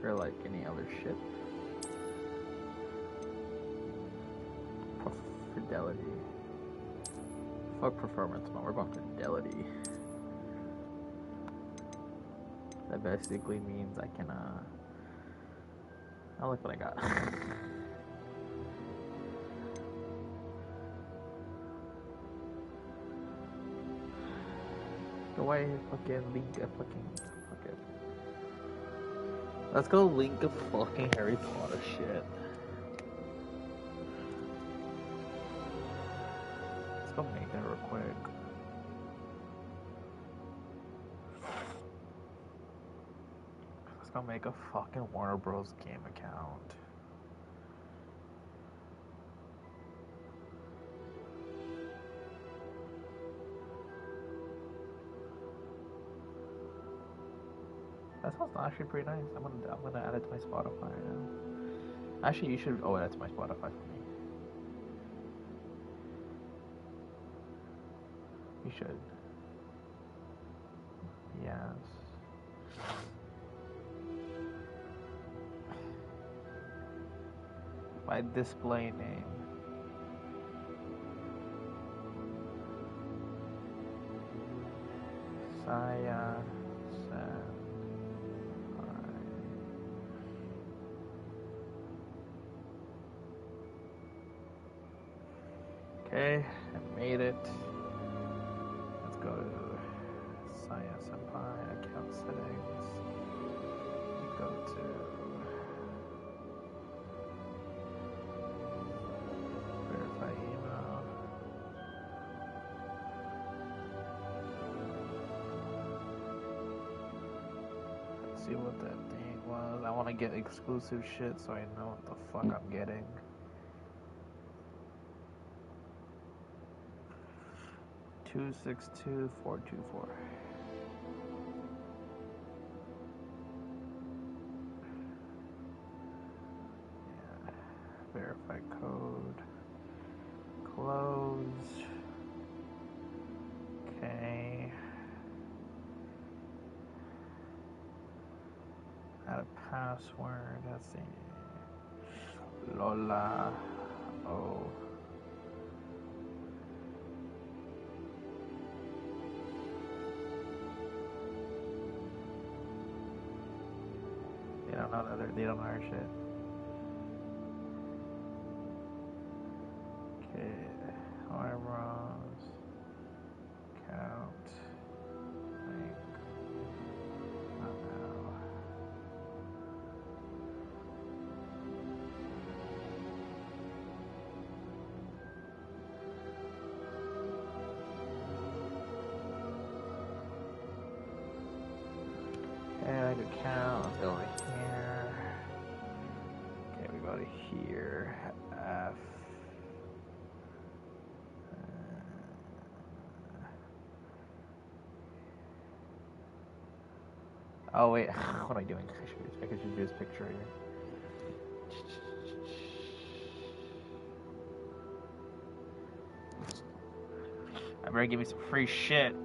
or like any other shit. Fidelity. Fuck performance mode, we're going fidelity. That basically means I can, oh, look what I got. Go away, fucking link a fucking. Let's go link a fucking Harry Potter shit. Let's go make that real quick. Let's go make a fucking Warner Bros. Game account. That sounds actually pretty nice. I'm gonna add it to my Spotify right now. Actually, you should add it to my Spotify for me. You should. Yes. My display name. Saya. Okay, I made it. Let's go to Saya Senpai account settings. Go to verify email. Let's see what that thing was. I want to get exclusive shit so I know what the fuck I'm getting. Two 62424. Yeah. Verify code. Close. Okay. Add a password. Let's see. Lola. Oh. They don't know our shit. Okay, eyebrows, count, link, not now. And I could count, let's go over here. Go to here, F. Oh wait, what am I doing? I should do this picture right here. I better give me some free shit.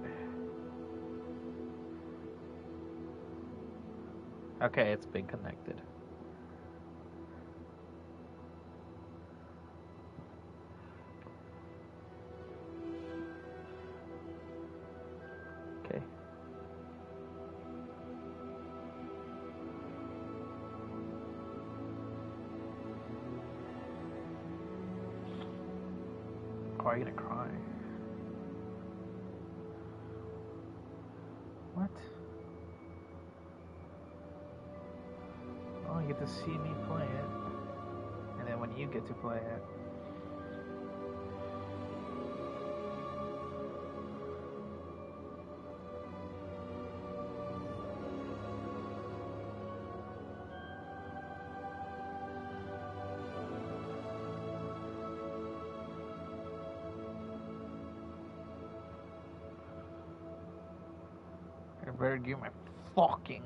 Okay, it's been connected. Why are you gonna cry? What? Oh, you get to see me play it. And then when you get to play it. I better give my fucking.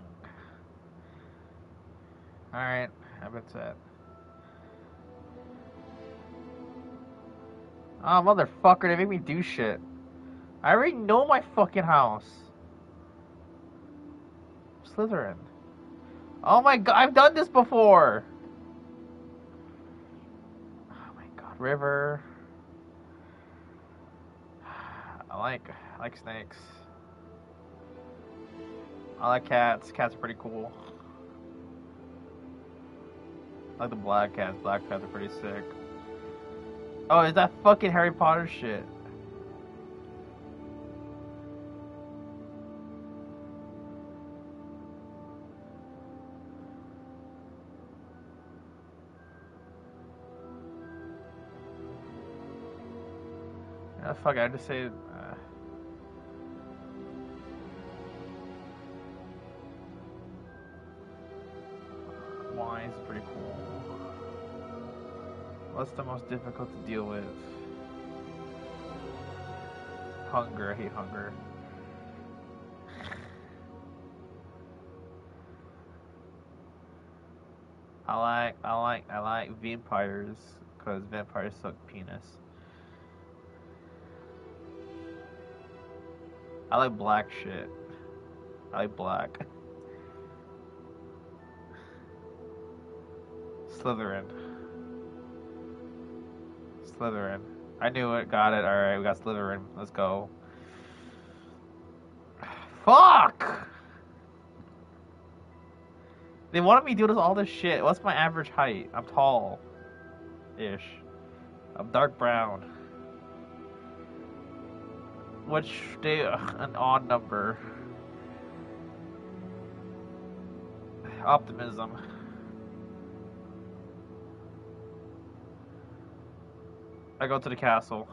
Alright, I've been set. Oh, motherfucker, they make me do shit. I already know my fucking house. Slytherin. Oh my god, I've done this before! Oh my god, river. I like snakes. I like cats. Cats are pretty cool. I like the black cats. Black cats are pretty sick. Oh, is that fucking Harry Potter shit? Yeah, fuck it, I just say. Wine is pretty cool. What's the most difficult to deal with? Hunger. I hate hunger. I like vampires because vampires suck penis. I like black shit. I like black. Slytherin. Slytherin. I knew it. Got it. Alright, we got Slytherin. Let's go. Fuck! They wanted me to do all this shit. What's my average height? I'm tall-ish. I'm dark brown. Which day? An odd number. Optimism. I go to the castle.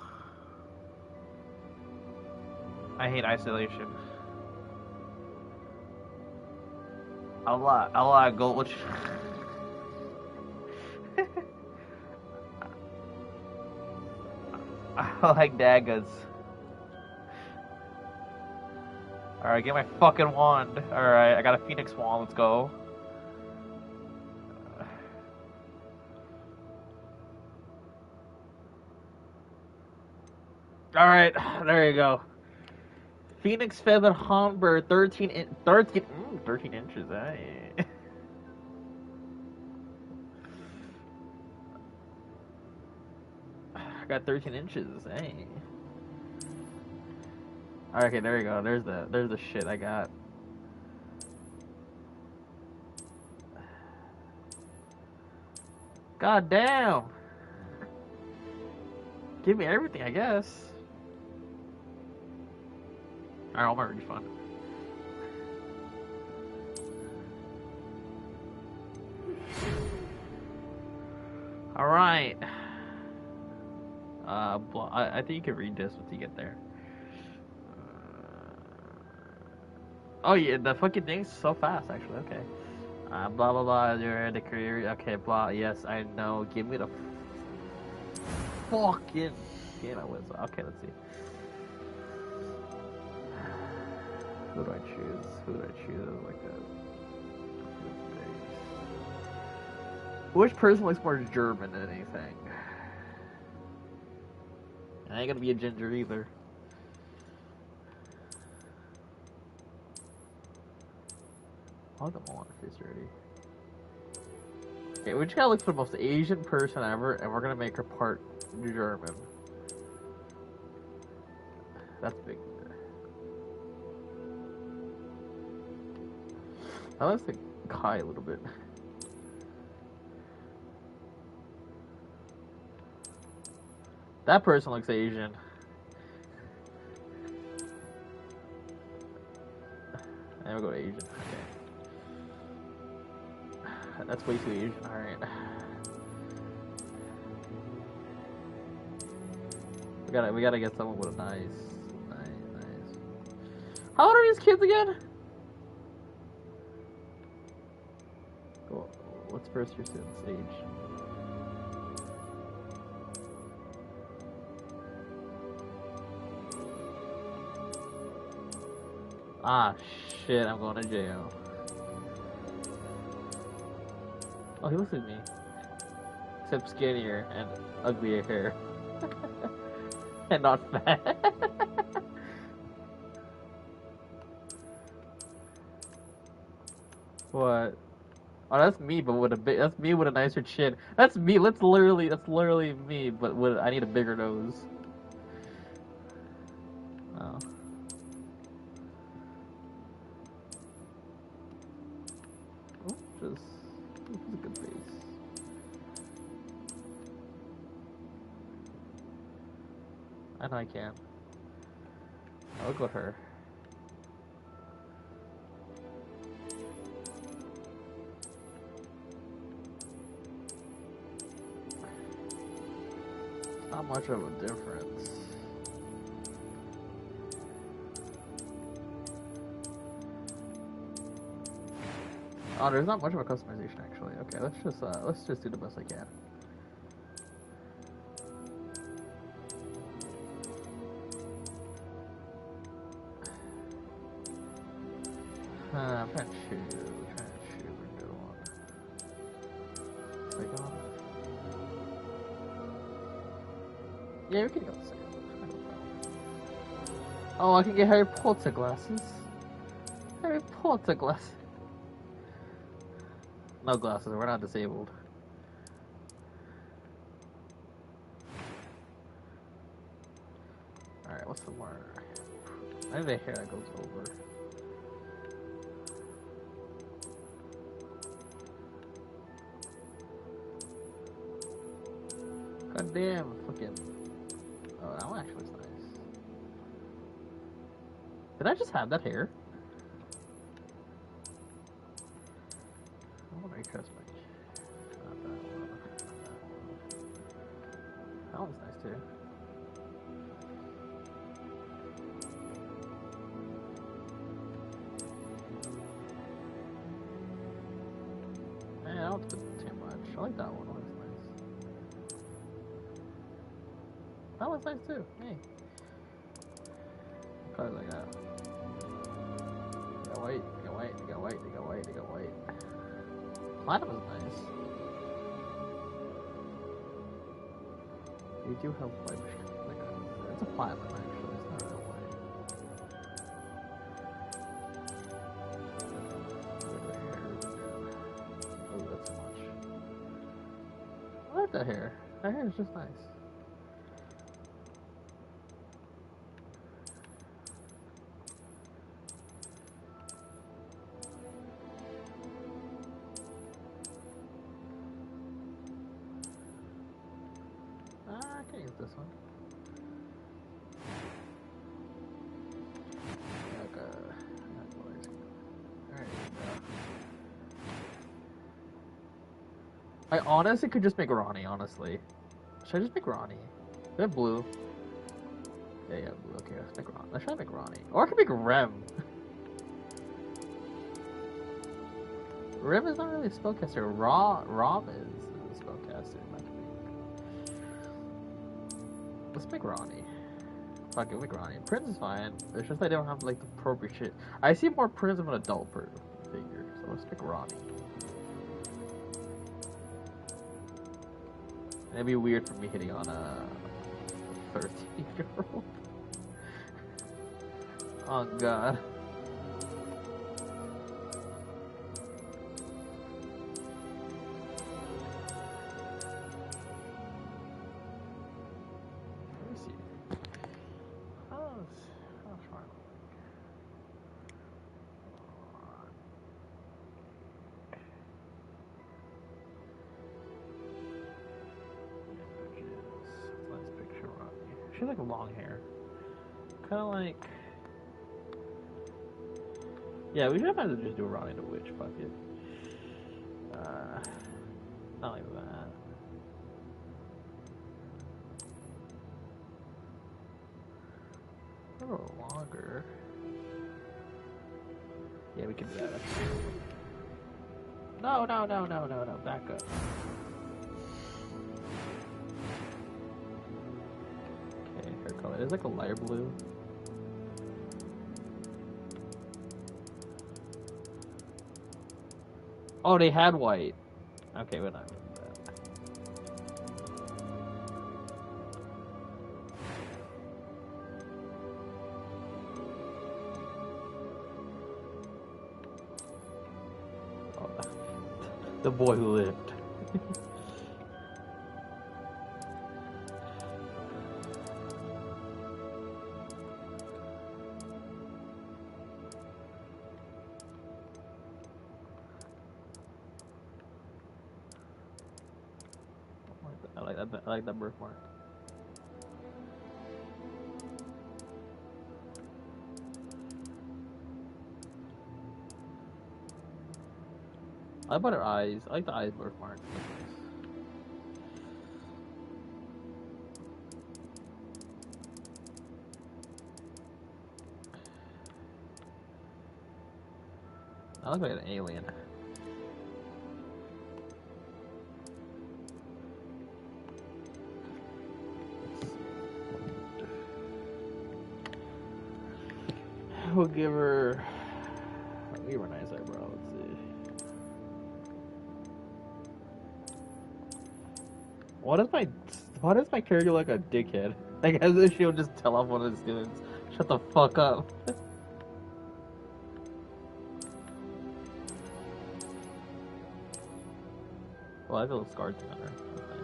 I hate isolation. A lot gold. Which I like daggers. Alright, get my fucking wand. Alright, I got a phoenix wand. Let's go. Alright, there you go. Phoenix Feather Humber, 13 inches, eh? I got 13 inches, eh? Alright, okay, there you go. There's the shit I got. God damn! Give me everything, I guess. Alright, all my refund. Alright. I think you can read this once you get there. Oh yeah, the fucking thing's so fast, actually. Okay. Blah blah blah. You're in the career. Okay, blah. Yes, I know. Give me the fucking. Okay, let's see. Who do I choose? Who do I choose? Like that. Which person looks more German than anything? I ain't gonna be a ginger either. I'll get them all on the face already. Okay, we just gotta look for the most Asian person ever, and we're gonna make her part German. That's big. I like to Kai a little bit. That person looks Asian. And we'll go to Asian. Okay. That's way too Asian. Alright. We gotta get someone with a nice. How old are these kids again? Cool. What's first your student's age? Ah, shit, I'm going to jail. Oh, he looks like me. Except skinnier and uglier hair. And not fat. What? Oh, that's me, but with a big. That's me with a nicer chin. That's me. That's literally me, but with I need a bigger nose. Oh. Oh, just this is a good face. I know I can. I'll go with her. Not much of a difference. Oh, there's not much of a customization actually. Okay, let's just do the best I can. I'm trying to choose. A good one. Click on. Yeah, we can go the same. Oh, I can get Harry Potter glasses. Harry Potter glasses. No glasses, we're not disabled. Alright, what's the more? I need a hair that goes over. God damn, fucking. Oh, that one actually was nice. Did I just have that hair? I want to trust my. Not that one. That one's nice too. Man, I don't put too much. I like that one. That one's nice. That one's nice too. Hey. Probably like that. You got white, you got white, you got white, you got white, you got white. Platinum is nice. You do have white. Like, it's a platinum actually, it's not really white. Oh, that's too much. I like that hair. That hair is just nice. I can use this one. Alright. I honestly could just make Ronnie, honestly. Should I just make Ronnie? Do I have blue? Yeah, blue. Okay, let's make Ronnie. Should I make Ronnie? Or I could make Rem. Rem is not really a spellcaster. Rom is a spellcaster. Let's make Ronnie. Fuck it, make Ronnie. Prince is fine. It's just I don't have like the appropriate shit. I see more Prince of an adult figure, so let's pick Ronnie. It'd be weird for me hitting on a 13-year-old. Oh god. Let me see. How's far? Nice picture on me. She has like long hair. Kind of like. Yeah, we should have to just do Ronnie the Witch. Fuck it. Not like that. A little longer. Yeah, we can do that. No. Back up. Okay, hair color. It's like a lighter blue. Oh, they had white. Okay, we're not doing that. Oh, The boy who lived. I like that birthmark. I like her eyes. I like the eyes birthmark. I look like an alien. We'll give her a nice eyebrow. Let's see. Why does my character look like a dickhead? Like as if she'll just tell off one of the students, "Shut the fuck up." Well, I have a little scar thing on her. Okay.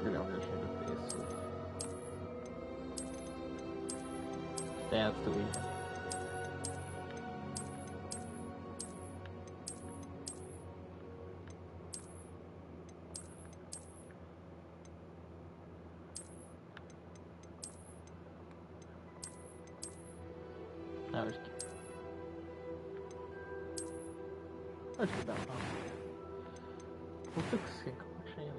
We're gonna change her face. So. Damn, that's too easy. Now just keep. Let's keep that one on. What's the skin collection?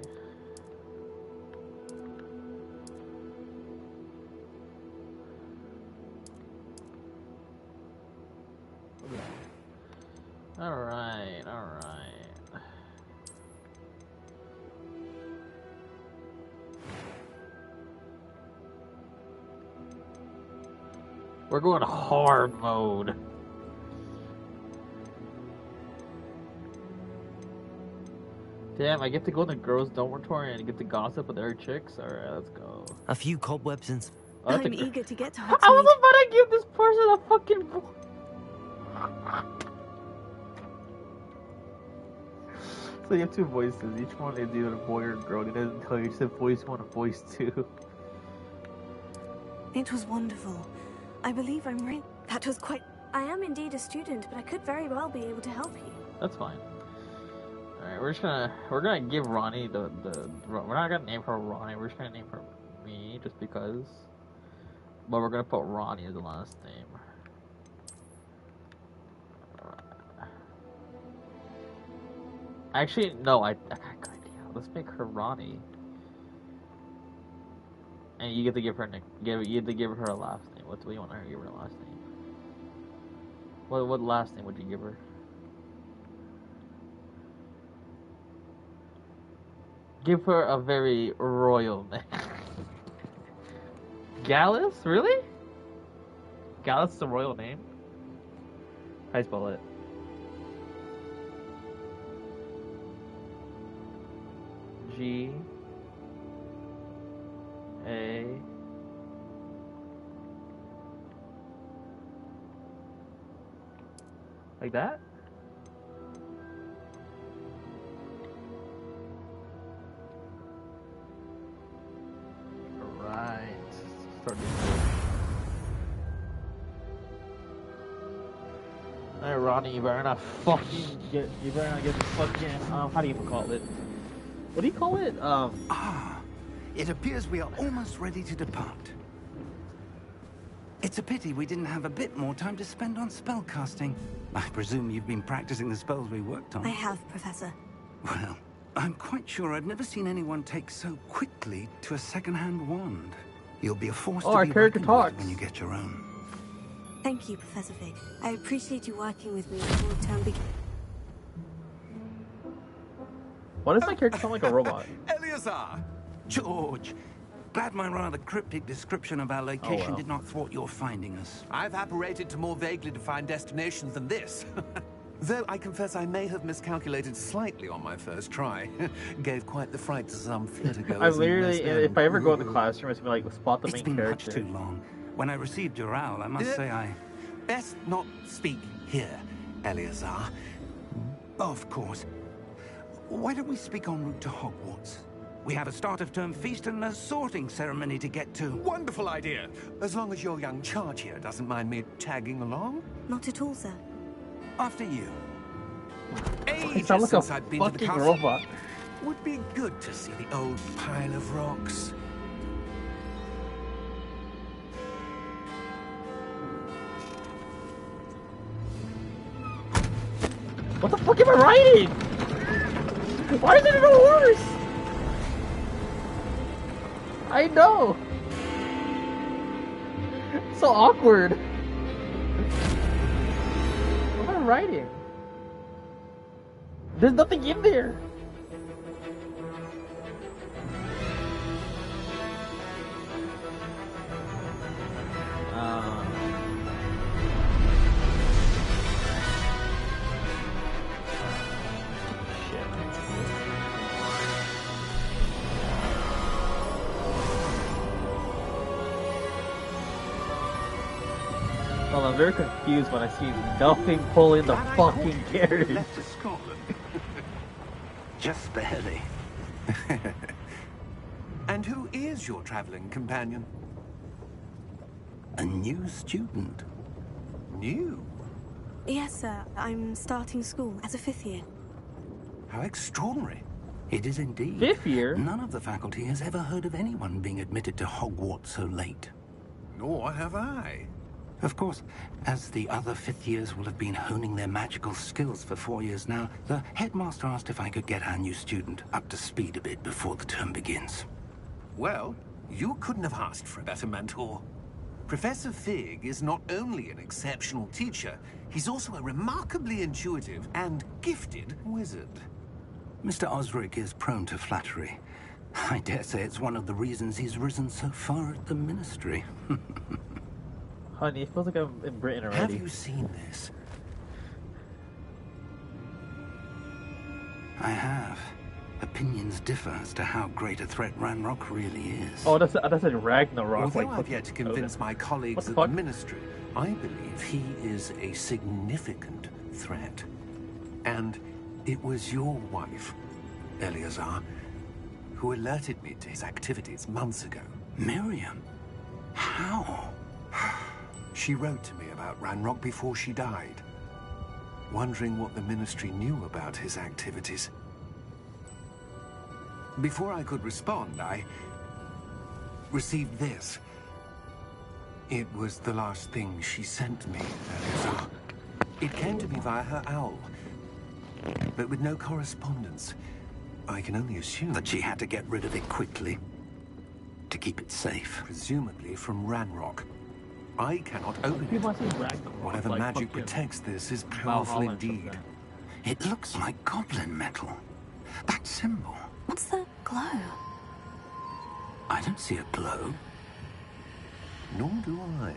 Alright. We're going hard mode. Damn, I get to go in the girls' dormitory and get to gossip with their chicks? Alright, let's go. A few cobwebs and... I'm eager to get to I was about to give this person a fucking... So you have two voices. Each one is either a boy or a girl. It doesn't tell you. It said voice 1 or voice 2. It was wonderful. I believe I'm right. That was quite... I am indeed a student, but I could very well be able to help you. That's fine. Alright, we're gonna give Ronnie we're not gonna name her Ronnie, we're just gonna name her Me, just because. But we're gonna put Ronnie as the last name. Actually, no, I got a good idea. Let's make her Ronnie. And you get to give her you get to give her a last name. What do you want her to give her a last name? What last name would you give her? Give her a very royal name. Gallus? Really? Gallus is a royal name? How do you spell it? G A like that? Right. Start doing this. Alright, Ronnie, you better not fucking get the fucking how do you even call it? What do you call it? It appears we are almost ready to depart. It's a pity we didn't have a bit more time to spend on spellcasting. I presume you've been practicing the spells we worked on. I have, Professor. Well, I'm quite sure I've never seen anyone take so quickly to a second-hand wand. You'll be a force to be reckoned with when you get your own. Thank you, Professor Fig. I appreciate you working with me before the term begins. Why does my character sound like a robot? Eleazar! George! Glad my rather cryptic description of our location did not thwart your finding us. I've apparated to more vaguely defined destinations than this. Though I confess I may have miscalculated slightly on my first try. Gave quite the fright to some theater-goers. I literally, if I ever go in the classroom, it's gonna be like, spot the main character. It's been much too long. When I received your owl, I must say I... Best not speak here, Eleazar. Of course. why don't we speak en route to Hogwarts? We have a start-of-term feast and a sorting ceremony to get to. Wonderful idea. As long as your young charge here doesn't mind me tagging along. Not at all, sir. After you. Ages sound like since a I've been to the fucking castle. robot. Would be good to see the old pile of rocks. What the fuck am I writing? Why is it in a horse? I know. So awkward. What am I writing? There's nothing in there. Well, I'm very confused when I see nothing pulling the fucking carriage. Left to Scotland. Just barely. And who is your traveling companion? A new student. New? Yes, sir. I'm starting school as a 5th year. How extraordinary. It is indeed. 5th year? None of the faculty has ever heard of anyone being admitted to Hogwarts so late. Nor have I. Of course, as the other 5th years will have been honing their magical skills for 4 years now, the headmaster asked if I could get our new student up to speed a bit before the term begins. Well, you couldn't have asked for a better mentor. Professor Fig is not only an exceptional teacher, he's also a remarkably intuitive and gifted wizard. Mr. Osric is prone to flattery. I dare say it's one of the reasons he's risen so far at the ministry. Honey, it feels like I'm in Britain already. Have you seen this? I have. Opinions differ as to how great a threat Ranrock really is. Oh, that's a Ragnarok. Although like, I've yet to convince my colleagues at the ministry, I believe he is a significant threat. And it was your wife, Eleazar, who alerted me to his activities months ago. Miriam? How? She wrote to me about Ranrock before she died, wondering what the ministry knew about his activities. Before I could respond, I received this. It was the last thing she sent me, Eleazar. It came to me via her owl, but with no correspondence. I can only assume that she had to get rid of it quickly, to keep it safe. Presumably from Ranrock. I cannot open it. Whatever magic protects this is powerful indeed. It looks like goblin metal. That symbol. What's the glow? I don't see a glow. Nor do I.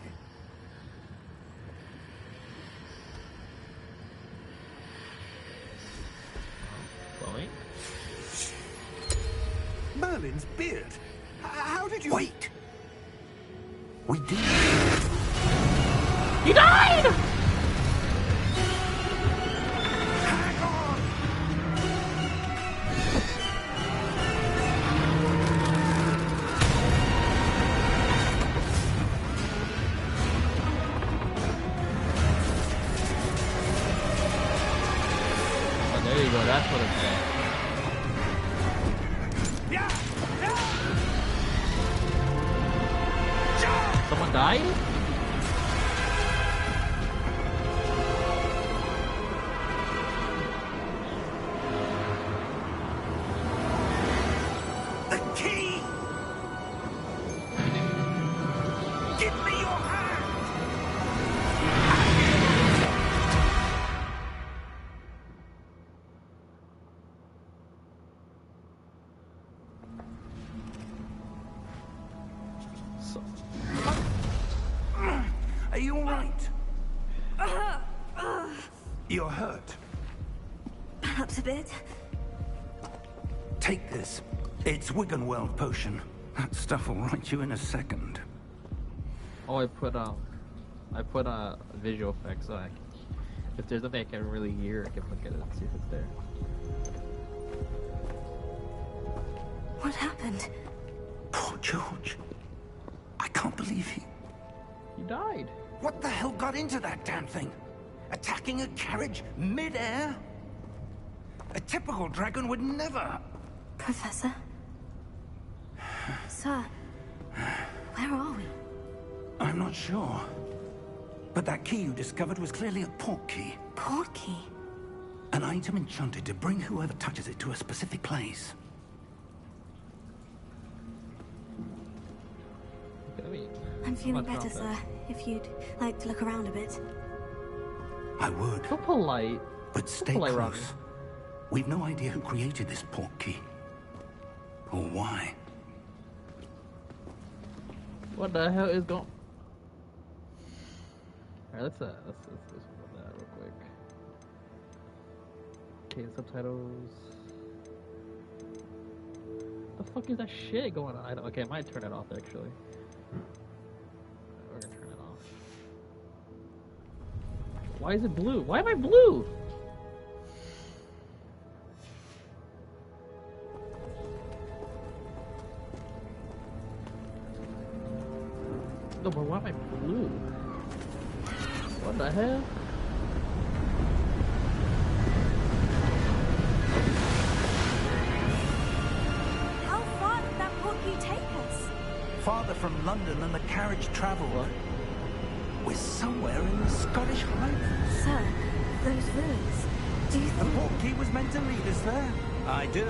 Glowing? Merlin's beard. How did you... Wait! We did. He died! Hang on! Oh, there you go. That's what it's at. Someone died? The key! Give me your hand! Are you all right? You're hurt. Perhaps a bit. Take this. It's Wiggenweld potion. That stuff will right you in a second. Oh, I put visual effects so if there's something I can really hear, I can look at it and see if it's there. What happened? Poor George. I can't believe he... He died. What the hell got into that damn thing? Attacking a carriage mid-air? A typical dragon would never... Professor? Sir, where are we? I'm not sure. But that key you discovered was clearly a port key. Port key? An item enchanted to bring whoever touches it to a specific place. I'm feeling Much better, better. sir. If you'd like to look around a bit. I would. So polite. But stay polite, close. Robbie. We've no idea who created this port key. Or why. What the hell is going? Alright, let's look at that real quick. Okay, subtitles. The fuck is that shit going on? Okay, I might turn it off actually. We're gonna turn it off. Why is it blue? Why am I blue? No, but why am I blue? What the hell? How far did that port key take us? Farther from London than the carriage travelled. We're somewhere in the Scottish Highlands. Sir, those ruins. Do you The think... port key was meant to lead us there. I do.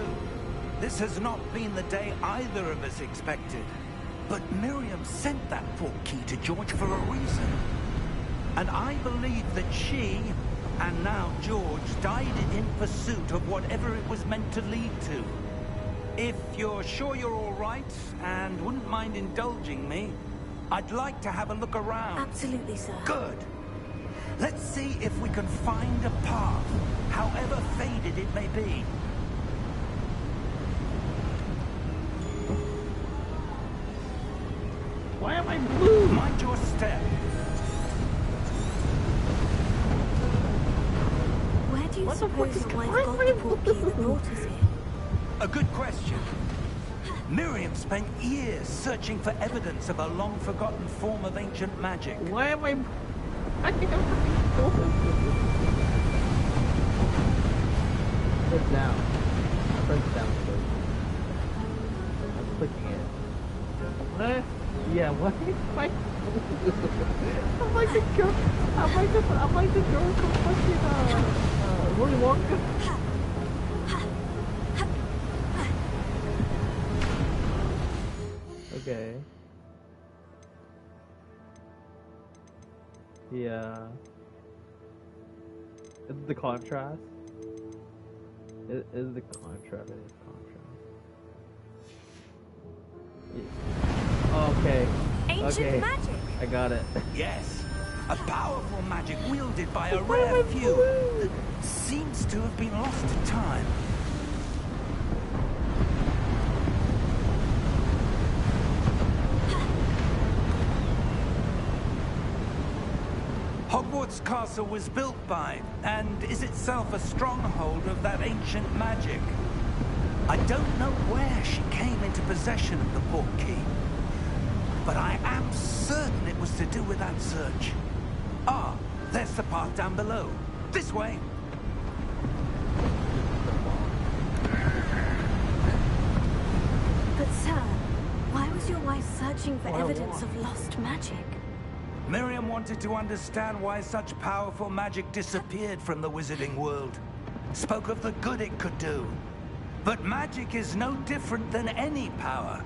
This has not been the day either of us expected. But Miriam sent that port key to George for a reason. And I believe that she, and now George, died in pursuit of whatever it was meant to lead to. If you're sure you're all right, and wouldn't mind indulging me, I'd like to have a look around. Absolutely, sir. Good. Let's see if we can find a path, however faded it may be. Why am I blue? Mind your step. Where do you What the fuck suppose is your wife going got the port key that brought us here? A good question. Miriam spent years searching for evidence of a long-forgotten form of ancient magic. Why am I... I think I'm fucking blue. It's down. I pressed down first. I'm clicking it. What? Yeah, what? I'm like the girl. I'm like the girl from fucking Willy Wonka. Okay. Yeah. Is the contrast? Is the contrast? It is contrast. Yeah. Okay. Ancient Okay. magic! I got it. Yes, a powerful magic wielded by a rare few that seems to have been lost to time. Hogwarts Castle was built by, and is itself a stronghold of that ancient magic. I don't know where she came into possession of the port key, but I am certain it was to do with that search. Ah, there's the path down below. This way. But sir, why was your wife searching for evidence of lost magic? Miriam wanted to understand why such powerful magic disappeared from the wizarding world. Spoke of the good it could do. But magic is no different than any power.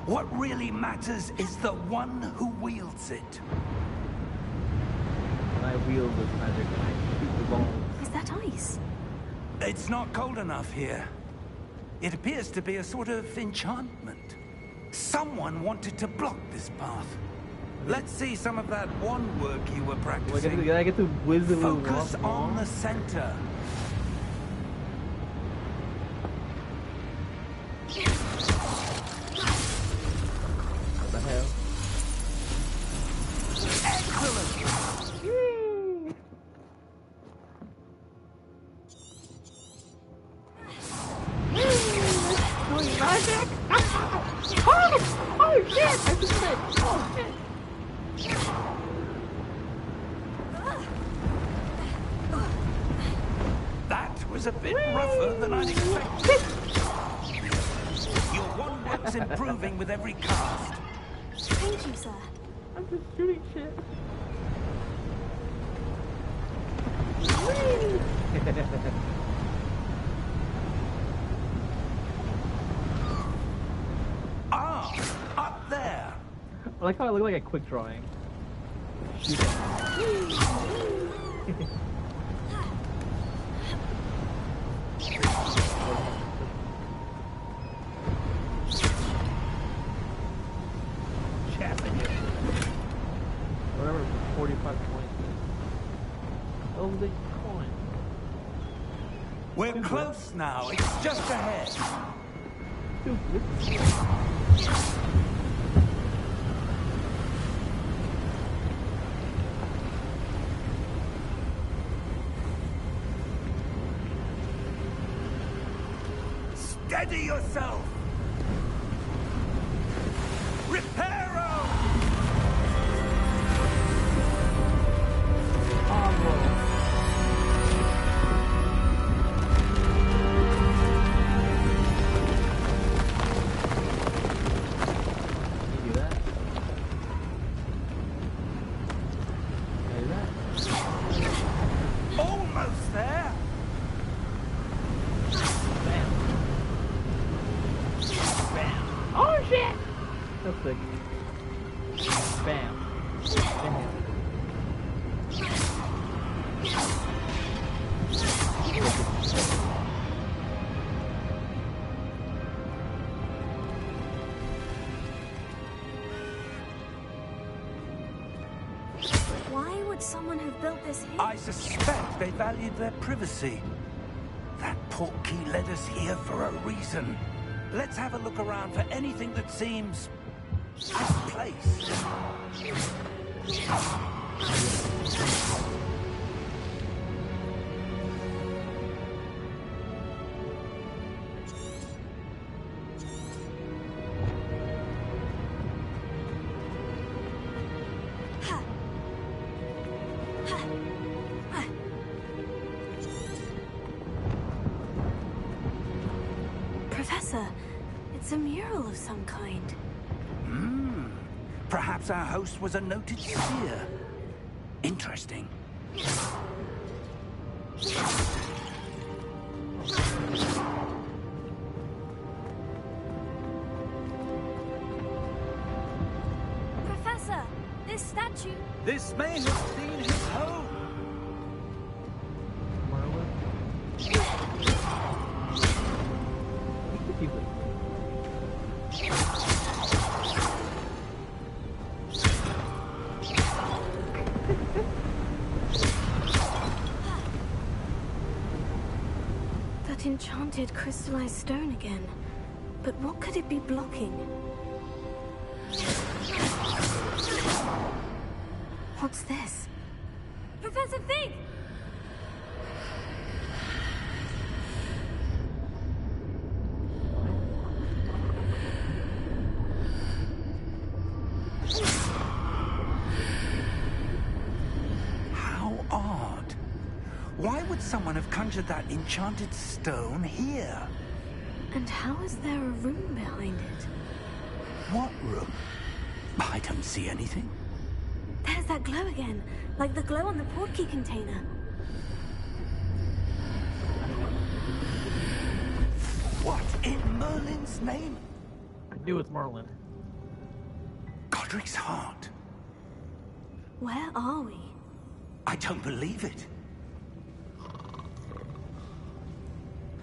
What really matters is the one who wields it. I wield this magic and I shoot the ball. Is that ice? It's not cold enough here. It appears to be a sort of enchantment. Someone wanted to block this path. Let's see some of that wand work you were practicing. I get to wizard Focus on the center. What the hell? Excellent! Magic! Oh shit! I just said, oh shit! That was a bit rougher than I'd expected. Your one work's improving with every cast. Thank you, sir. I'm just shooting shit. Ah, up there. I like how I look like a quick drawing. Shoot it. Whatever, 45 coins. Oh, the coin. We're close now. It's just ahead. Stupid. Steady yourself. Reparo! Almost there. Oh shit! That's sick. Bam. Bam. Why would someone have built this here? I suspect they valued their privacy. That portkey led us here for a reason. Let's have a look around for anything that seems out of place. Professor, it's a mural of some kind. Perhaps our host was a noted seer. Interesting. Professor, this statue... This may have been his home. That enchanted crystallized stone again. But what could it be blocking? What's this? Professor Fig! How odd. Why would someone have conjured that enchanted stone here? And how is there a room behind it? What room? I don't see anything. There's that glow again, like the glow on the portkey container. What in Merlin's name? I knew it's Merlin. Godric's heart. Where are we? I don't believe it.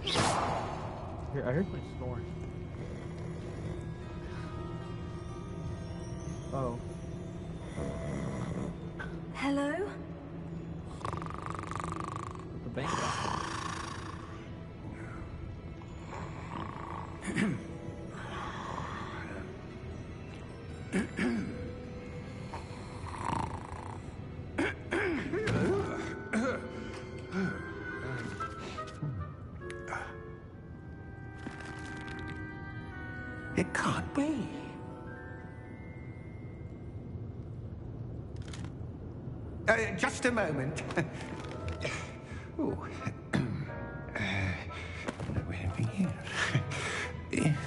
Here, I heard my snoring. Oh. Hello? The bank. It can't be. Just a moment. Oh. Here.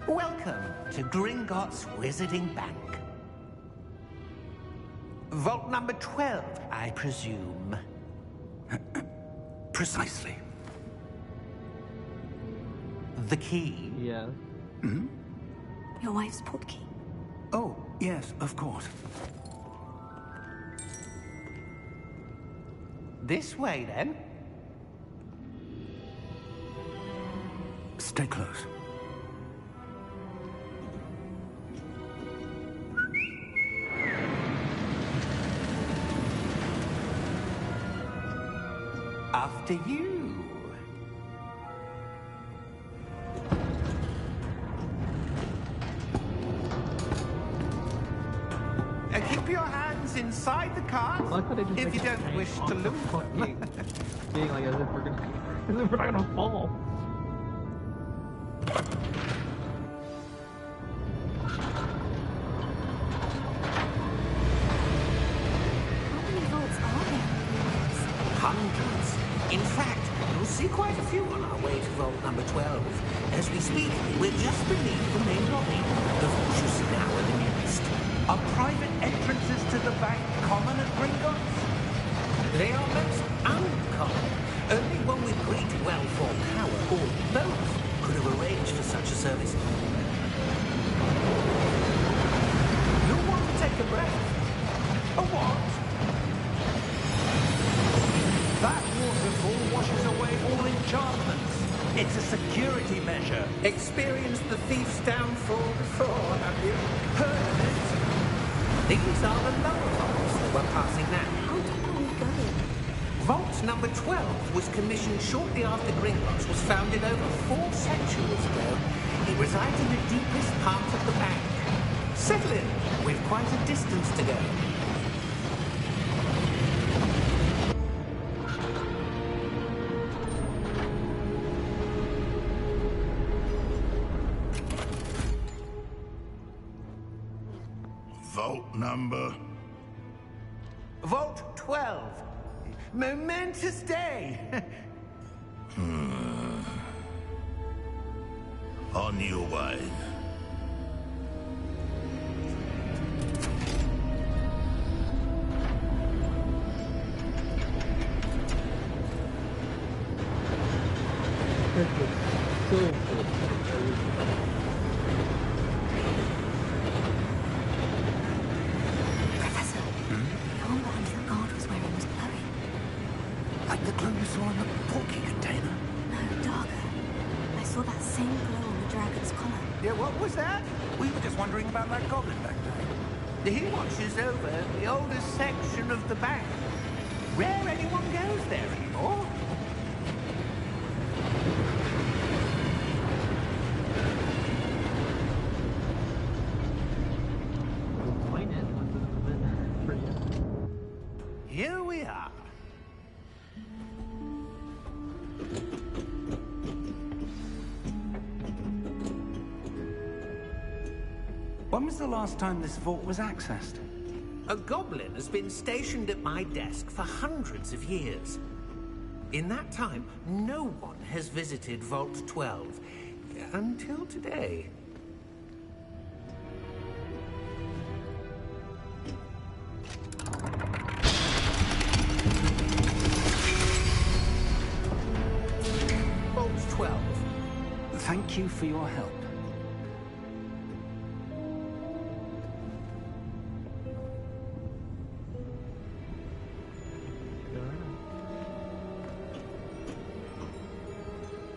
Welcome to Gringotts Wizarding Bank. Vault number 12, I presume. Precisely. The key. Yeah. Your wife's portkey. Oh, yes, of course. This way, then. Stay close. After you. Keep your hands inside the cart Why can't they just if make you a don't tank wish on to the lose fucking them. being like as if we're not gonna fall. How many vaults are there in Hogwarts? Hundreds. In fact, you'll see quite a few on our way to vault number 12. As we speak, we're just beneath the main lobby. The vaults you see now are the nearest. Are private entrances to the bank common at Gringotts? They are most uncommon. Only one with great wealth or power, or both, could have arranged for such a service. You'll want to take a breath. A what? That waterfall washes away all enchantments. It's a security measure. Experienced the thief's downfall before, have you? Heard of it? These are the lower vaults that we're passing now. How deep are we going? Vault number 12 was commissioned shortly after Gringotts was founded over 4 centuries ago. It resides in the deepest part of the bank. Settle in. We've quite a distance to go. Vault number? Vault 12. Momentous day. On your way. So good. Professor, the armband your guard was wearing was glowing. Like the glow you saw in the portkey container. No, darker. I saw that same glow on the dragon's collar. Yeah, what was that? We were just wondering about that goblin back there. He watches over the oldest section of the bank. Rare anyone goes there anymore. Here we are. When was the last time this vault was accessed? A goblin has been stationed at my desk for hundreds of years. In that time, no one has visited Vault 12 until today. Vault 12. Thank you for your help.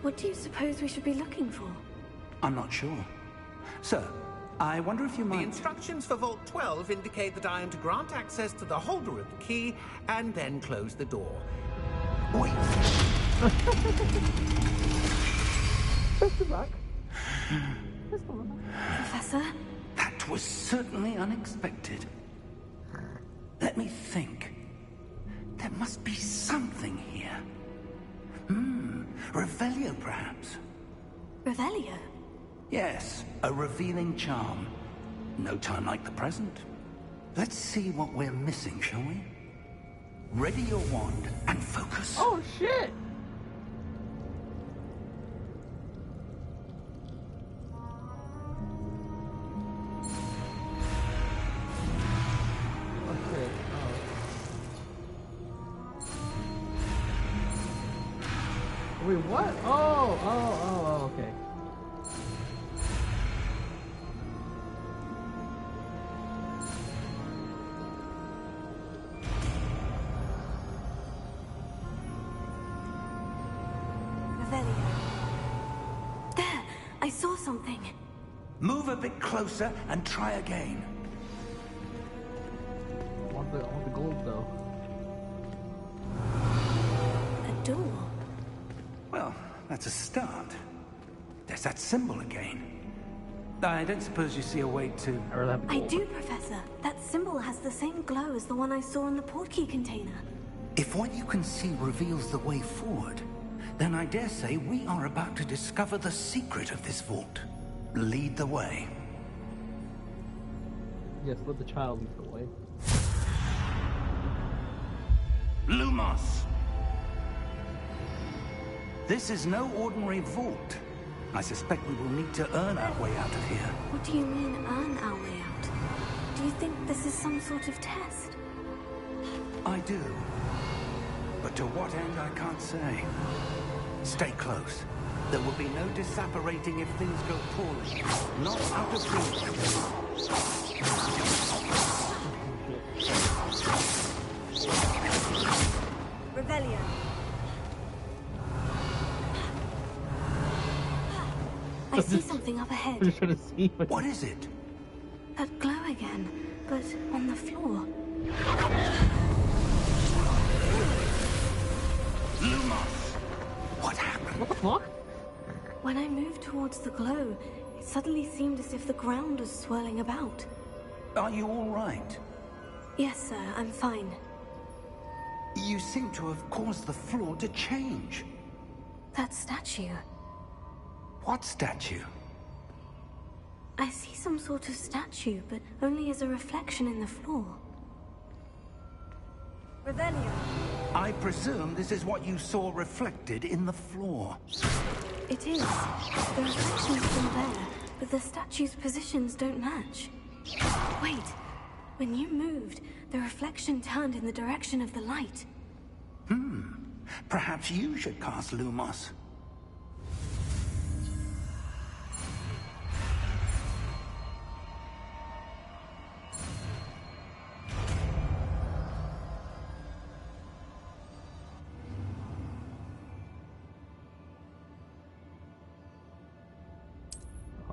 What do you suppose we should be looking for? I'm not sure. Sir, I wonder if you The might... instructions for Vault 12 indicate that I am to grant access to the holder of the key and then close the door. Wait. Professor? That was certainly unexpected. Let me think. There must be something here. Revelio, perhaps? Revelio? Yes, a revealing charm. No time like the present. Let's see what we're missing, shall we? Ready your wand and focus. Oh shit! Okay. Oh. Wait, what? Oh, okay. There! I saw something. Move a bit closer and try again. I want the gold though. A door. Well, that's a start. There's that symbol again. I don't suppose you see a way to... I really have the I gold. do, Professor. That symbol has the same glow as the one I saw in the portkey container. If what you can see reveals the way forward, then I dare say we are about to discover the secret of this vault. Lead the way. Yes, let the child lead the way. Lumos! This is no ordinary vault. I suspect we will need to earn our way out of here. What do you mean, earn our way out? Do you think this is some sort of test? I do. But to what end, I can't say. Stay close. There will be no disapparating if things go poorly. Not out of reach. Revelio. I see something up I'm ahead. just trying to see What is it? That glow again, but on the floor. Lumos! What happened? What the fuck? When I moved towards the glow, it suddenly seemed as if the ground was swirling about. Are you all right? Yes, sir, I'm fine. You seem to have caused the floor to change. That statue. What statue? I see some sort of statue, but only as a reflection in the floor. Revelio. I presume this is what you saw reflected in the floor. It is. The reflection's still there, but the statue's positions don't match. Wait. When you moved, the reflection turned in the direction of the light. Perhaps you should cast Lumos.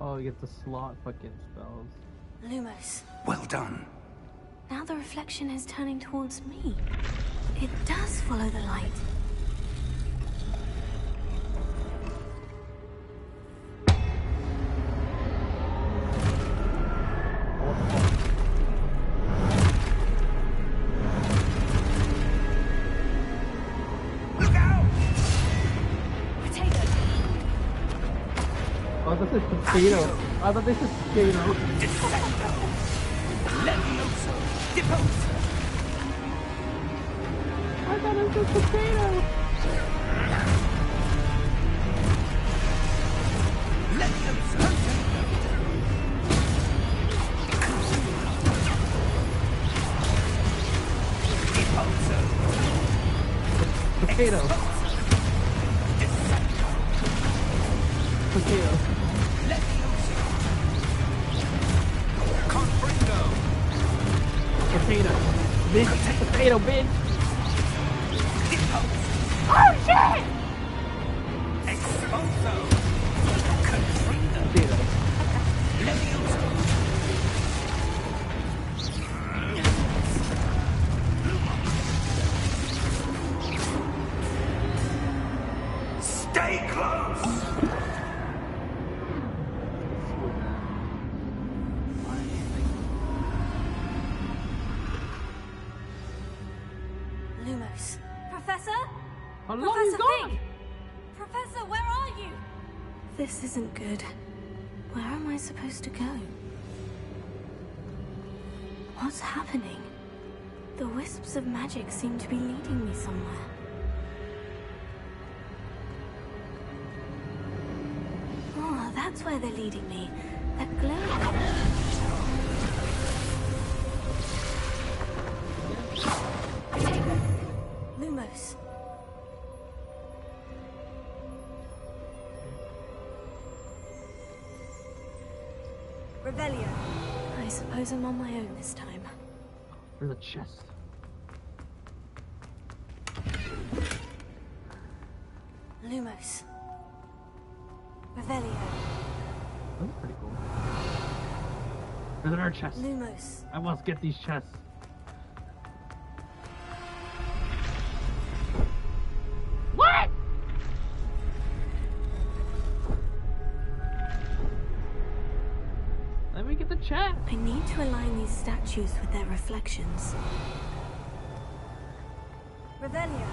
Oh, you get the slot fucking spells. Lumos. Well done. Now the reflection is turning towards me. It does follow the light. Look out! Potato. Oh, this is potato. I thought this is potato. Descendo! Levioso! Deposo! I thought it was potato. Levioso! Deposo! Potato. Descendo! Potato. Levioso! Confringo! Potato. Bitch. Potato, bitch. Deposo! Oh shit! Exposo! Confringo! Potato. Levioso! Stay close! Lumos. Professor? How long is Professor gone? Fig! Professor, where are you? This isn't good. Where am I supposed to go? What's happening? The wisps of magic seem to be leading me somewhere. Oh, that's where they're leading me. That glow. Lumos. Revelio. I suppose I'm on my own this time. There's a chest. Lumos. Revelio. That's pretty cool. There's another chest. Lumos. I must get these chests. What? Let me get the chest. I need to align these statues with their reflections. Revelio.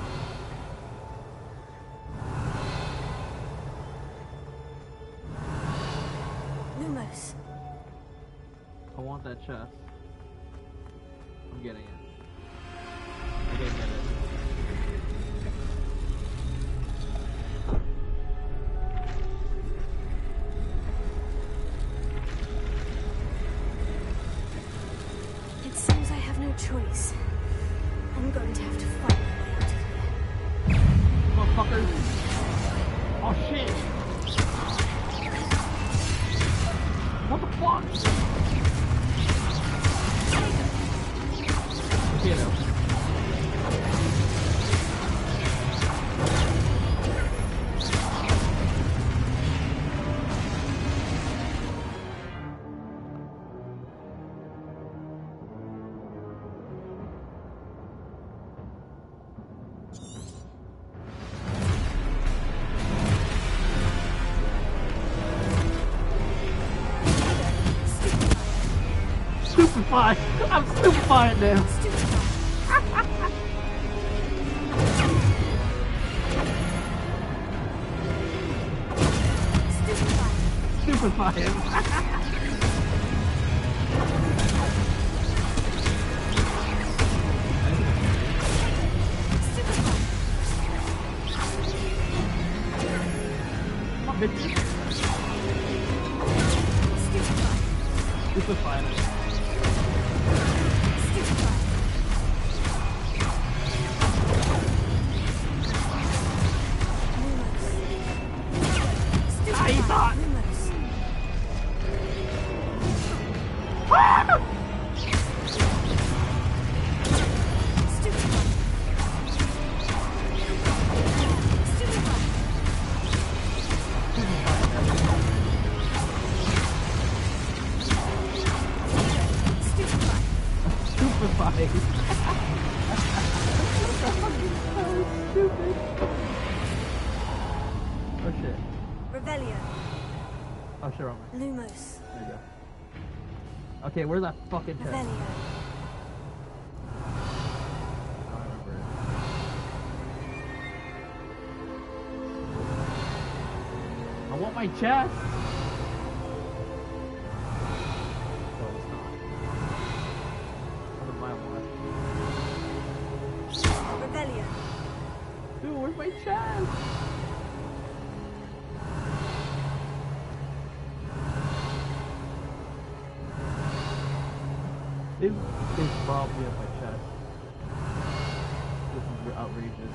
Lumos. I want that chest. I'm getting it. I can't get it. It seems I have no choice. I'm going to have to fight my way out of here. Motherfuckers. Oh shit. What the fuck? Okay, though. Stupefied! I'm stupefied now! Stupefy him! Come on, bitch! Stupefy him! I thought! Stupefy! So stupid! Oh shit. Revelio. Oh shit, wrong way. Lumos. There you go. Okay, where's that fucking chest? Revelio. I don't remember it. I want my chest! Oh, it's not. What am I want? Revelio. Dude, where's my chest? This is probably on my chest. This is outrageous.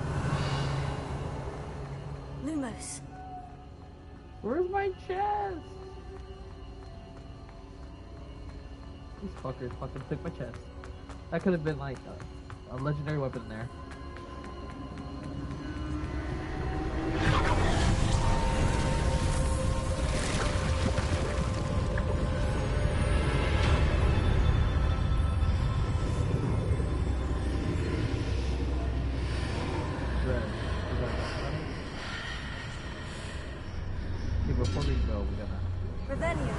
Lumos. Where's my chest? These fuckers fucking took my chest. That could have been like a legendary weapon in there. Okay, before we go, we gotta. Revelio.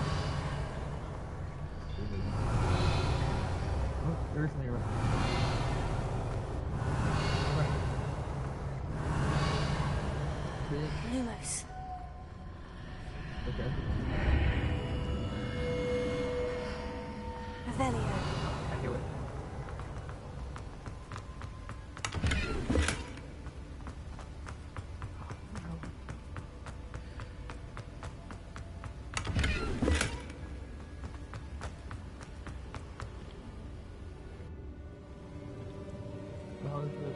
Oh, there's something around. Lumos. Okay. Revelio. I hear it. How is this?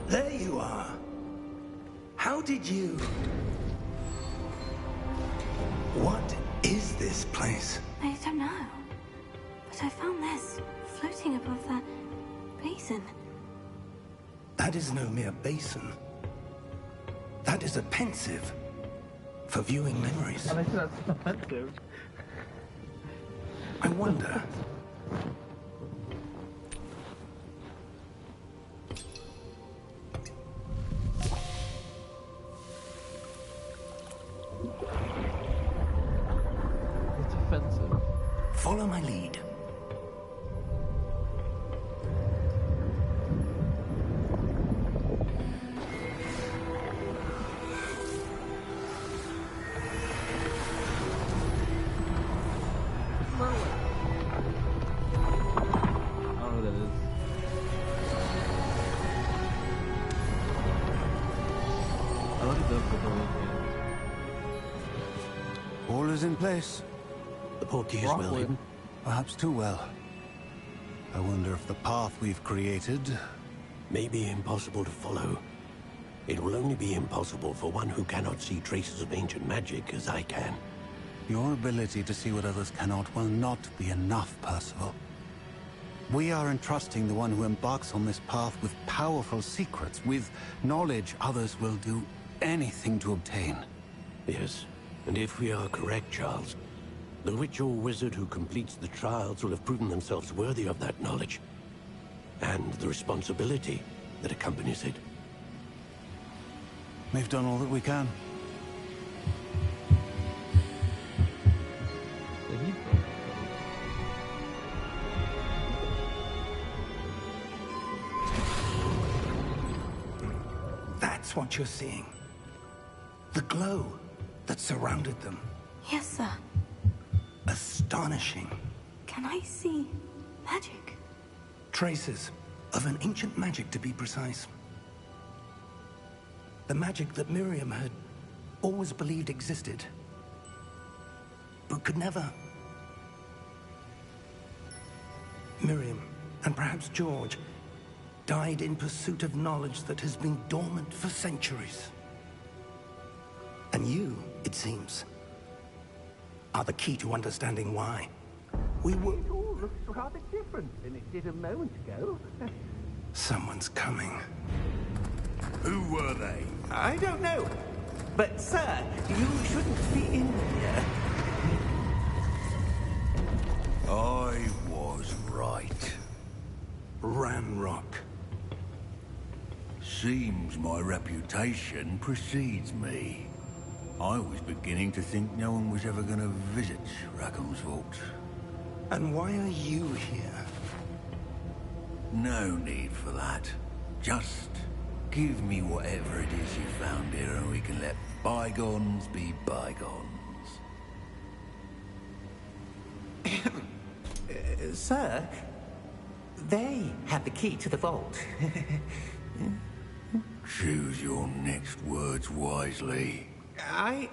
There you are. How did you... What is this place? I don't know. But I found this floating above that basin. That is no mere basin. That is a pensive for viewing memories. I think that's offensive. I wonder... It's offensive. Follow my lead. I don't know what that is. I don't think that's the door. All is in place. The portkey is well Rockwood. hidden. Perhaps too well. I wonder if the path we've created... May be impossible to follow. It will only be impossible for one who cannot see traces of ancient magic as I can. Your ability to see what others cannot will not be enough, Percival. We are entrusting the one who embarks on this path with powerful secrets, with knowledge others will do anything to obtain. Yes, and if we are correct, Charles, the witch or wizard who completes the trials will have proven themselves worthy of that knowledge, and the responsibility that accompanies it. We've done all that we can. So he's That's what you're seeing. The glow that surrounded them. Yes, sir. Astonishing. Can I see magic? Traces of an ancient magic, to be precise. The magic that Miriam had always believed existed, but could never. Miriam, and perhaps George, died in pursuit of knowledge that has been dormant for centuries. And you, it seems, are the key to understanding why. We were... It all looks rather different than it did a moment ago. Someone's coming. Who were they? I don't know. But, sir, you shouldn't be in here. I was right. Ranrock. Seems my reputation precedes me. I was beginning to think no one was ever going to visit Rackham's vault. And why are you here? No need for that. Just give me whatever it is you found here and we can let bygones be bygones. Sir, they had the key to the vault. Choose your next words wisely. I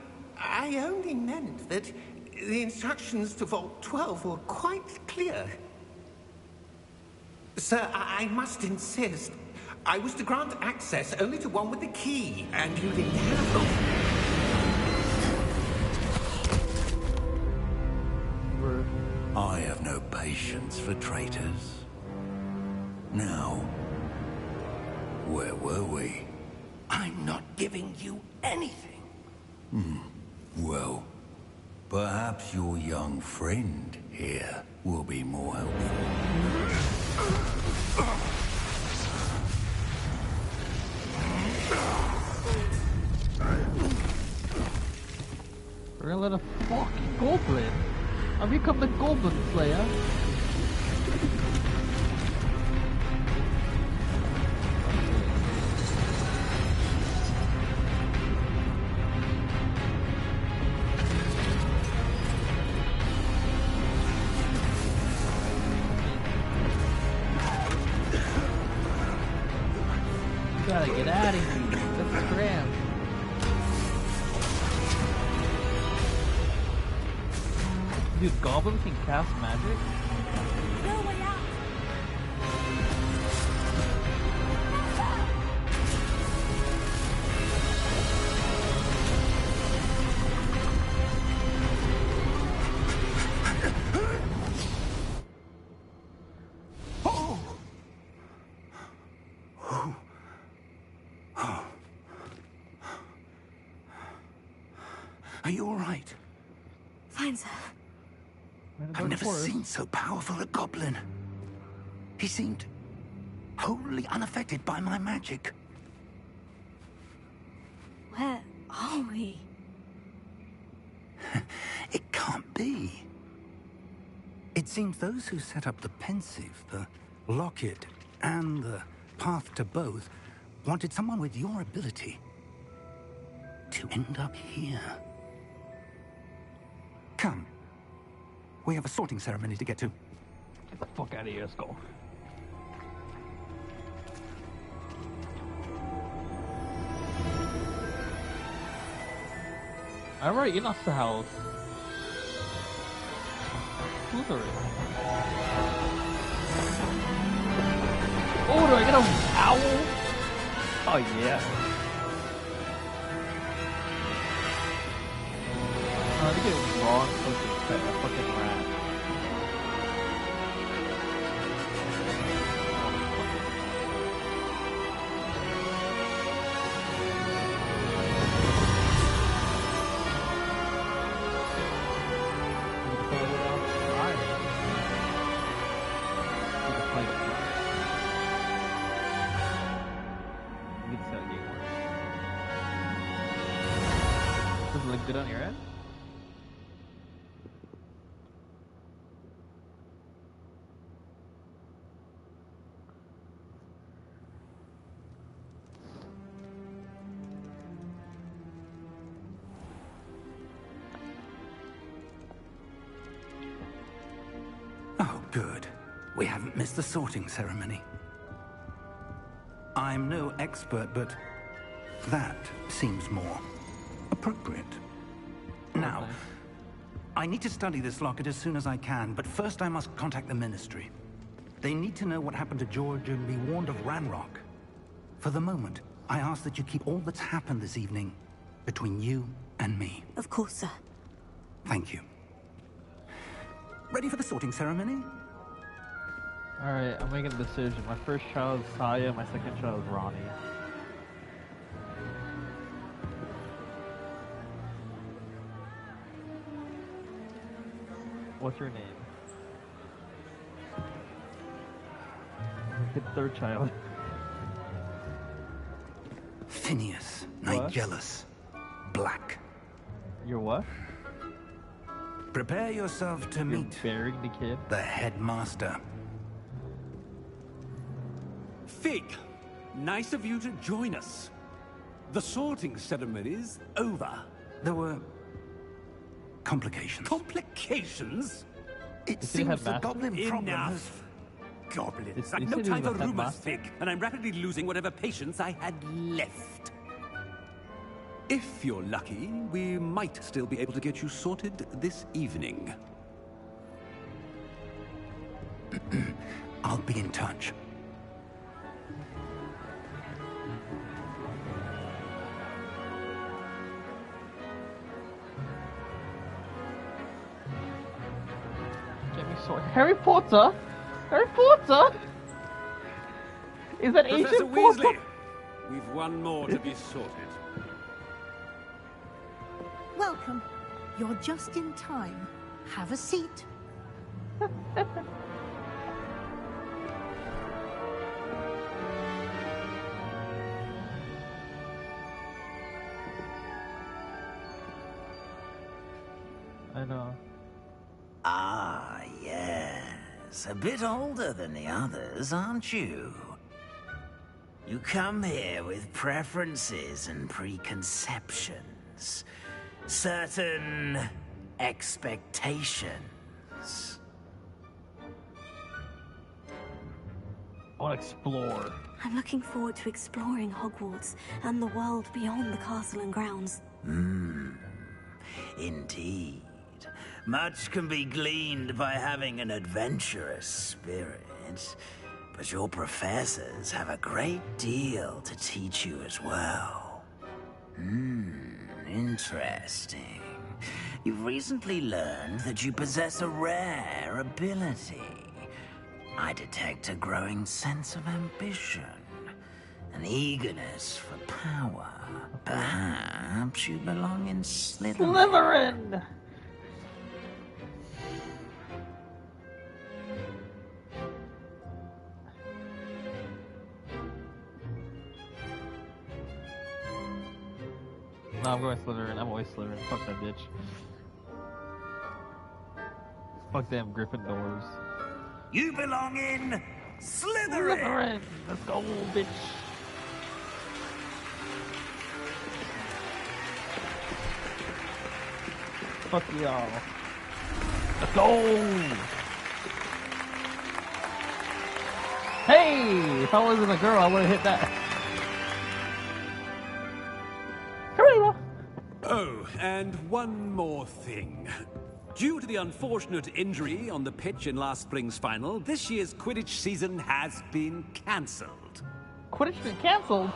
only meant that the instructions to Vault 12 were quite clear. Sir, I must insist. I was to grant access only to one with the key, and you didn't have them. I have no patience for traitors. Now, where were we? I'm not giving you anything. Well, perhaps your young friend here will be more helpful. We're gonna let a fucking goblin. I've become the Goblin Slayer. Gotta get out of here. This is cramped. Dude, goblins can cast magic? No way out! Are you all right? Fine, sir. I've never seen so powerful a goblin. He seemed wholly unaffected by my magic. Where are we? It can't be. It seems those who set up the pensive, the locket, and the path to both wanted someone with your ability to end up here. Come. We have a sorting ceremony to get to. Get the fuck out of here, let's go. Alright, in the house. Slytherin. Oh, do I get a owl? Oh yeah. I think it was wrong supposed to a fucking rat. Does it look good on your end? Oh, good. We haven't missed the sorting ceremony. I'm no expert, but that seems more appropriate. Now, Okay. I need to study this locket as soon as I can, but first I must contact the Ministry. They need to know what happened to George and be warned of Ranrock. For the moment, I ask that you keep all that's happened this evening between you and me. Of course, sir. Thank you. Ready for the sorting ceremony? Alright, I'm making a decision. My first child is Saya, my second child is Ronnie. What's your name? Your third child. Phineas, What? Nigellus, Black. You're what? Prepare yourself to You're meet burying the kid? the headmaster. Fig, nice of you to join us. The sorting ceremony's over. There were complications. Complications? It Is he seems the headmaster? goblin problem has... Enough. Goblins. Is- I've is no he time the for rumors, headmaster? Fig, and I'm rapidly losing whatever patience I had left. If you're lucky, we might still be able to get you sorted this evening. I'll be in touch. Get me sorted. Harry Potter? Harry Potter? Is that Professor ancient Potter? Weasley, we've one more to be sorted. Welcome. You're just in time. Have a seat. I know. Ah, yes. A bit older than the others, aren't you? You come here with preferences and preconceptions. Certain expectations. I want to explore. I'm looking forward to exploring Hogwarts and the world beyond the castle and grounds. Indeed. Much can be gleaned by having an adventurous spirit, but your professors have a great deal to teach you as well. Interesting. You've recently learned that you possess a rare ability. I detect a growing sense of ambition, an eagerness for power. Perhaps you belong in Slytherin. Slytherin! No, I'm going Slytherin. I'm always Slytherin. Fuck that bitch. Fuck them Gryffindors. You belong in Slytherin! Slytherin! Let's go, bitch. Fuck y'all. Let's go! Hey! If I wasn't a girl, I would have hit that. Oh, and one more thing. Due to the unfortunate injury on the pitch in last spring's final, this year's Quidditch season has been cancelled. Quidditch been cancelled?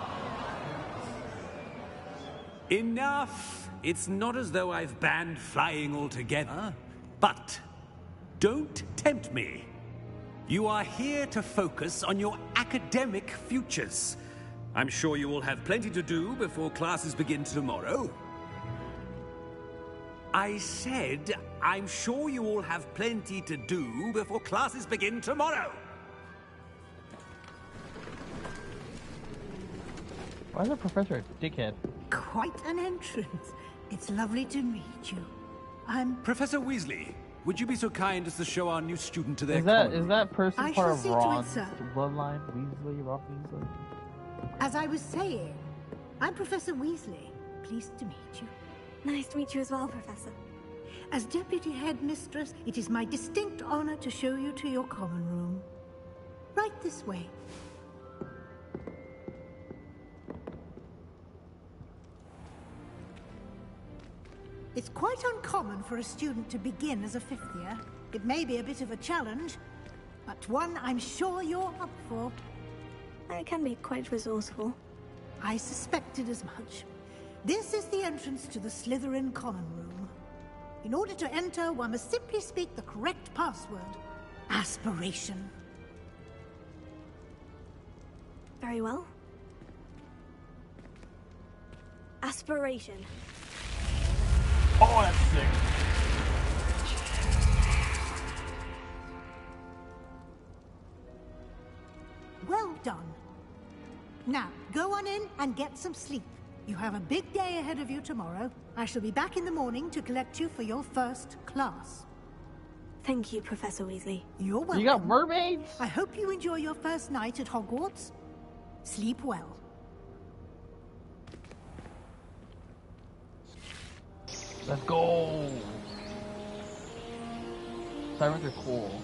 Enough! It's not as though I've banned flying altogether. But don't tempt me. You are here to focus on your academic futures. I'm sure you will have plenty to do before classes begin tomorrow. I said, I'm sure you all have plenty to do before classes begin tomorrow. Why is the professor a dickhead? Quite an entrance. It's lovely to meet you. I'm... Professor Weasley, would you be so kind as to show our new student to their Is that person I part shall of see to it, Ron's sir. bloodline? Weasley, Ron Weasley? As I was saying, I'm Professor Weasley. Pleased to meet you. Nice to meet you as well, Professor. As Deputy Headmistress, it is my distinct honor to show you to your common room. Right this way. It's quite uncommon for a student to begin as a fifth year. It may be a bit of a challenge, but one I'm sure you're up for. I can be quite resourceful. I suspected as much. This is the entrance to the Slytherin common room. In order to enter, one must simply speak the correct password. Aspiration. Very well. Aspiration. Oh, that's sick. Well done. Now, go on in and get some sleep. You have a big day ahead of you tomorrow. I shall be back in the morning to collect you for your first class. Thank you, Professor Weasley. You're welcome. You got mermaids? I hope you enjoy your first night at Hogwarts. Sleep well. Let's go! Sirens are cool.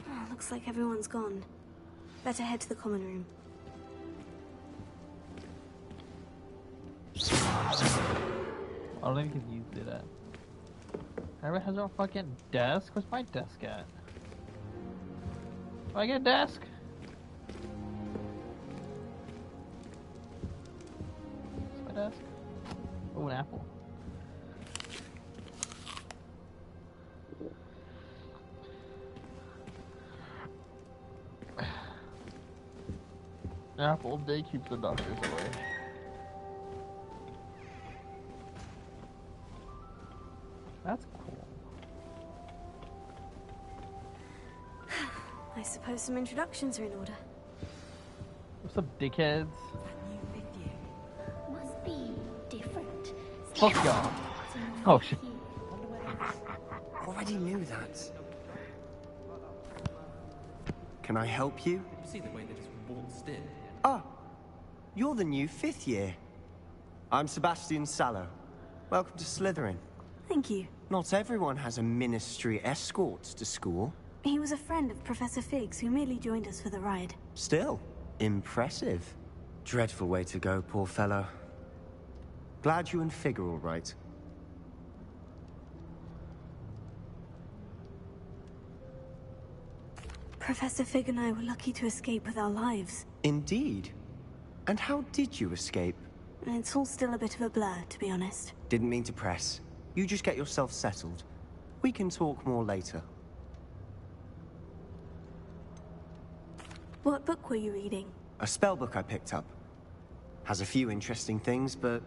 Oh, looks like everyone's gone. Better head to the common room. I don't think you can use that. Everyone has their own fucking desk? Where's my desk at? Do I get a desk? Where's my desk? Oh, an apple. Apple, they keep the doctors away. That's cool. I suppose suppose some introductions are in order. What's up, dickheads? Must be different. Fuck y'all. Oh shit. Already knew that. Can I help you? See the way they just waltzed in. Ah, you're the new 5th year. I'm Sebastian Sallow. Welcome to Slytherin. Thank you. Not everyone has a ministry escort to school. He was a friend of Professor Fig's who merely joined us for the ride. Still, impressive. Dreadful way to go, poor fellow. Glad you and Fig are all right. Professor Fig and I were lucky to escape with our lives. Indeed. And how did you escape? It's all still a bit of a blur, to be honest. Didn't mean to press. You just get yourself settled. We can talk more later. What book were you reading? A spell book I picked up. Has a few interesting things, but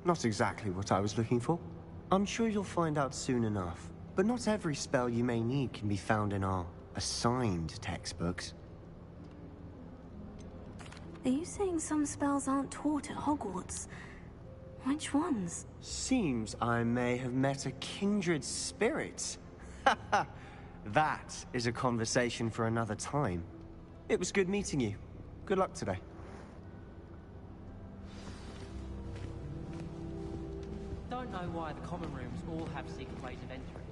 not exactly what I was looking for. I'm sure you'll find out soon enough. But not every spell you may need can be found in our assigned textbooks. Are you saying some spells aren't taught at Hogwarts? Which ones? Seems I may have met a kindred spirit. That is a conversation for another time. It was good meeting you. Good luck today. Don't know why the common rooms all have secret ways of entering.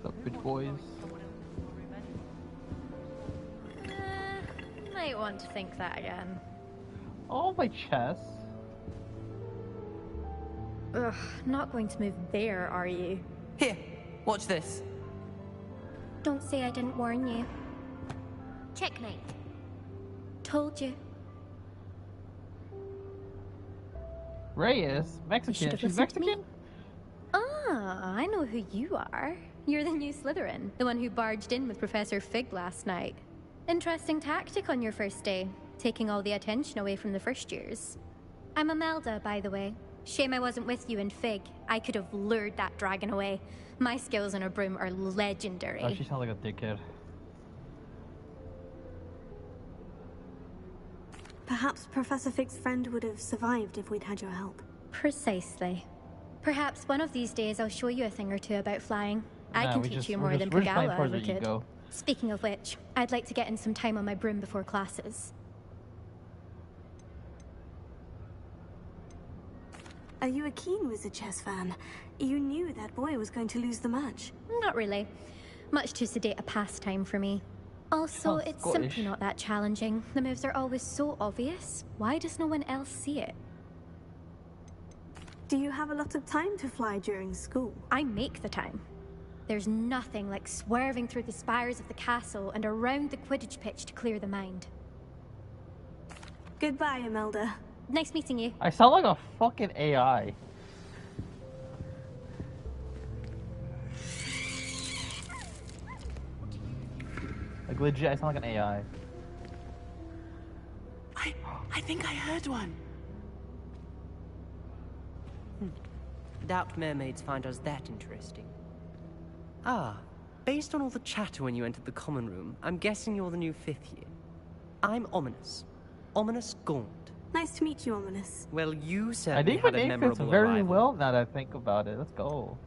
What's up, good boys? Might want to think that again. Oh, my chest. Ugh, not going to move there, are you? Here, watch this. Don't say I didn't warn you. Checkmate. Told you. Reyes? Mexican? She's Mexican? Ah, I know who you are. You're the new Slytherin, the one who barged in with Professor Fig last night. Interesting tactic on your first day, taking all the attention away from the first years. I'm Imelda, by the way. Shame I wasn't with you in Fig. I could have lured that dragon away. My skills on a broom are legendary. Oh, she sounds like a dickhead. Perhaps Professor Fig's friend would have survived if we'd had your help. Precisely. Perhaps one of these days I'll show you a thing or two about flying. I Nah, can we teach just- you we're more just- than we're just playing Pagala towards ever the could. ego. Speaking of which, I'd like to get in some time on my broom before classes. Are you a keen Wizard Chess fan? You knew that boy was going to lose the match. Not really. Much too sedate a pastime for me. Also, Sounds it's Scottish. simply not that challenging. The moves are always so obvious. Why does no one else see it? Do you have a lot of time to fly during school? I make the time. There's nothing like swerving through the spires of the castle and around the Quidditch pitch to clear the mind. Goodbye, Imelda. Nice meeting you. I sound like a fucking AI. Like legit, I sound like an AI. I think I heard one. Doubt mermaids find us that interesting. Ah, based on all the chatter when you entered the common room, I'm guessing you're the new 5th year. I'm Ominous. Ominous Gaunt. Nice to meet you, Ominous. Well, you I certainly think my had a name fits memorable very arrival. well now that I think about it. Let's go.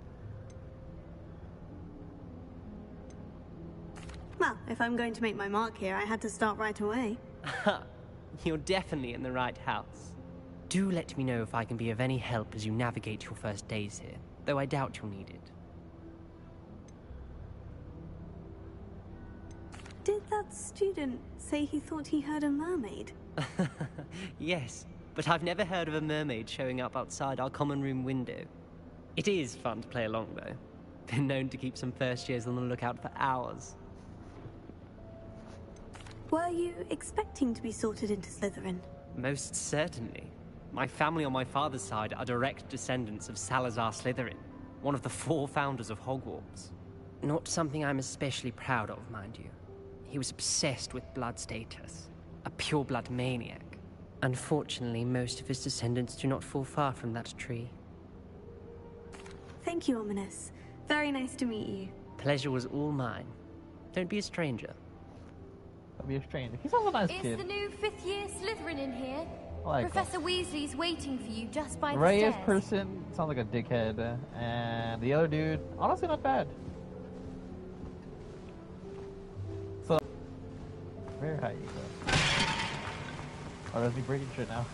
Well, if I'm going to make my mark here, I had to start right away. You're definitely in the right house. Do let me know if I can be of any help as you navigate your first days here, though I doubt you'll need it. Did that student say he thought he heard a mermaid? Yes, but I've never heard of a mermaid showing up outside our common room window. It is fun to play along, though. Been known to keep some first years on the lookout for hours. Were you expecting to be sorted into Slytherin? Most certainly. My family on my father's side are direct descendants of Salazar Slytherin, one of the 4 founders of Hogwarts. Not something I'm especially proud of, mind you. He was obsessed with blood status, a pure-blood maniac. Unfortunately, most of his descendants do not fall far from that tree. Thank you, Ominous. Very nice to meet you. Pleasure was all mine. Don't be a stranger. The be a stranger. He sounds a nice Is kid. the new 5th year Slytherin in here? I like Professor Weasley's waiting for you just by the Reyes stairs. person sounds like a dickhead, and the other dude, honestly, not bad. So, very high ego. Oh, does he breaking shit now?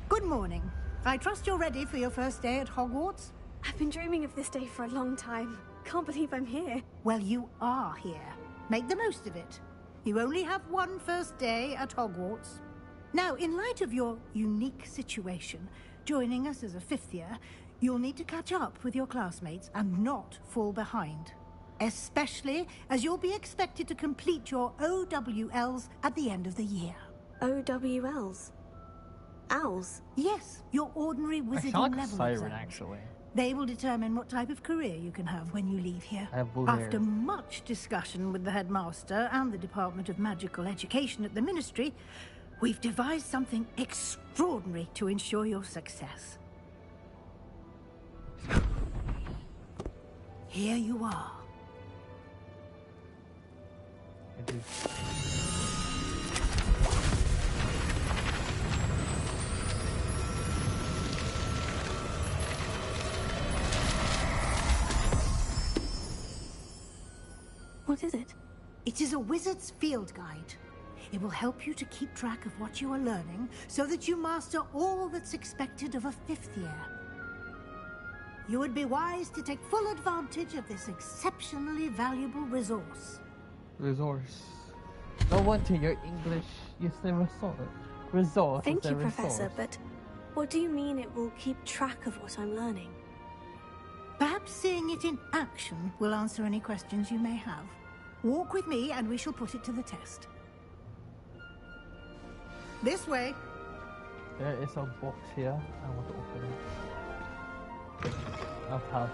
Good morning. I trust you're ready for your first day at Hogwarts? I've been dreaming of this day for a long time. Can't believe I'm here. Well, you are here. Make the most of it. You only have one first day at Hogwarts. Now, in light of your unique situation, joining us as a 5th year, you'll need to catch up with your classmates and not fall behind. Especially as you'll be expected to complete your OWLs at the end of the year. OWLs? Owls? Yes, your ordinary I wizarding sound like a level siren, exams. actually. They will determine what type of career you can have when you leave here. I have blue After hair. much discussion with the headmaster and the Department of Magical Education at the Ministry, we've devised something extraordinary to ensure your success. Here you are. What is it? It is a wizard's field guide. It will help you to keep track of what you are learning so that you master all that's expected of a 5th year. You would be wise to take full advantage of this exceptionally valuable resource. Resource. No wonder your English, you say resource. Resource. Thank is you, a Professor, resource. but what do you mean it will keep track of what I'm learning? Perhaps seeing it in action will answer any questions you may have. Walk with me and we shall put it to the test. This way. There is a box here. I want to open it. A pouch.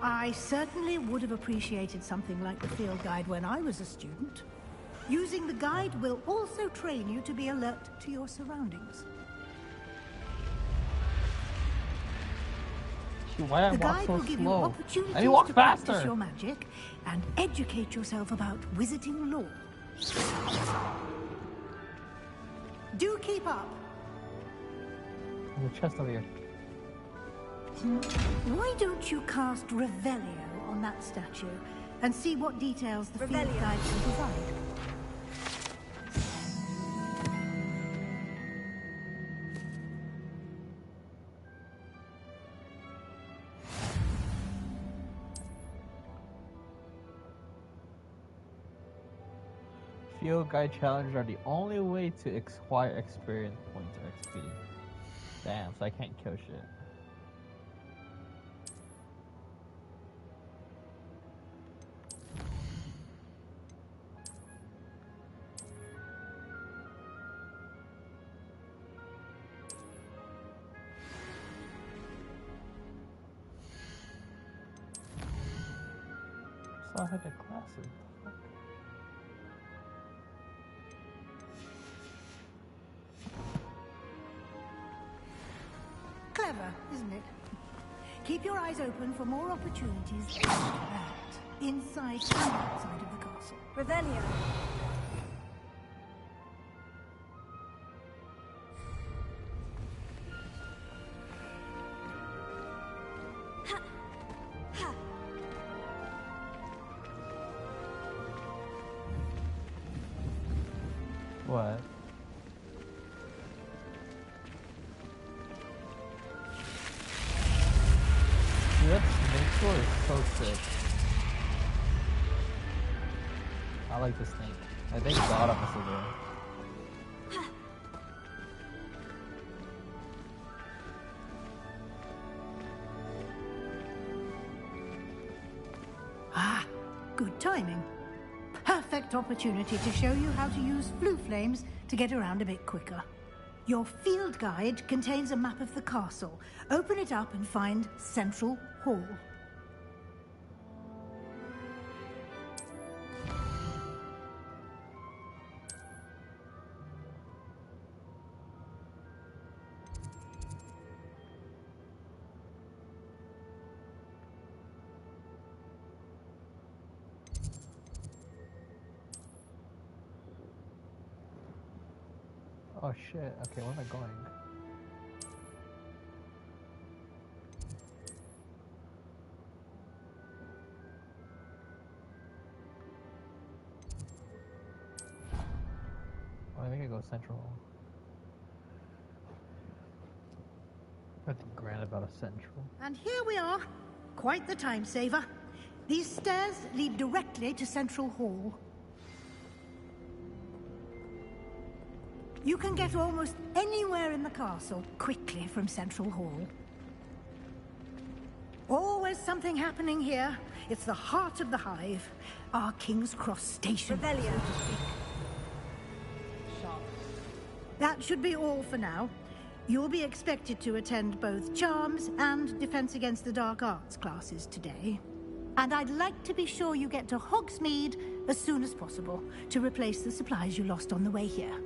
I certainly would have appreciated something like the field guide when I was a student. Using the guide will also train you to be alert to your surroundings. Why I The walk guide so will give you slow? opportunities I need to walk to faster. practice your magic and educate yourself about wizarding lore. Do keep up. There's a chest over here. Why don't you cast Revelio on that statue and see what details the field guide can provide? Field guide challenges are the only way to acquire experience points or XP. Damn, so I can't kill shit. So I had the classes. Clever, isn't it? Keep your eyes open for more opportunities like that, inside and outside of the castle. Revelio. What? Dude, that snake sword is so sick. I like the snake. I think God of us is there. Ah, good timing. Perfect opportunity to show you how to use flue flames to get around a bit quicker. Your field guide contains a map of the castle. Open it up and find Central Hall. Oh shit. Okay, where am I going? Oh, I think I go central. Nothing grand about a central. And here we are. Quite the time saver. These stairs lead directly to Central Hall. You can get almost anywhere in the castle quickly from Central Hall. Always something happening here. It's the heart of the hive. Our King's Cross station, so to speak. That should be all for now. You'll be expected to attend both Charms and Defense Against the Dark Arts classes today. And I'd like to be sure you get to Hogsmeade as soon as possible to replace the supplies you lost on the way here.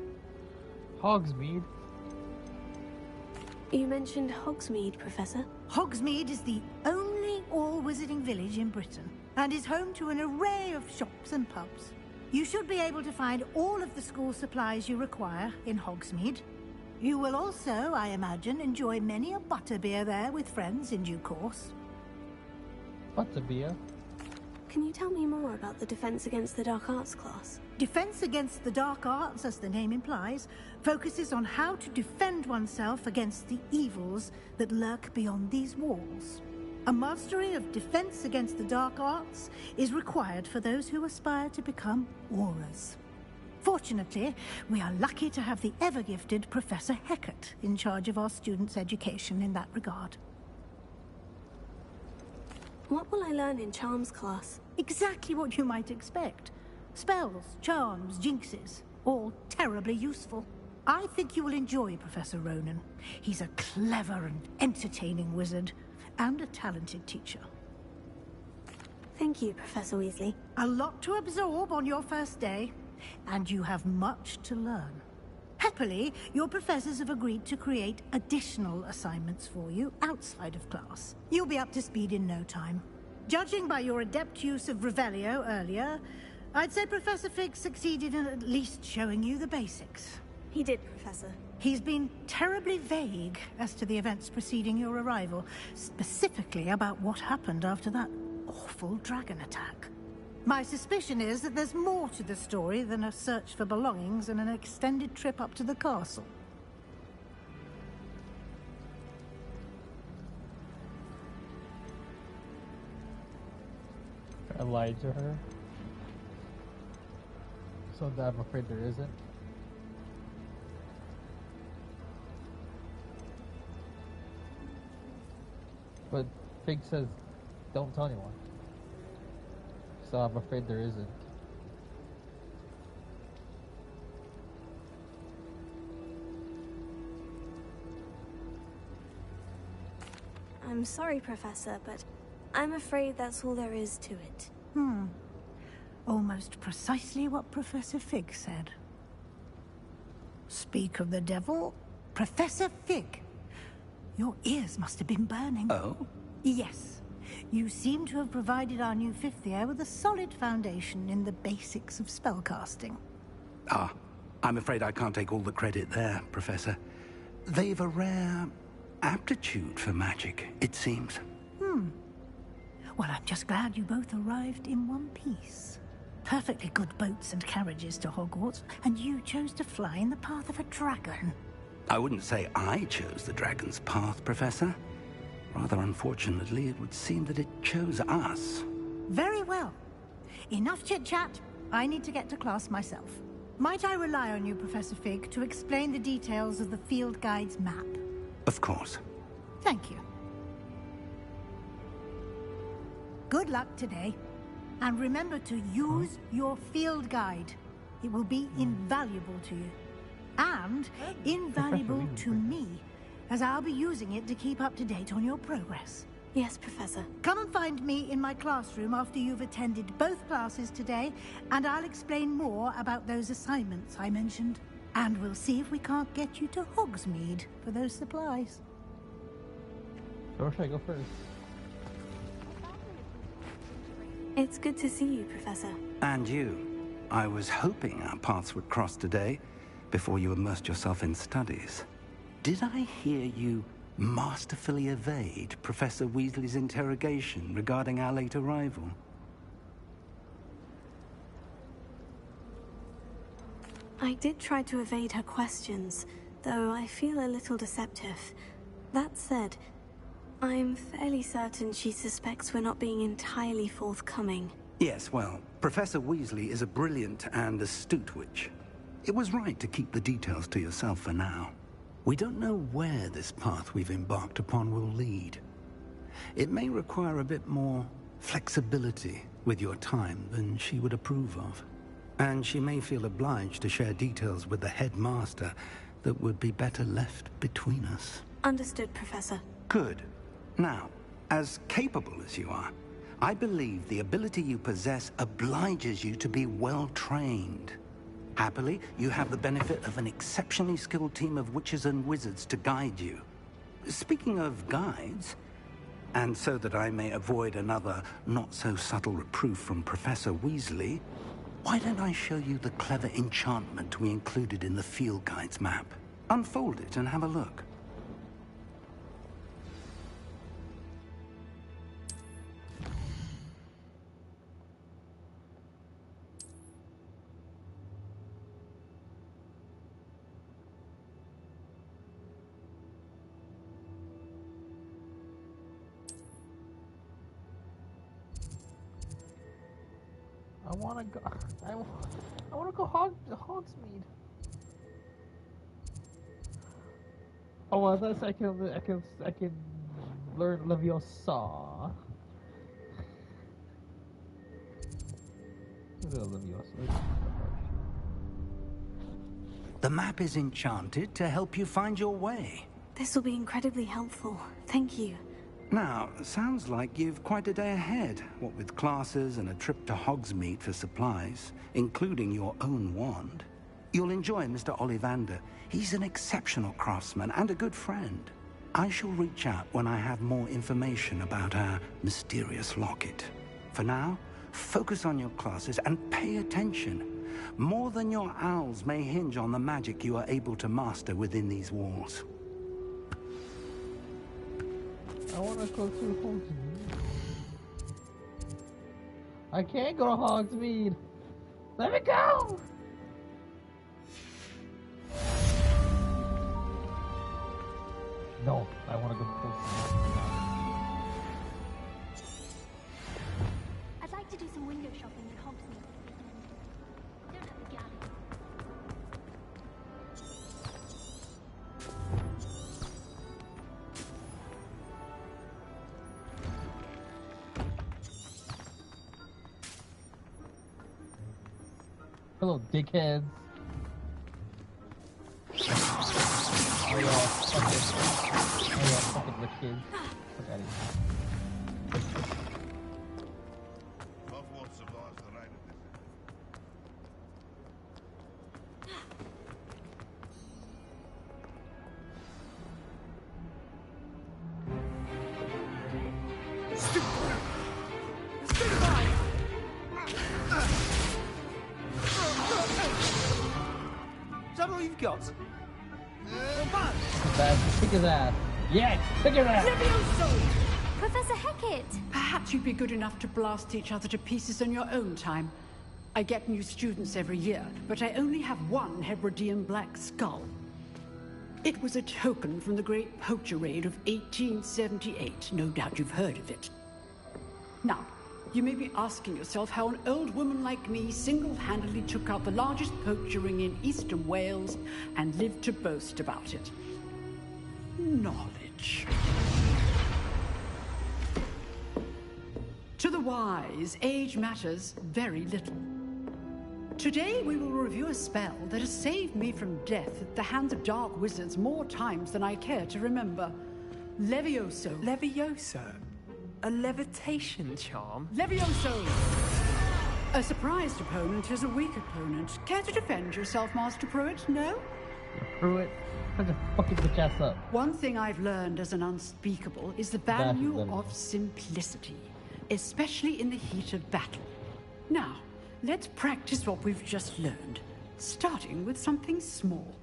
Hogsmeade? You mentioned Hogsmeade, Professor. Hogsmeade is the only all-wizarding village in Britain and is home to an array of shops and pubs. You should be able to find all of the school supplies you require in Hogsmeade. You will also, I imagine, enjoy many a butterbeer there with friends in due course. Butterbeer? Can you tell me more about the Defense Against the Dark Arts class? Defense Against the Dark Arts, as the name implies, focuses on how to defend oneself against the evils that lurk beyond these walls. A mastery of Defense Against the Dark Arts is required for those who aspire to become Aurors. Fortunately, we are lucky to have the ever-gifted Professor Hecat in charge of our students' education in that regard. What will I learn in Charms class? Exactly what you might expect. Spells, charms, jinxes, all terribly useful. I think you will enjoy Professor Ronan. He's a clever and entertaining wizard, and a talented teacher. Thank you, Professor Weasley. A lot to absorb on your first day, and you have much to learn. Happily, your professors have agreed to create additional assignments for you outside of class. You'll be up to speed in no time. Judging by your adept use of Revelio earlier, I'd say Professor Fig succeeded in at least showing you the basics. He did, Professor. He's been terribly vague as to the events preceding your arrival, specifically about what happened after that awful dragon attack. My suspicion is that there's more to the story than a search for belongings and an extended trip up to the castle. I lied to her. So that I'm afraid there isn't. But Fig says, don't tell anyone. So I'm afraid there isn't. I'm sorry, Professor, but I'm afraid that's all there is to it. Almost precisely what Professor Fig said. Speak of the devil, Professor Fig. Your ears must have been burning. Oh? Yes. You seem to have provided our new fifth year with a solid foundation in the basics of spellcasting. Ah, I'm afraid I can't take all the credit there, Professor. They've a rare aptitude for magic, it seems. Well, I'm just glad you both arrived in one piece. Perfectly good boats and carriages to Hogwarts, and you chose to fly in the path of a dragon. I wouldn't say I chose the dragon's path, Professor. Rather unfortunately, it would seem that it chose us. Very well. Enough chit-chat. I need to get to class myself. Might I rely on you, Professor Fig, to explain the details of the field guide's map? Of course. Thank you. Good luck today. And remember to use your field guide. It will be invaluable to you. And invaluable to me, as I'll be using it to keep up to date on your progress. Yes, Professor. Come and find me in my classroom after you've attended both classes today, and I'll explain more about those assignments I mentioned. And we'll see if we can't get you to Hogsmeade for those supplies. So where should I go first? It's good to see you, Professor. And you. I was hoping our paths would cross today, before you immersed yourself in studies. Did I hear you masterfully evade Professor Weasley's interrogation regarding our late arrival? I did try to evade her questions, though I feel a little deceptive. That said, I'm fairly certain she suspects we're not being entirely forthcoming. Yes, well, Professor Weasley is a brilliant and astute witch. It was right to keep the details to yourself for now. We don't know where this path we've embarked upon will lead. It may require a bit more flexibility with your time than she would approve of. And she may feel obliged to share details with the headmaster that would be better left between us. Understood, Professor. Good. Now, as capable as you are, I believe the ability you possess obliges you to be well trained. Happily, you have the benefit of an exceptionally skilled team of witches and wizards to guide you. Speaking of guides, and so that I may avoid another not-so-subtle reproof from Professor Weasley, why don't I show you the clever enchantment we included in the field guide's map? Unfold it and have a look. I wanna go. I wanna go Hogsmeade. Oh, well, that's I can learn Leviosa. The map is enchanted to help you find your way. This will be incredibly helpful. Thank you. Now, sounds like you've quite a day ahead, what with classes and a trip to Hogsmeade for supplies, including your own wand. You'll enjoy Mr. Ollivander. He's an exceptional craftsman and a good friend. I shall reach out when I have more information about our mysterious locket. For now, focus on your classes and pay attention. More than your owls may hinge on the magic you are able to master within these walls. I want to go to Hogsmeade. I can't go to Hogsmeade. Let me go! No, I want to go to Hogsmeade. I'd like to do some window shopping in Hogsmeade. Don't have a gallery. Hello, dickheads. Oh yeah, fucking rich kids. Fuck out of here. Hogwarts survives the rain of this. Is that all you've got? Kick his ass. Yes, kick his ass. Professor Hecat! Perhaps you'd be good enough to blast each other to pieces on your own time. I get new students every year, but I only have one Hebridean black skull. It was a token from the Great Poacher Raid of 1878. No doubt you've heard of it. Now, you may be asking yourself how an old woman like me single-handedly took out the largest poacher ring in eastern Wales and lived to boast about it. Knowledge. To the wise, age matters very little. Today we will review a spell that has saved me from death at the hands of dark wizards more times than I care to remember. Levioso. Levioso? A levitation charm? Levioso! A surprised opponent is a weak opponent. Care to defend yourself, Master Pruitt? No? Pruitt, just fucking the chest up. One thing I've learned as an unspeakable is the value of simplicity, especially in the heat of battle. Now, let's practice what we've just learned. starting with something small.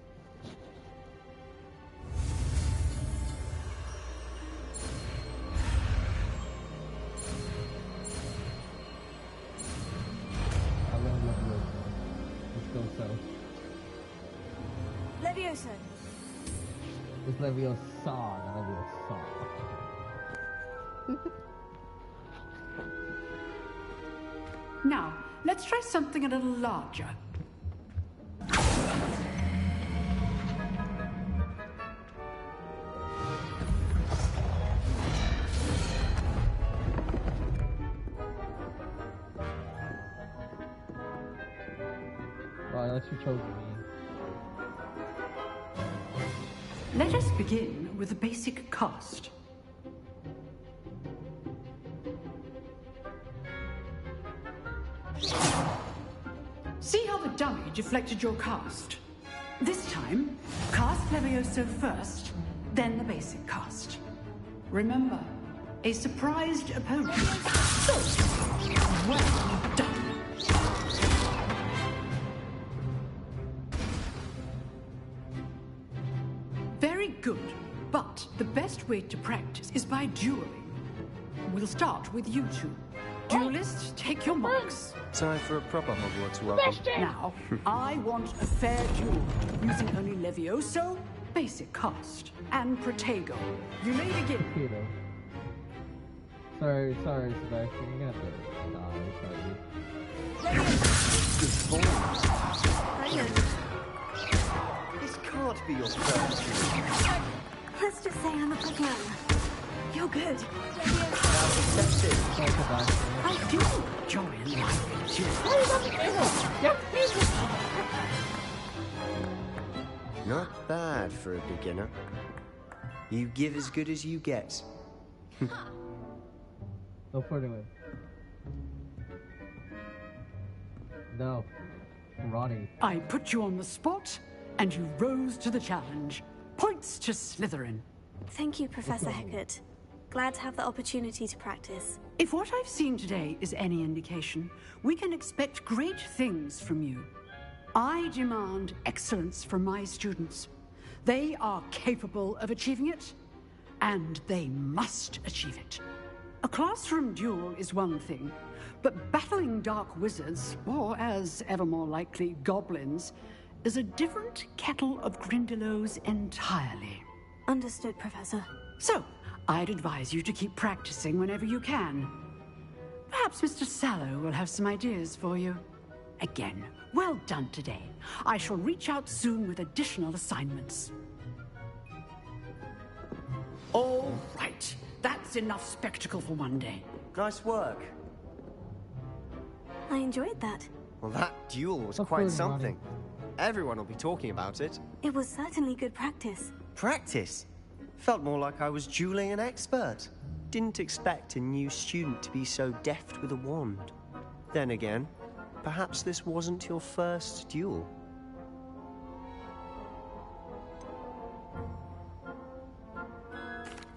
I love Leviosa. Let's go south. Leviosa. It's Leviosa, not Leviosa. Now, let's try something a little larger. Wow, unless you chose me. Let us begin with the basic cast. See how the dummy deflected your cast? This time, cast Levioso first, then the basic cast. Remember, a surprised opponent. So, well done. Very good, but the best way to practice is by dueling. We'll start with you two. Duelists, take your marks. Time for a proper Hogwarts welcome. Now, I want a fair duel, using only Levioso, basic cast, and Protego. You may begin. Potato. Sorry, Sebastian. You're gonna have to This can't be your first duel. Let's just say I'm a good learner. You're good. I do enjoy life. Not bad for a beginner. You give as good as you get. Go further away. No. Ronnie. I put you on the spot, and you rose to the challenge. Points to Slytherin. Thank you, Professor Hecat. Glad to have the opportunity to practice. If what I've seen today is any indication, we can expect great things from you. I demand excellence from my students. They are capable of achieving it, and they must achieve it. A classroom duel is one thing, but battling dark wizards, or as ever more likely, goblins, is a different kettle of Grindylows entirely. Understood, Professor. So, I'd advise you to keep practicing whenever you can. Perhaps Mr. Sallow will have some ideas for you. Again, well done today. I shall reach out soon with additional assignments. All right. That's enough spectacle for one day. Nice work. I enjoyed that. Well, that duel was quite something. Everyone will be talking about it. It was certainly good practice. Practice? Felt more like I was dueling an expert. Didn't expect a new student to be so deft with a wand. Then again, perhaps this wasn't your first duel.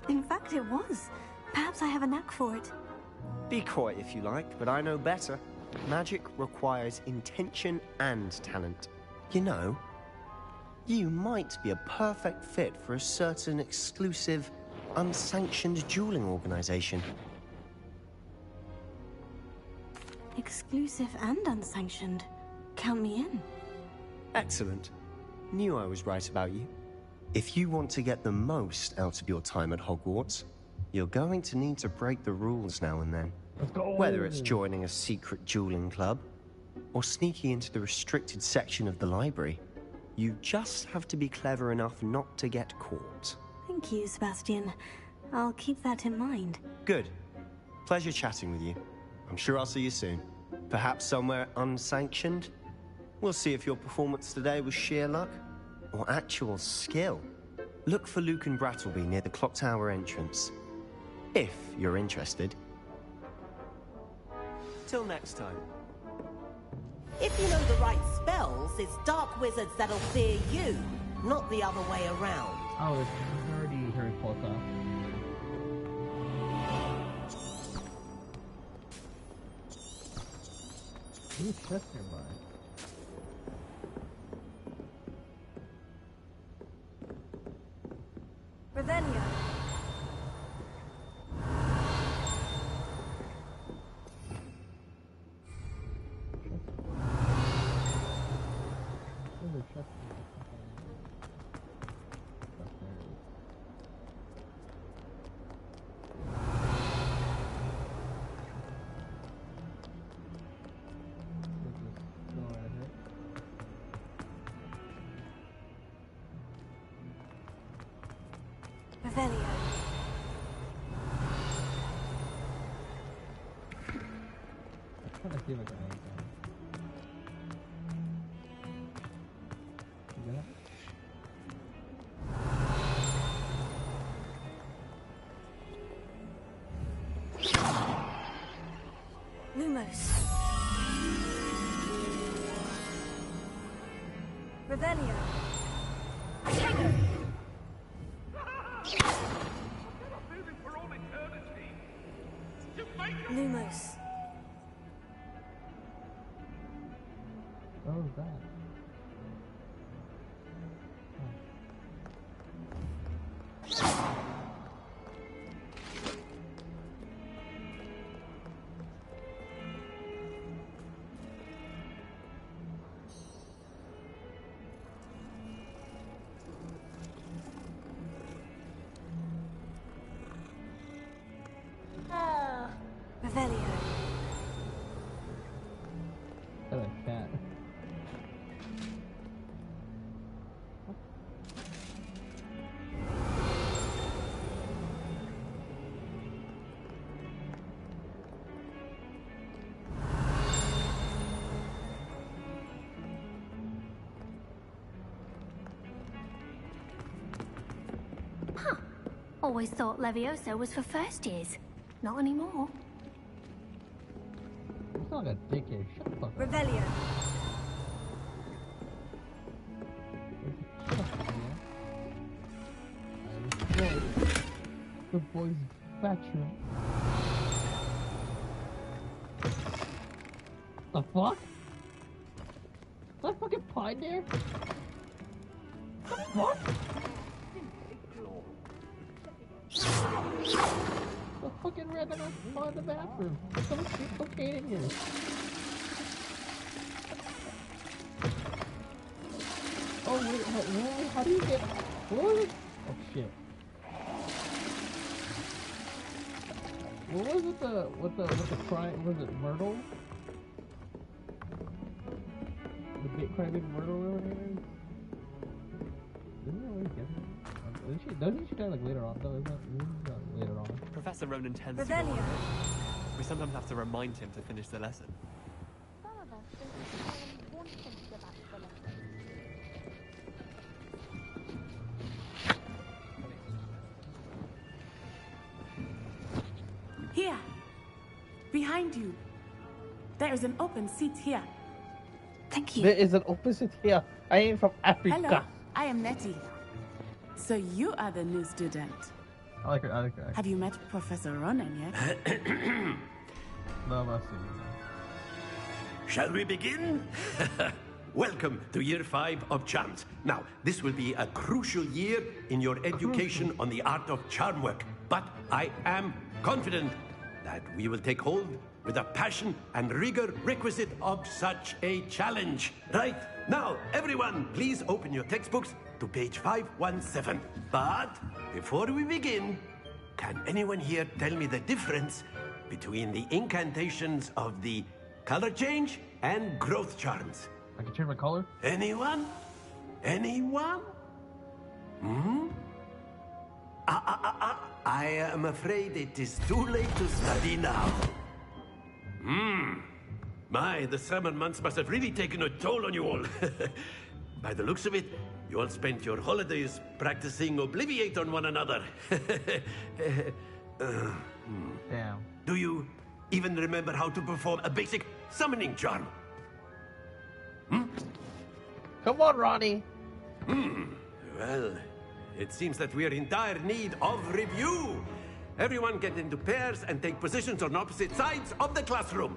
In fact, it was. Perhaps I have a knack for it. Be coy if you like, but I know better. Magic requires intention and talent. You know, you might be a perfect fit for a certain exclusive, unsanctioned dueling organization. Exclusive and unsanctioned. Count me in. Excellent. Knew I was right about you. If you want to get the most out of your time at Hogwarts, you're going to need to break the rules now and then. Let's go. Whether it's joining a secret dueling club, or sneaking into the restricted section of the library, you just have to be clever enough not to get caught. Thank you, Sebastian. I'll keep that in mind. Good. Pleasure chatting with you. I'm sure I'll see you soon. Perhaps somewhere unsanctioned? We'll see if your performance today was sheer luck or actual skill. Look for Luke and Brattleby near the clock tower entrance. If you're interested. Till next time. If you know the right spells, it's dark wizards that'll fear you, not the other way around. Oh, it's nerdy Harry Potter. Who's Chester by? other chest? Revelio. I'm trying to see if I can anything. You got it? Lumos. Revelio. Lumos. What was that? Revelio. Oh, a cat. Huh. Always thought Levioso was for first years. Not anymore. It's not like a dickhead. Shut the fuck up. Revelio. The boy's bathroom. The fuck? Is that fucking pine there? The fuck? The fucking red that was in the bathroom. Someone's cocaine in here. Oh wait, how do you get? What? Oh shit. What was it? What the crime? Was it Myrtle? The big crybaby Myrtle, whatever her name is. Didn't I always get her? Doesn't she die like later on though? Isn't that later on? Professor Ronan tends to go on. We sometimes have to remind him to finish the lesson. Here, behind you. There is an open seat here. Thank you. There is an open seat here. I am from Africa. Hello, I am Nettie. So you are the new student. I like her. Have you met Professor Ronan yet? No, I'm not seeing Shall we begin? Welcome to Year 5 of Charms. Now, this will be a crucial year in your education on the art of charm work. But I am confident that we will take hold with the passion and rigor requisite of such a challenge. Right, now, everyone, please open your textbooks to page 517. But before we begin, can anyone here tell me the difference between the incantations of the color change and growth charms? I can change my color? Anyone? Anyone? Hmm? I am afraid it is too late to study now. My, the summer months must have really taken a toll on you all. By the looks of it, you all spent your holidays practicing Obliviate on one another. Damn. Do you even remember how to perform a basic summoning charm? Come on, Ronnie. Well, it seems that we are in dire need of review. Everyone get into pairs and take positions on opposite sides of the classroom.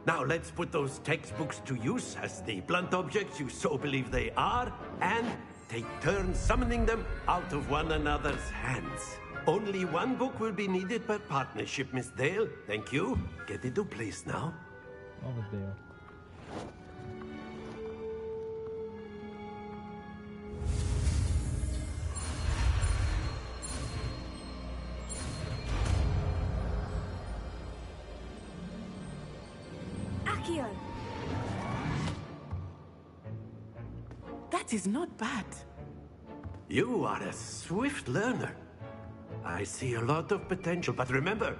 Now let's put those textbooks to use as the blunt objects you so believe they are, and take turns summoning them out of one another's hands. Only one book will be needed per partnership, Miss Dale. Thank you. Get into place now. Oh, Miss Dale. Accio. That is not bad. You are a swift learner. I see a lot of potential, but remember,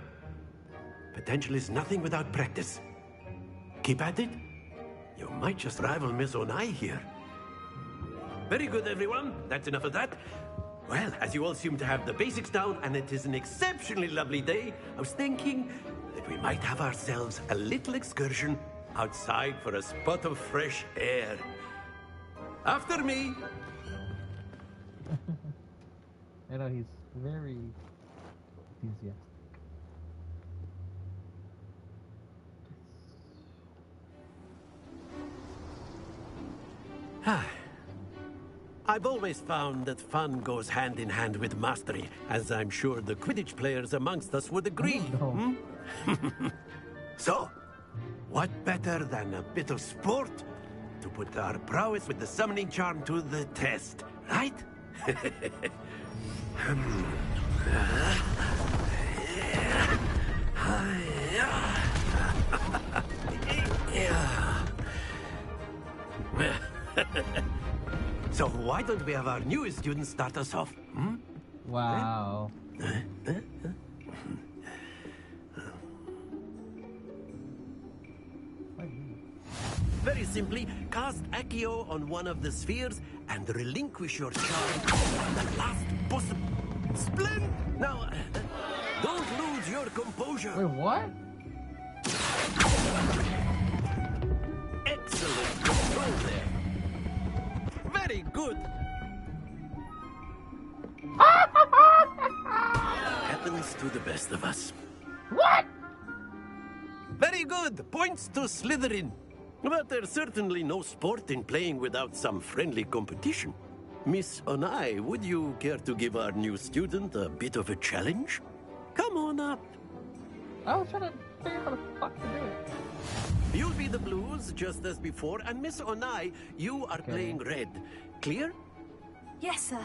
potential is nothing without practice. Keep at it. You might just rival Miss Onai here. Very good, everyone. That's enough of that. Well, as you all seem to have the basics down, and it is an exceptionally lovely day, I was thinking that we might have ourselves a little excursion outside for a spot of fresh air. After me! I know he's very enthusiastic. I've always found that fun goes hand in hand with mastery, as I'm sure the Quidditch players amongst us would agree. Oh, Hmm? So, what better than a bit of sport to put our prowess with the summoning charm to the test, right? So why don't we have our newest student start us off? Hmm? Wow. Very simply, cast Accio on one of the spheres and relinquish your charm at the last possible. Splendid! Now, don't lose your composure. Wait, what? Excellent control there. Very good. Happens to the best of us. What? Very good. Points to Slytherin. But there's certainly no sport in playing without some friendly competition. Miss Onai, would you care to give our new student a bit of a challenge? Come on up. I was trying to figure out how the fuck to do it. You'll be the blues, just as before, and Miss Onai, you are playing red. Clear? Yes, sir.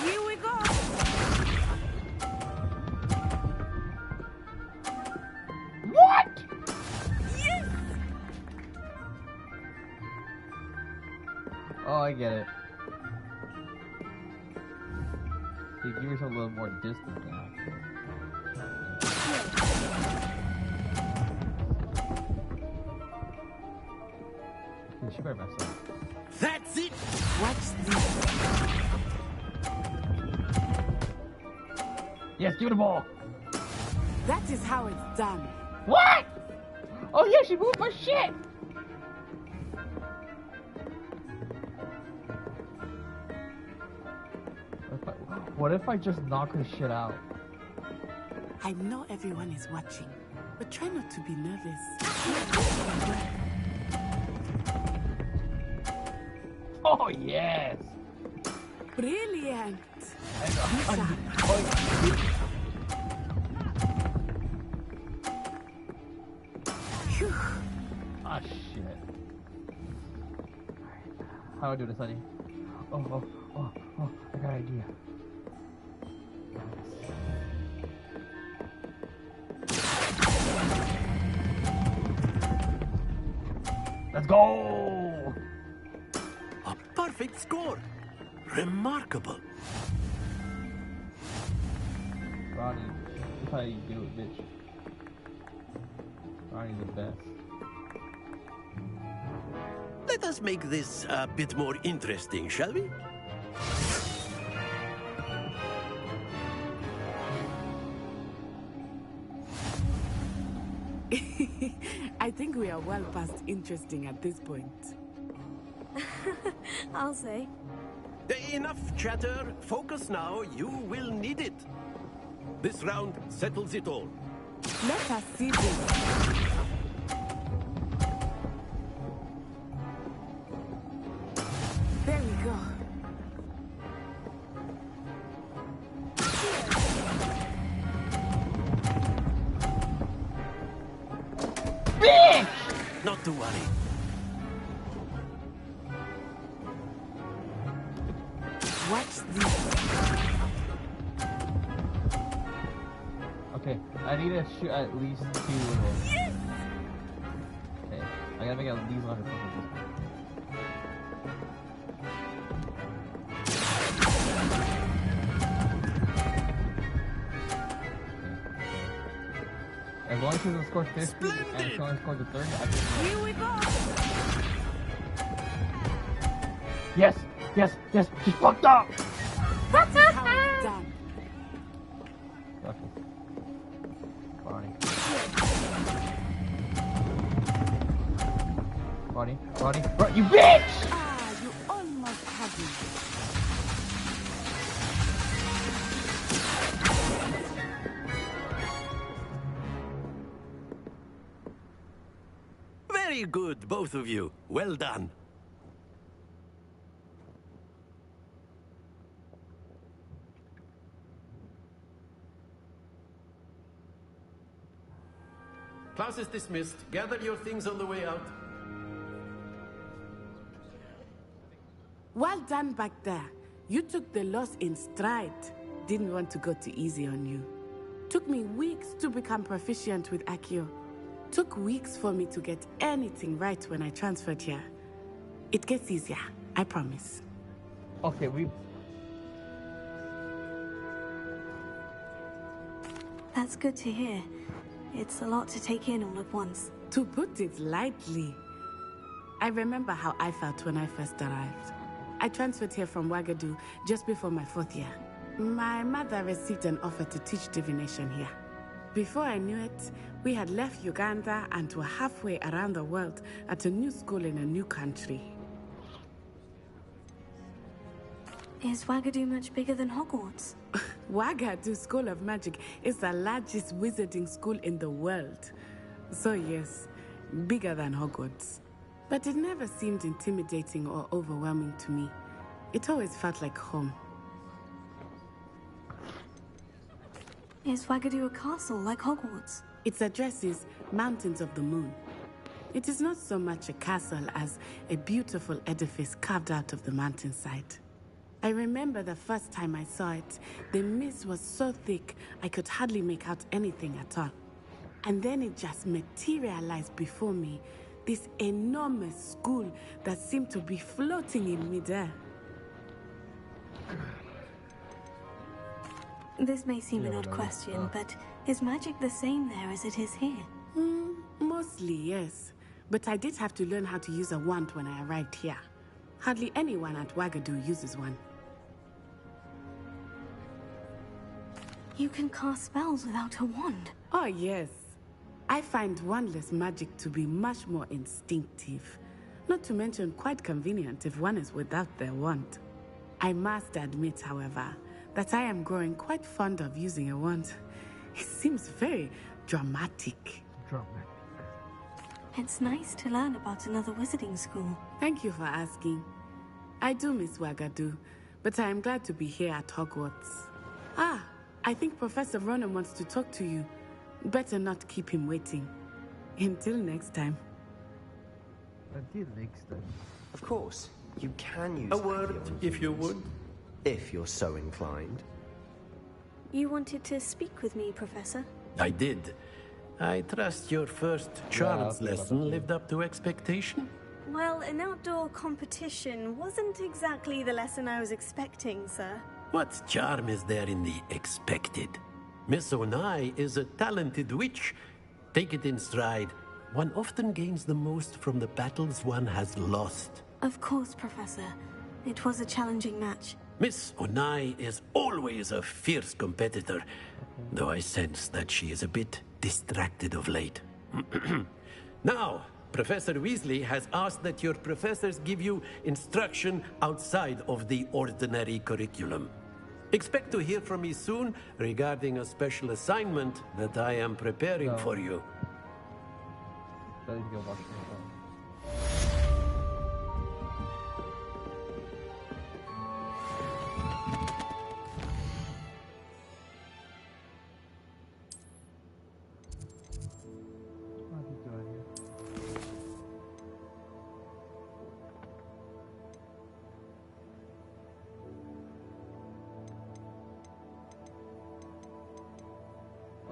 Here we go. What? Yes. Oh, I get it. You give yourself a little more distance now. She better mess up. That's it! Watch this. Yes, give it a ball! That is how it's done. What? Oh yeah, she moved my shit! What if I just knock her shit out? I know everyone is watching, but try not to be nervous. Oh yes! Brilliant! Ah shit. How do I do this, honey? Oh, I got an idea. Let's go! A perfect score! Remarkable! Ronnie, that's how you do it, bitch. Ronnie's the best. Let us make this a bit more interesting, shall we? I think we are well past interesting at this point. I'll say. Enough chatter. Focus now. You will need it. This round settles it all. Let us see this. There we go. Bitch! Not to worry. Watch this. Okay, I need to shoot at least 2 of them. Yes! Okay, I gotta make at least 100 points. As long as he doesn't score 50 and he only scores a 30, I can. Here we go! Yes! Yes! Yes! She fucked up! That's how it's done. Okay. Barney. Barney. Barney. You bitch! Ah, you almost had me. Very good, both of you. Well done. Class is dismissed. Gather your things on the way out. Well done back there. You took the loss in stride. Didn't want to go too easy on you. Took me weeks to become proficient with Accio. Took weeks for me to get anything right when I transferred here. It gets easier, I promise. Okay, That's good to hear. It's a lot to take in all at once. To put it lightly, I remember how I felt when I first arrived. I transferred here from Wagadu just before my 4th year. My mother received an offer to teach divination here. Before I knew it, we had left Uganda and were halfway around the world at a new school in a new country. Is Wagadu much bigger than Hogwarts? Wagadu School of Magic is the largest wizarding school in the world. So yes, bigger than Hogwarts. But it never seemed intimidating or overwhelming to me. It always felt like home. Is Wagadu a castle like Hogwarts? Its address is Mountains of the Moon. It is not so much a castle as a beautiful edifice carved out of the mountainside. I remember the first time I saw it, the mist was so thick I could hardly make out anything at all. And then it just materialized before me, this enormous school that seemed to be floating in midair. This may seem an odd question, but is magic the same there as it is here? Mostly, yes. But I did have to learn how to use a wand when I arrived here. Hardly anyone at Wagadu uses one. You can cast spells without a wand? Oh, yes. I find wandless magic to be much more instinctive. Not to mention quite convenient if one is without their wand. I must admit, however, that I am growing quite fond of using a wand. It seems very dramatic. It's nice to learn about another wizarding school. Thank you for asking. I do miss Wagadu, but I am glad to be here at Hogwarts. Ah, I think Professor Ronan wants to talk to you. Better not keep him waiting. Until next time. Until next time. Of course, you can use A word, if you would. If you're so inclined. You wanted to speak with me, Professor? I did. I trust your first charms okay, lesson lived up to expectation? Well, an outdoor competition wasn't exactly the lesson I was expecting, sir. What charm is there in the expected? Miss Onai is a talented witch. Take it in stride. One often gains the most from the battles one has lost. Of course, Professor. It was a challenging match. Miss Onai is always a fierce competitor, though I sense that she is a bit distracted of late. Now, Professor Weasley has asked that your professors give you instruction outside of the ordinary curriculum. Expect to hear from me soon regarding a special assignment that I am preparing for you.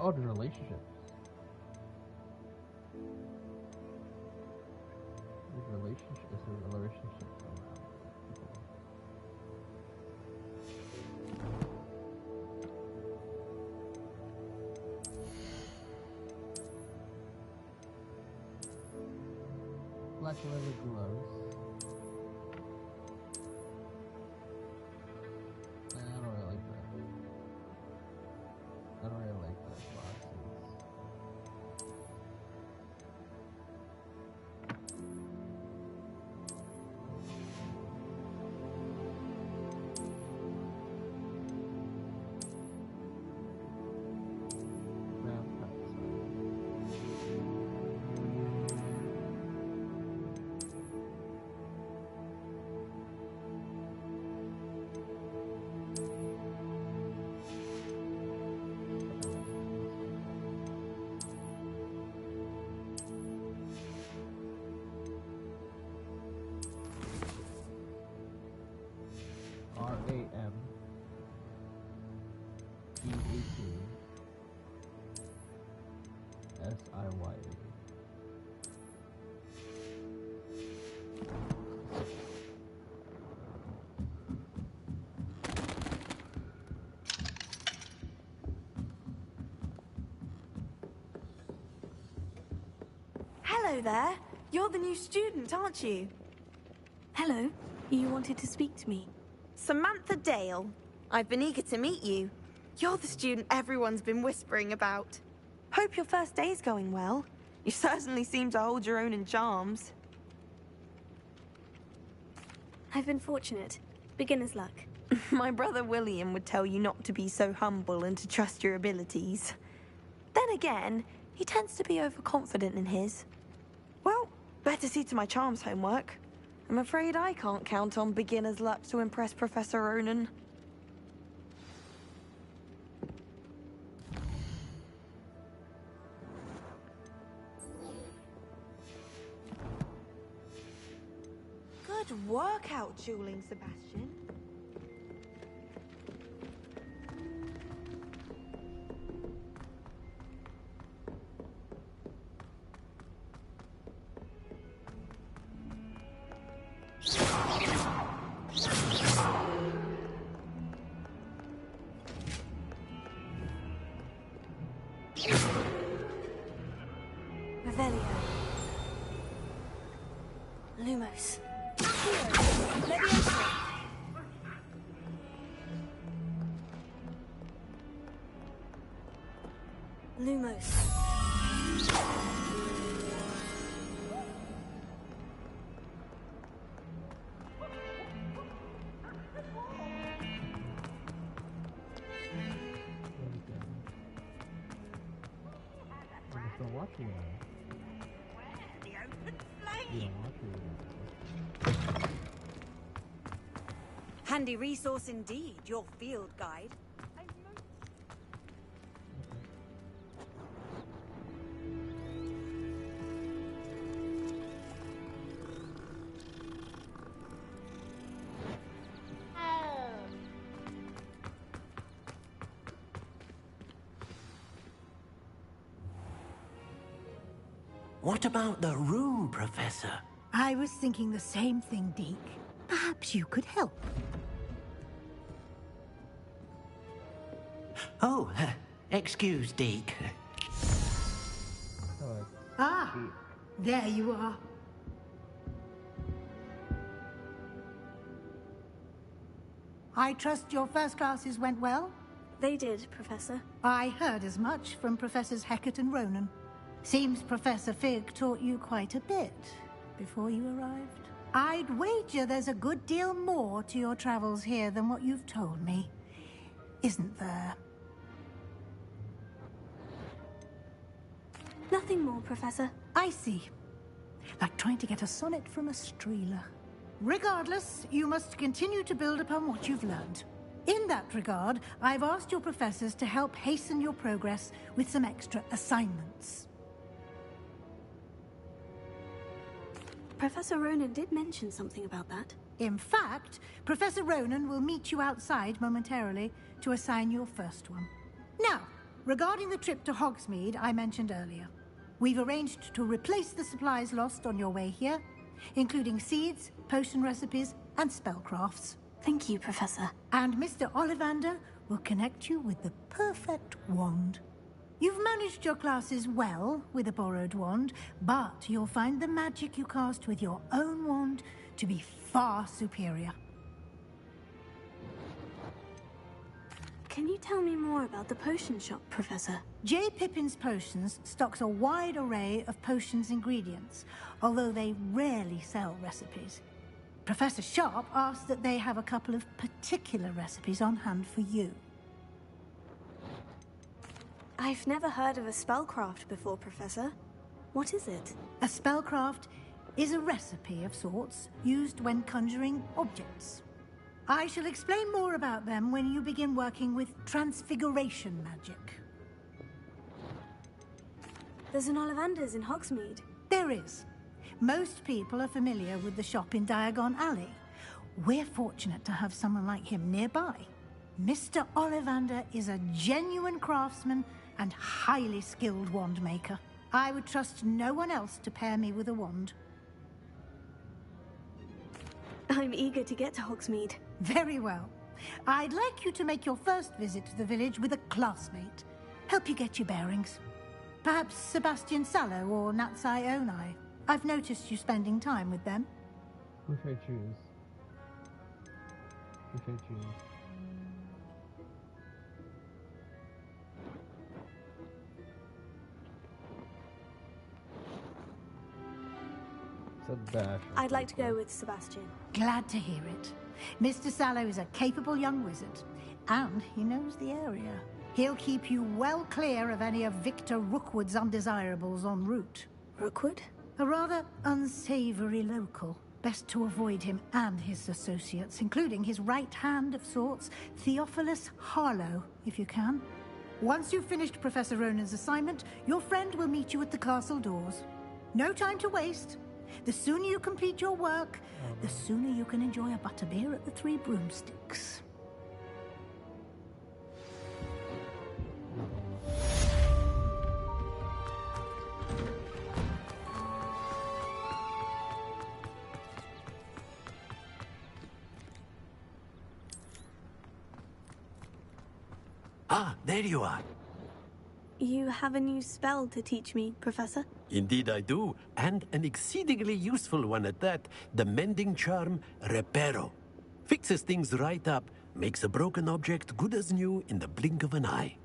Oh, the relationships. These relationships. This is a relationship. Black leather gloves. I don't really like that. I don't really like those boxes. RAM-E-A-T-S-I-Y-A. Hello there. You're the new student, aren't you? Hello. You wanted to speak to me. Samantha Dale. I've been eager to meet you. You're the student everyone's been whispering about. Hope your first day's going well. You certainly seem to hold your own in charms. I've been fortunate. Beginner's luck. My brother William would tell you not to be so humble and to trust your abilities. Then again, he tends to be overconfident in his. Well, better see to my charms homework. I'm afraid I can't count on beginner's luck to impress Professor Ronan. Good work out dueling, Sebastian. Revelio. Lumos. Lumos. Don't watch it. You don't watch it. Handy resource indeed, your field guide. What about the room, Professor? I was thinking the same thing, Deke. Perhaps you could help. Oh, excuse, Deke. Ah, there you are. I trust your first classes went well? They did, Professor. I heard as much from Professors Hecat and Ronan. Seems Professor Fig taught you quite a bit before you arrived. I'd wager there's a good deal more to your travels here than what you've told me. Isn't there? Nothing more, Professor. I see. Like trying to get a sonnet from a streeler. Regardless, you must continue to build upon what you've learned. In that regard, I've asked your professors to help hasten your progress with some extra assignments. Professor Ronan did mention something about that. In fact, Professor Ronan will meet you outside momentarily to assign your first one. Now, regarding the trip to Hogsmeade I mentioned earlier, we've arranged to replace the supplies lost on your way here, including seeds, potion recipes, and spellcrafts. Thank you, Professor. And Mr. Ollivander will connect you with the perfect wand. You've managed your classes well with a borrowed wand, but you'll find the magic you cast with your own wand to be far superior. Can you tell me more about the potion shop, Professor? J. Pippin's Potions stocks a wide array of potions ingredients, although they rarely sell recipes. Professor Sharp asked that they have a couple of particular recipes on hand for you. I've never heard of a spellcraft before, Professor. What is it? A spellcraft is a recipe of sorts used when conjuring objects. I shall explain more about them when you begin working with transfiguration magic. There's an Ollivander's in Hogsmeade. There is. Most people are familiar with the shop in Diagon Alley. We're fortunate to have someone like him nearby. Mr. Ollivander is a genuine craftsman and highly skilled wand maker. I would trust no one else to pair me with a wand. I'm eager to get to Hogsmeade. Very well. I'd like you to make your first visit to the village with a classmate. Help you get your bearings. Perhaps Sebastian Sallow or Natsai Onai. I've noticed you spending time with them. Who should I choose? Who should I choose? Sebastian. I'd like to go with Sebastian. Glad to hear it. Mr. Sallow is a capable young wizard, and he knows the area. He'll keep you well clear of any of Victor Rookwood's undesirables en route. Rookwood? A rather unsavory local. Best to avoid him and his associates, including his right hand of sorts, Theophilus Harlow, if you can. Once you've finished Professor Ronan's assignment, your friend will meet you at the castle doors. No time to waste. The sooner you complete your work, the sooner you can enjoy a butterbeer at the Three Broomsticks. Ah, there you are. You have a new spell to teach me, Professor? Indeed I do, and an exceedingly useful one at that. The mending charm, Reparo. Fixes things right up, makes a broken object good as new in the blink of an eye.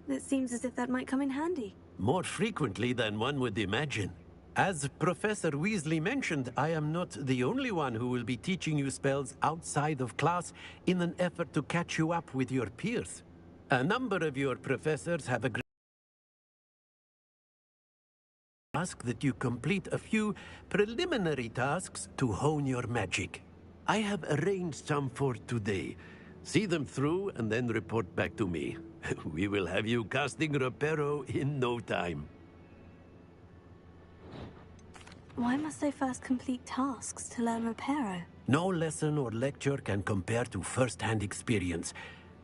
It seems as if that might come in handy. More frequently than one would imagine. As Professor Weasley mentioned, I am not the only one who will be teaching you spells outside of class in an effort to catch you up with your peers. A number of your professors have agreed ask that you complete a few preliminary tasks to hone your magic. I have arranged some for today. See them through and then report back to me. We will have you casting Reparo in no time. Why must I first complete tasks to learn Reparo? No lesson or lecture can compare to first-hand experience,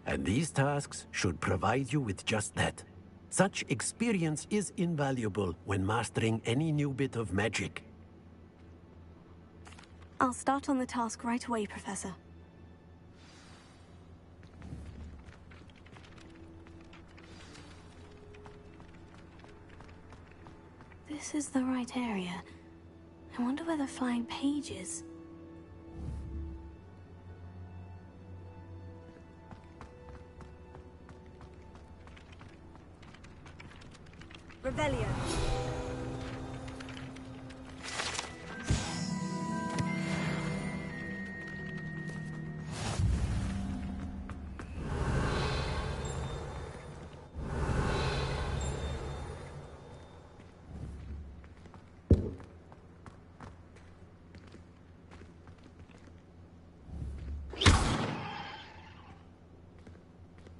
and these tasks should provide you with just that. Such experience is invaluable when mastering any new bit of magic. I'll start on the task right away, Professor. This is the right area. I wonder where the flying page is. Revelio.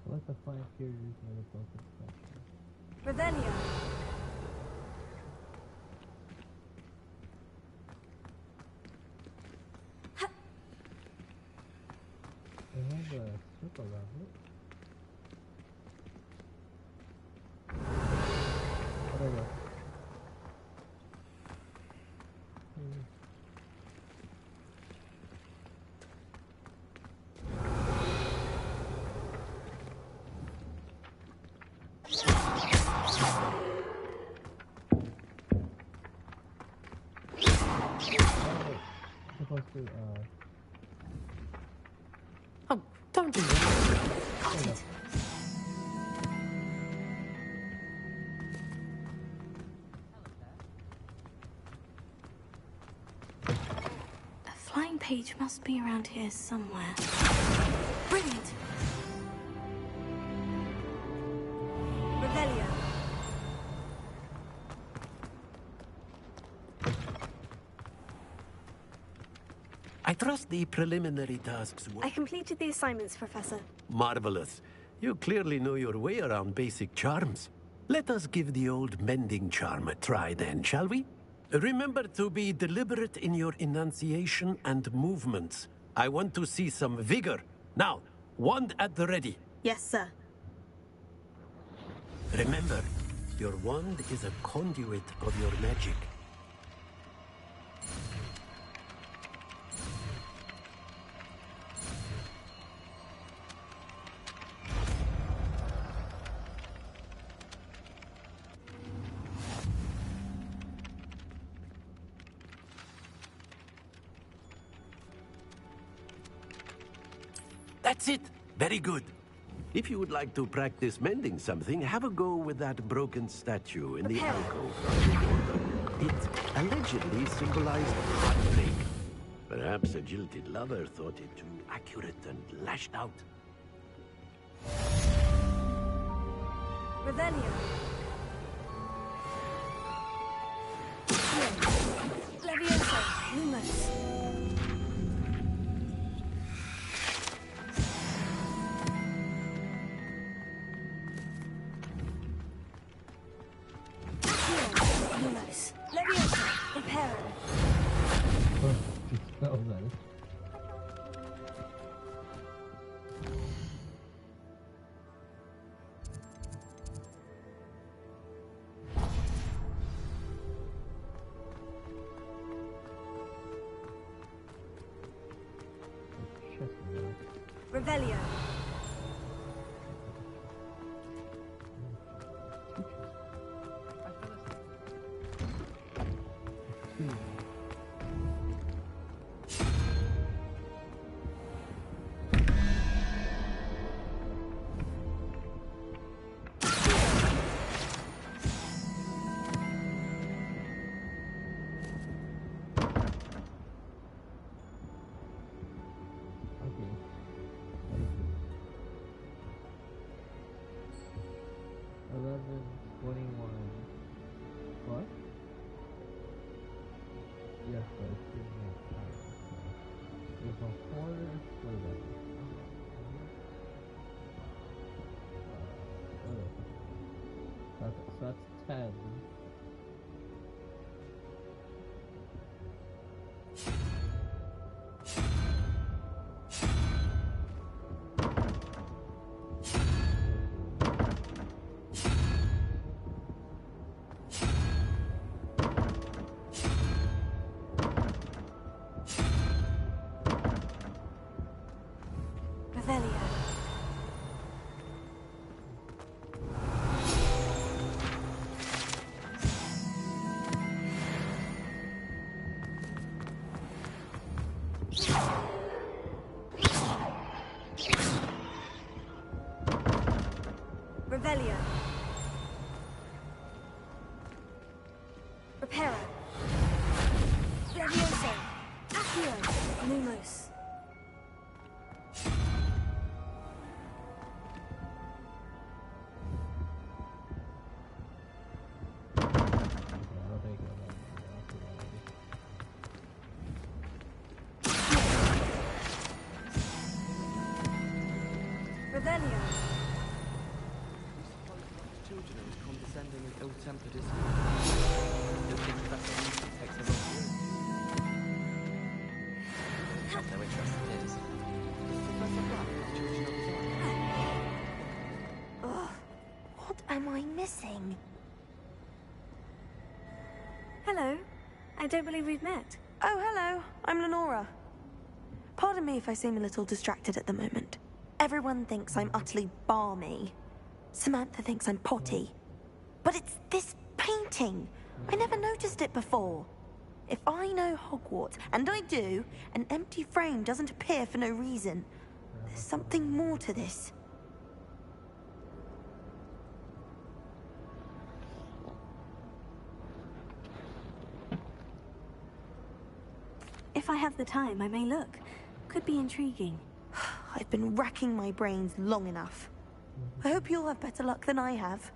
Let the flying furious know the focus section. Revelio. They have a circle around it. to, Oh, don't do that. Got it. A flying page must be around here somewhere. Brilliant. Revelio. I trust the preliminary tasks were I completed the assignments, Professor. marvelous. You clearly know your way around basic charms. Let us give the old mending charm a try then, shall we? Remember to be deliberate in your enunciation and movements. I want to see some vigor. Now, wand at the ready. Yes, sir. Remember, your wand is a conduit of your magic. That's it! Very good. If you would like to practice mending something, have a go with that broken statue in the alcove. It allegedly symbolized heartbreak. Perhaps a jilted lover thought it too accurate and lashed out. Revelio. Levioso. Lumos. Lumos. Levioso. Reparo. Spells that. Revelio. What? Yes, but it's in the time. There's a horror slither. That's 10. Revelio. Reparo. Levioso. Accio. Lumos. Revelio. Children are as condescending and ill-tempered as you. Don't think that's what usually takes a lot of you. Have no interest in his. Does Professor Black have children of his own? Ugh. What am I missing? Hello. I don't believe we've met. Oh, hello. I'm Lenora. Pardon me if I seem a little distracted at the moment. Everyone thinks I'm utterly balmy. Samantha thinks I'm potty. But it's this painting. I never noticed it before. If I know Hogwarts, and I do, an empty frame doesn't appear for no reason. There's something more to this. If I have the time, I may look. Could be intriguing. I've been racking my brains long enough. I hope you'll have better luck than I have.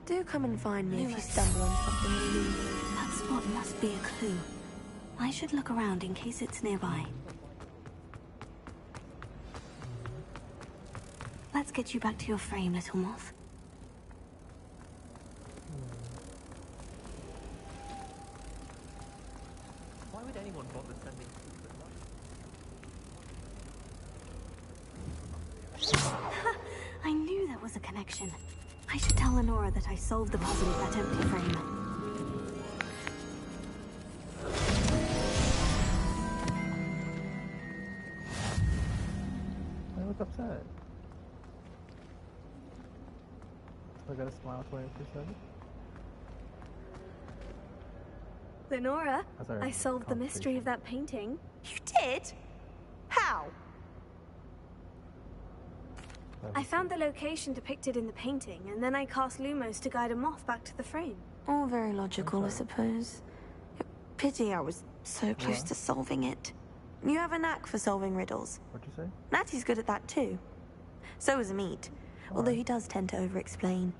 Do come and find me if you stumble on something elusive. That spot must be a clue. I should look around in case it's nearby. Let's get you back to your frame, little moth. Why would anyone bother sending I knew there was a connection. I should tell Lenora that I solved the puzzle of that empty frame. I look upset. I gotta smile 24/7. Lenora, That's our I solved the mystery of that painting. You did? How? I found the location depicted in the painting, and then I cast Lumos to guide a moth back to the frame. All very logical, I suppose. Pity I was so close to solving it. You have a knack for solving riddles. What'd you say? Natty's good at that too. So is Amit, although he does tend to over-explain.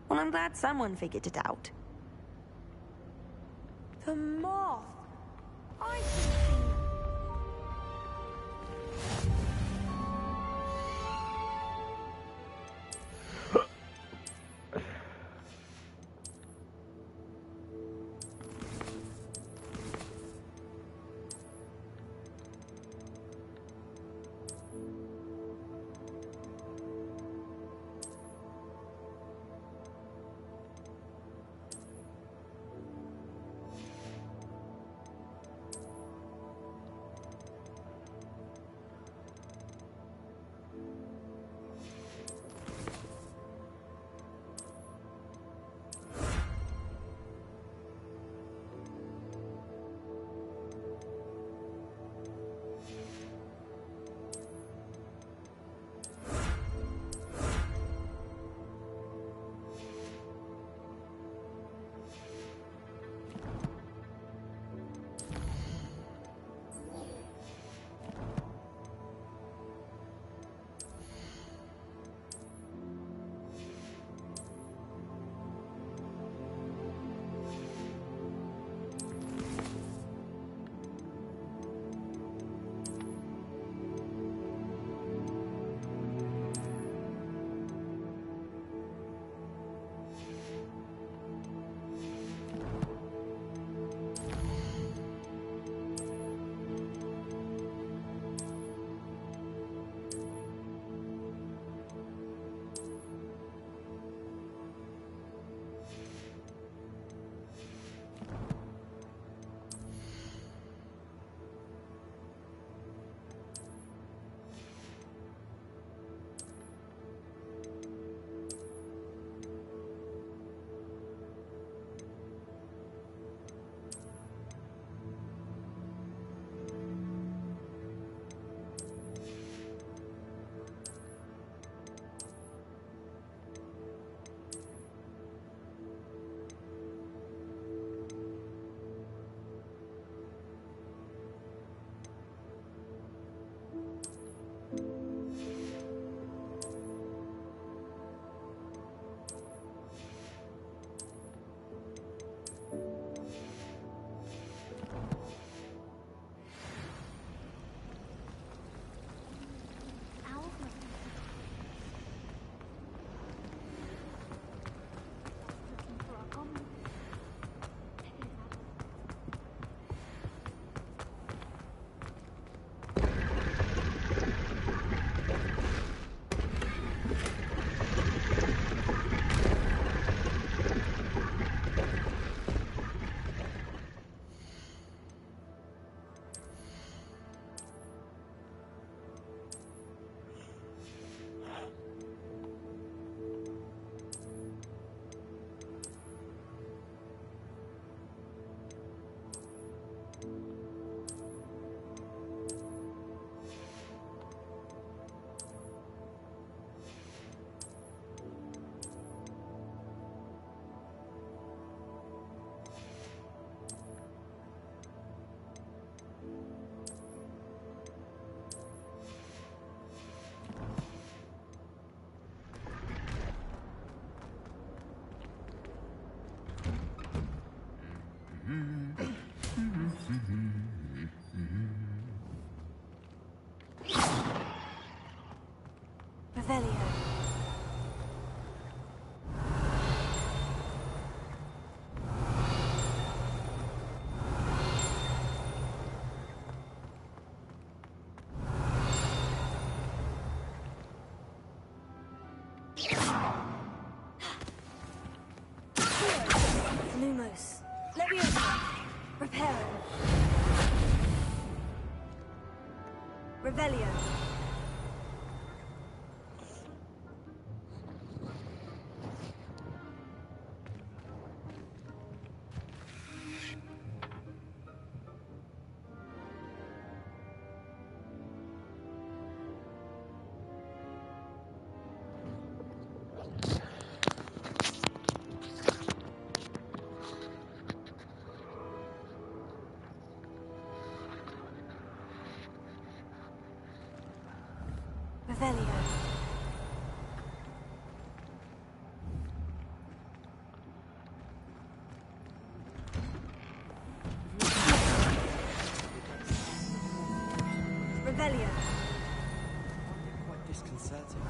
Well, I'm glad someone figured it out. The moth! I should have seen it. Revelio. Lumos. Leviosa. Reparo. Revelio. Revelio. Revelio. Quite disconcerting.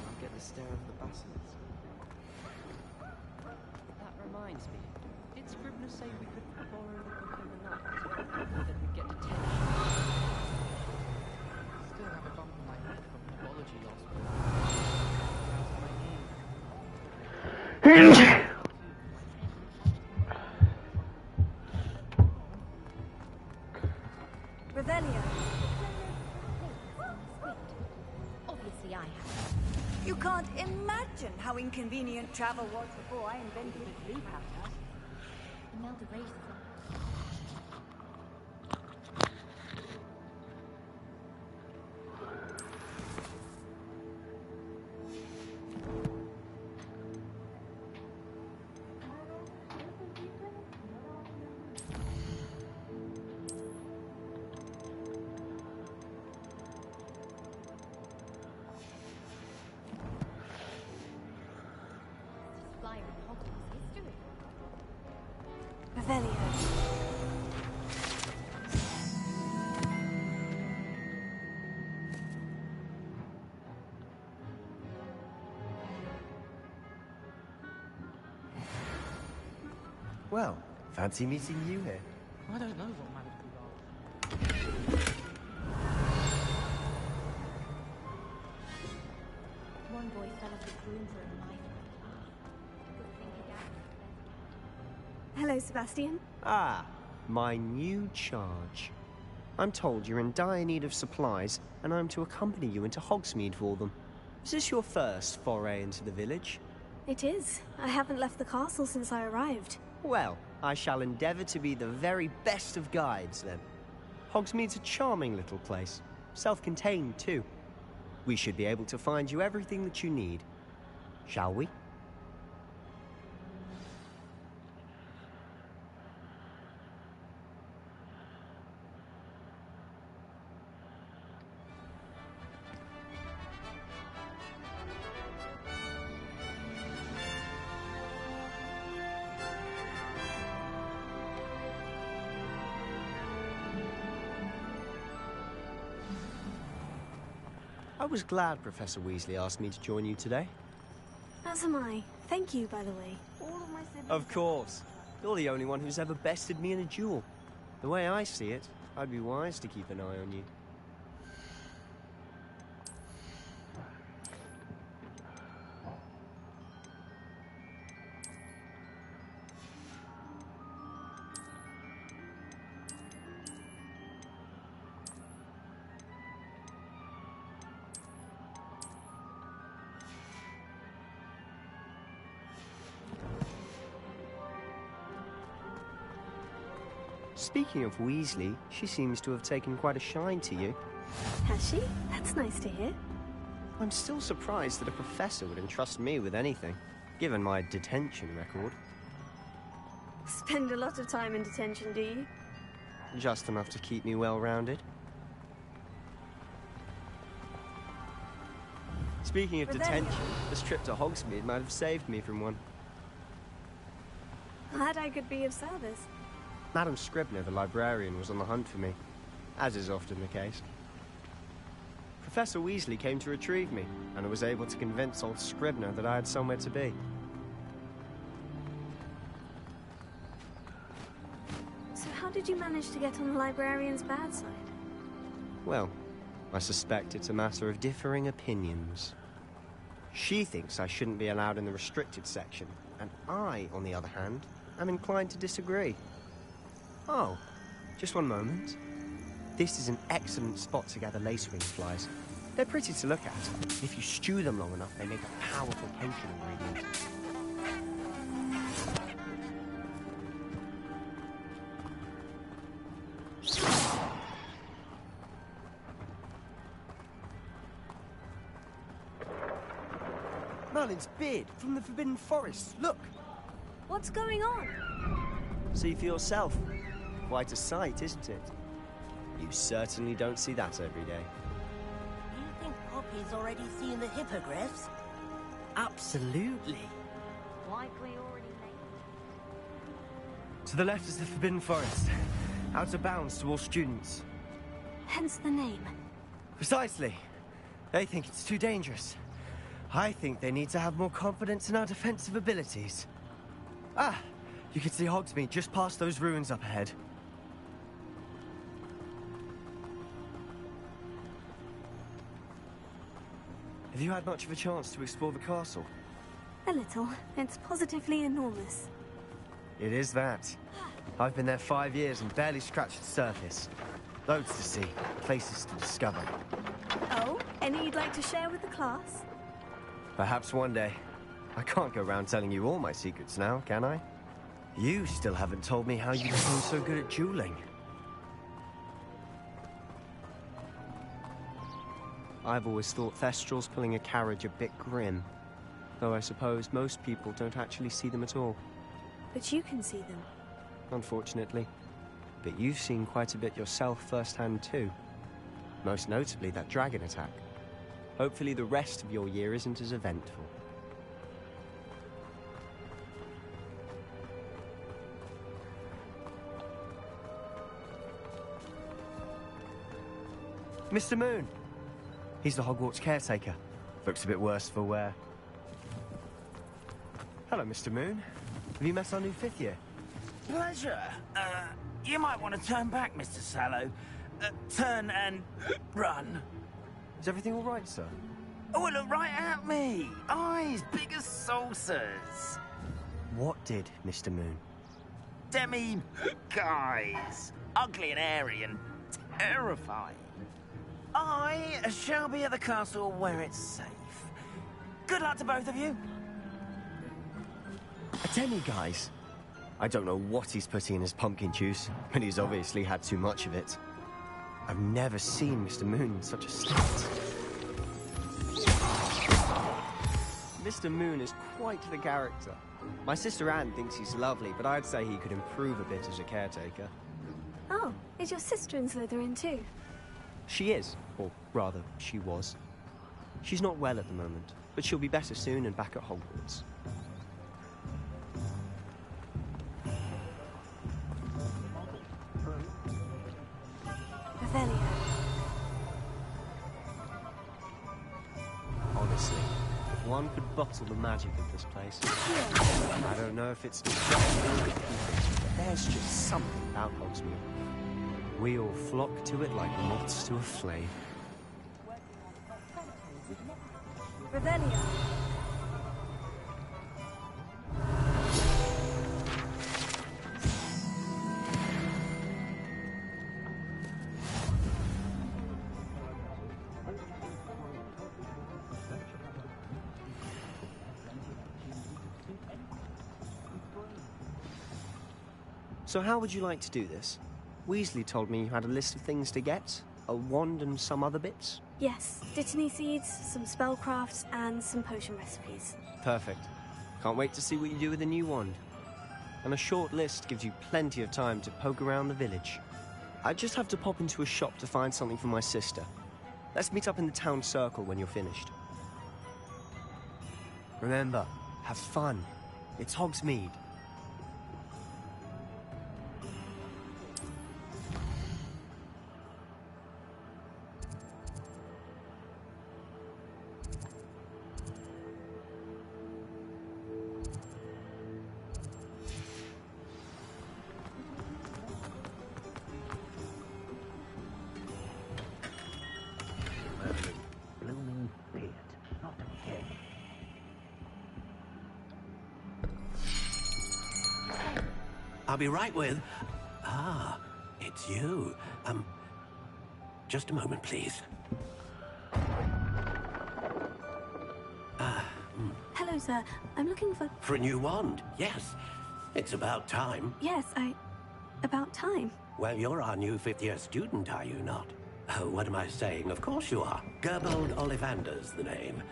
I'll get the stare of the basilisk. That reminds me. Did Scribner say we could borrow the book overnight? Or that we'd get detention? Still have a bump in my head from pathology last week. Out of my knee. Revelio. Obviously I have. You can't imagine how inconvenient travel was before I invented blue powder. Imelda raised them. Flyer in Hogwarts history. Revelio. Well, fancy meeting you here. I don't know what magical role. One boy fell off his broom for a knife. Good thing he got. Hello, Sebastian. Ah, my new charge. I'm told you're in dire need of supplies, and I'm to accompany you into Hogsmeade for them. Is this your first foray into the village? It is. I haven't left the castle since I arrived. Well, I shall endeavour to be the very best of guides, then. Hogsmeade's a charming little place. Self-contained, too. We should be able to find you everything that you need. Shall we? I was glad Professor Weasley asked me to join you today. As am I. Thank you, by the way. All of my siblings... Of course. You're the only one who's ever bested me in a duel. The way I see it, I'd be wise to keep an eye on you. Speaking of Weasley, she seems to have taken quite a shine to you. Has she? That's nice to hear. I'm still surprised that a professor would entrust me with anything, given my detention record. Spend a lot of time in detention, do you? Just enough to keep me well-rounded. Speaking of detention, this trip to Hogsmeade might have saved me from one. Glad I could be of service. Madam Scribner, the librarian, was on the hunt for me, as is often the case. Professor Weasley came to retrieve me, and I was able to convince old Scribner that I had somewhere to be. So how did you manage to get on the librarian's bad side? Well, I suspect it's a matter of differing opinions. She thinks I shouldn't be allowed in the restricted section, and I, on the other hand, am inclined to disagree. Oh, just one moment. This is an excellent spot to gather lacewing flies. They're pretty to look at. If you stew them long enough, they make a powerful potion ingredient. Merlin's beard from the Forbidden Forest. Look! What's going on? See for yourself. Quite a sight, isn't it? You certainly don't see that every day. You think Poppy's already seen the hippogriffs? Absolutely. Like we already made. To the left is the Forbidden Forest. Out of bounds to all students. Hence the name. Precisely. They think it's too dangerous. I think they need to have more confidence in our defensive abilities. Ah, you can see Hogsmeade just past those ruins up ahead. Have you had much of a chance to explore the castle? A little. It's positively enormous. It is that. I've been there 5 years and barely scratched the surface. Loads to see, places to discover. Oh, any you'd like to share with the class? Perhaps one day. I can't go around telling you all my secrets now, can I? You still haven't told me how you became so good at dueling. I've always thought Thestrals pulling a carriage a bit grim. Though I suppose most people don't actually see them at all. But you can see them. Unfortunately. But you've seen quite a bit yourself firsthand too. Most notably that dragon attack. Hopefully the rest of your year isn't as eventful. Mr. Moon! He's the Hogwarts caretaker. Looks a bit worse for wear. Hello, Mr. Moon. Have you met our new 5th year? Pleasure. You might want to turn back, Mr. Sallow. Turn and run. Is everything all right, sir? Oh, look right at me. Eyes big as saucers. What did, Mr. Moon? Guys. Ugly and airy and terrifying. I shall be at the castle where it's safe. Good luck to both of you. A demi-guise? I don't know what he's putting in his pumpkin juice, but he's obviously had too much of it. I've never seen Mr. Moon in such a state. Mr. Moon is quite the character. My sister Anne thinks he's lovely, but I'd say he could improve a bit as a caretaker. Oh, is your sister in Slytherin too? She is, or rather, she was. She's not well at the moment, but she'll be better soon and back at Hogwarts. Revelio. Honestly, if one could bottle the magic of this place, I don't know if it's just the people, but there's just something about Hogsmeade. We all flock to it like moths to a flame. Revelio. So how would you like to do this? Weasley told me you had a list of things to get, a wand and some other bits. Yes, Dittany seeds, some spellcrafts, and some potion recipes. Perfect. Can't wait to see what you do with the new wand. And a short list gives you plenty of time to poke around the village. I just have to pop into a shop to find something for my sister. Let's meet up in the town circle when you're finished. Remember, have fun. It's Hogsmeade. I'll be right with... Ah, it's you. Just a moment, please. Hello, sir. I'm looking for... For a new wand, yes. It's about time. Yes, about time. Well, you're our new fifth-year student, are you not? Oh, what am I saying? Of course you are. Gerbold Ollivander's the name.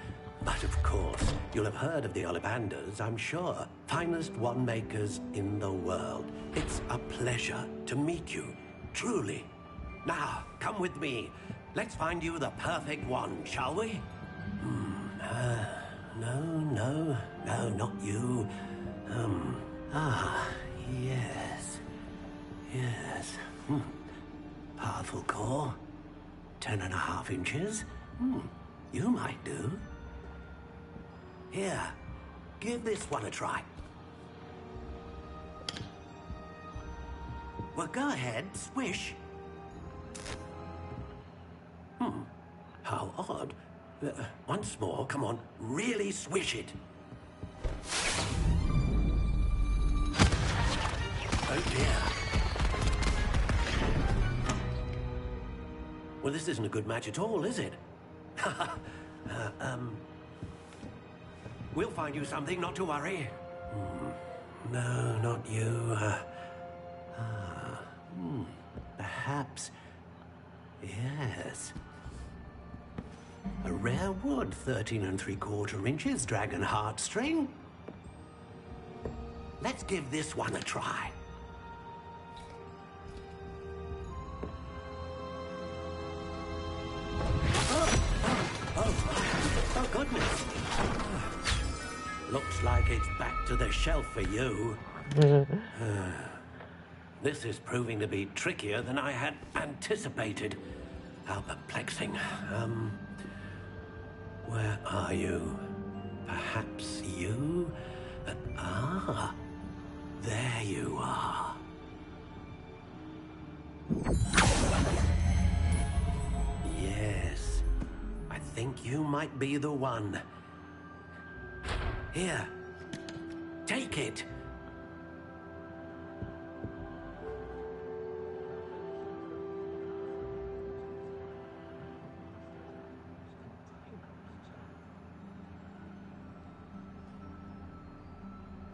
But of course, you'll have heard of the Ollivanders, I'm sure. Finest wand makers in the world. It's a pleasure to meet you, truly. Now, come with me. Let's find you the perfect wand, shall we? No, not you. Yes. Yes. Powerful core. 10.5 inches. You might do. Here, give this one a try. Well, go ahead, swish. How odd. Once more, come on, really swish it. Oh dear. Well, this isn't a good match at all, is it? We'll find you something, not to worry. No, not you. Perhaps... Yes. A rare wood, 13 3/4 inches, dragon heartstring. Let's give this one a try. Oh, goodness. Looks like it's back to the shelf for you. This is proving to be trickier than I had anticipated. How perplexing. Where are you? Perhaps you? There you are. Yes. I think you might be the one. Here. Take it.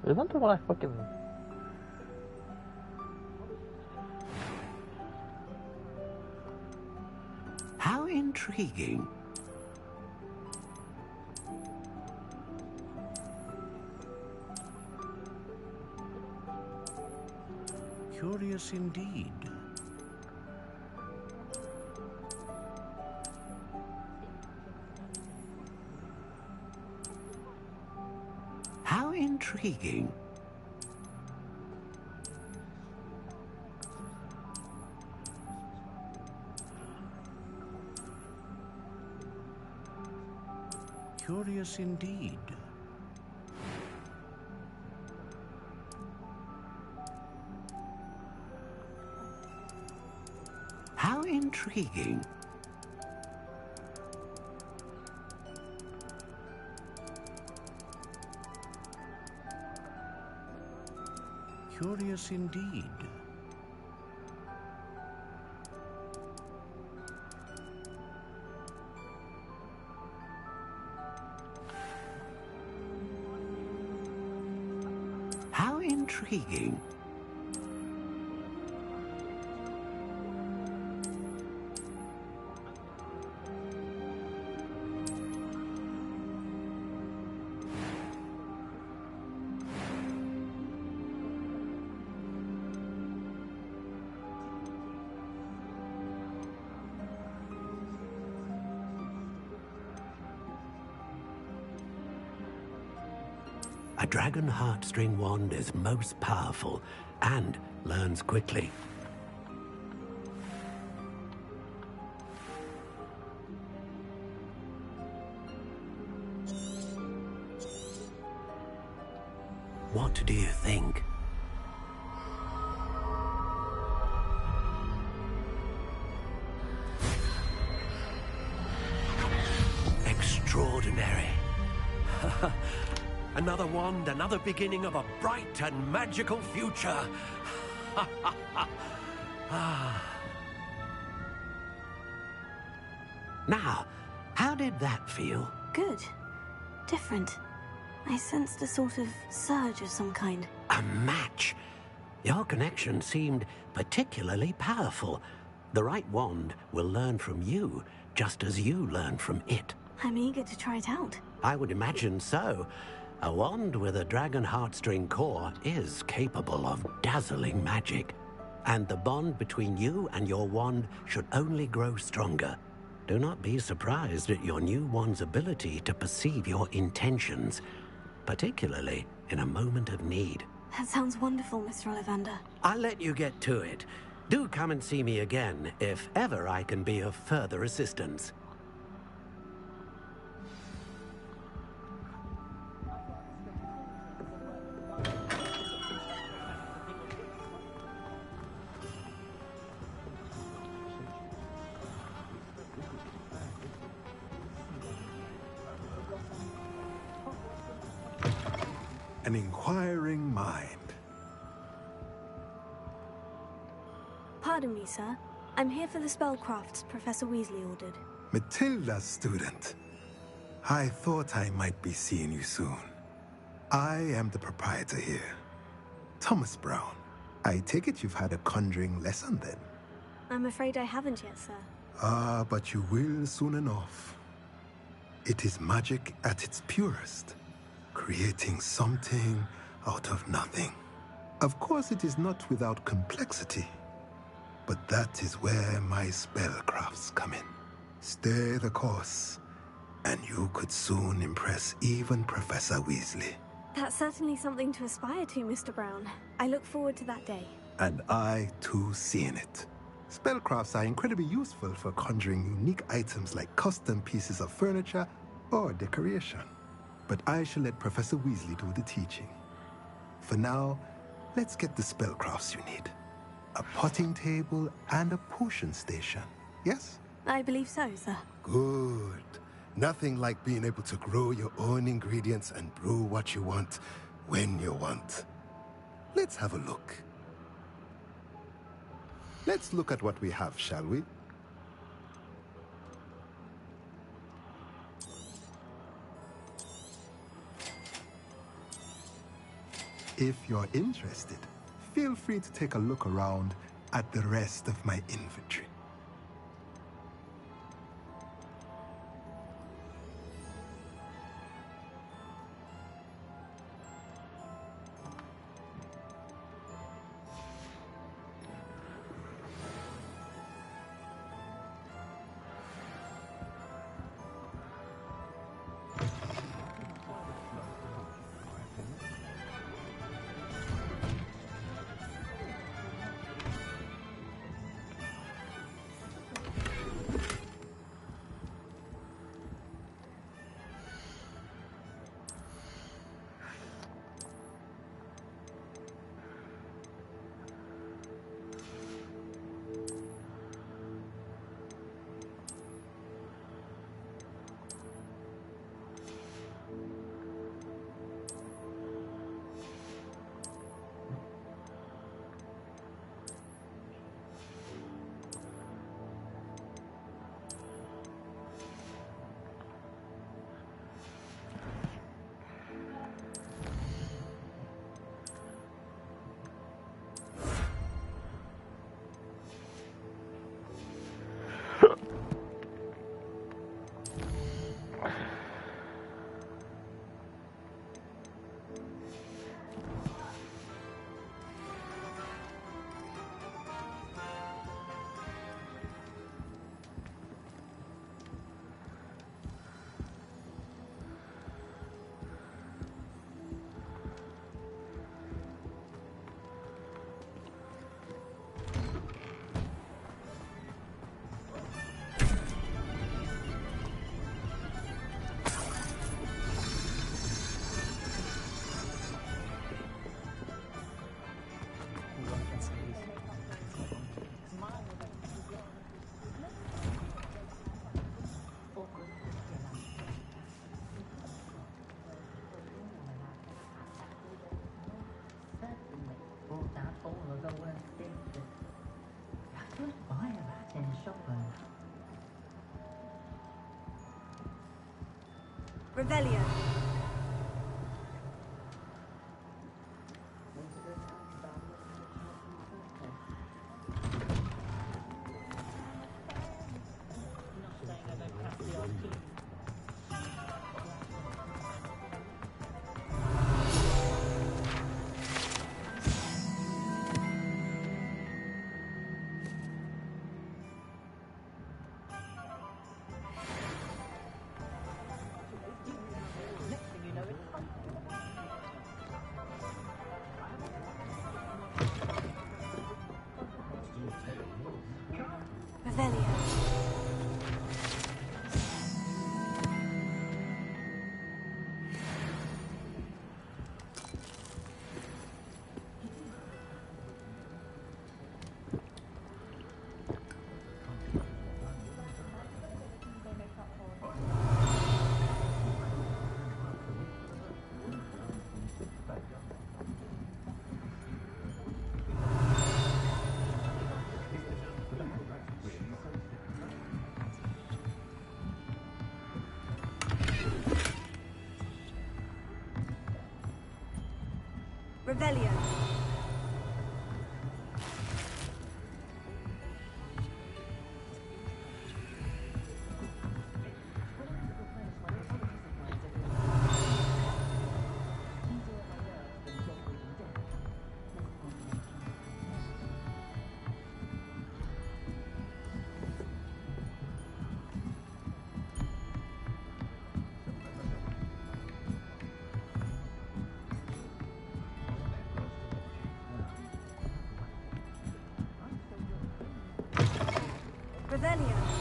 Isn't the one I fucking... How intriguing. Curious indeed. How intriguing. Curious indeed. How intriguing. Curious indeed. How intriguing. A dragon heartstring wand is most powerful and learns quickly. What do you think? Extraordinary. Another wand, another beginning of a bright and magical future. Now, how did that feel? Good. Different. I sensed a sort of surge of some kind. A match. Your connection seemed particularly powerful. The right wand will learn from you, just as you learn from it. I'm eager to try it out. I would imagine so. A wand with a dragon heartstring core is capable of dazzling magic. And the bond between you and your wand should only grow stronger. Do not be surprised at your new wand's ability to perceive your intentions, particularly in a moment of need. That sounds wonderful, Mr. Ollivander. I'll let you get to it. Do come and see me again if ever I can be of further assistance. An inquiring mind. Pardon me, sir. I'm here for the spellcrafts Professor Weasley ordered. Matilda's student. I thought I might be seeing you soon. I am the proprietor here, Thomas Brown. I take it you've had a conjuring lesson then? I'm afraid I haven't yet, sir. Ah, but you will soon enough. It is magic at its purest, creating something out of nothing. Of course, it is not without complexity, but that is where my spellcrafts come in. Stay the course, and you could soon impress even Professor Weasley. That's certainly something to aspire to, Mr. Brown. I look forward to that day. And I, too, seeing it. Spellcrafts are incredibly useful for conjuring unique items like custom pieces of furniture or decoration. But I shall let Professor Weasley do the teaching. For now, let's get the spellcrafts you need. A potting table and a potion station, yes? I believe so, sir. Good. Nothing like being able to grow your own ingredients and brew what you want when you want. Let's have a look. Let's look at what we have, shall we? If you're interested, feel free to take a look around at the rest of my inventory. Revelio. Revelio. Revelio. Revelio.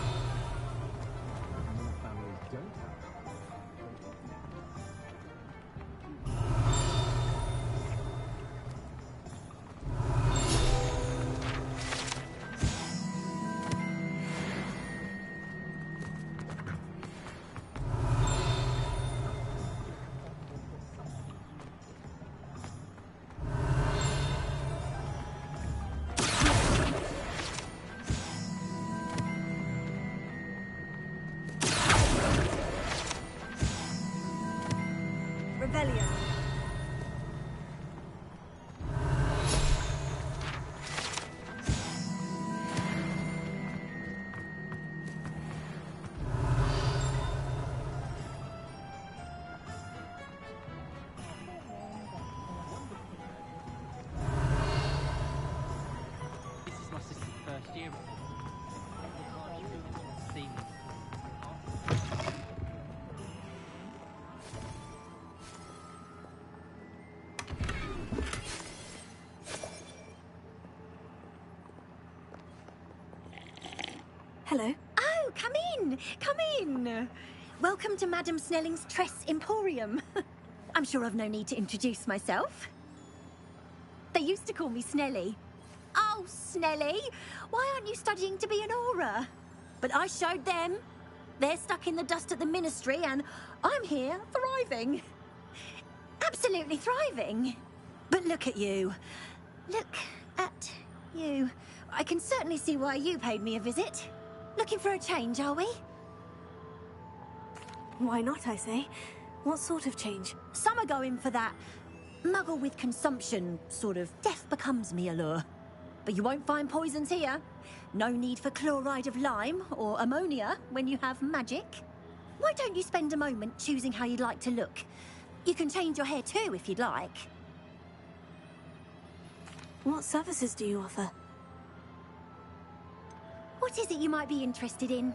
Revelio. This is my sister's first year. Seen me. Hello. Oh, come in! Come in! Welcome to Madame Snelling's Tress Emporium. I'm sure I've no need to introduce myself. They used to call me Snelly. Oh, Snelly! Why aren't you studying to be an aura? But I showed them. They're stuck in the dust at the Ministry, and I'm here, thriving. Absolutely thriving. But look at you. Look at you. I can certainly see why you paid me a visit. Looking for a change, are we? Why not, I say? What sort of change? Some are going for that muggle with consumption, sort of death becomes me allure. But you won't find poisons here. No need for chloride of lime or ammonia when you have magic. Why don't you spend a moment choosing how you'd like to look? You can change your hair too if you'd like. What services do you offer? What is it you might be interested in?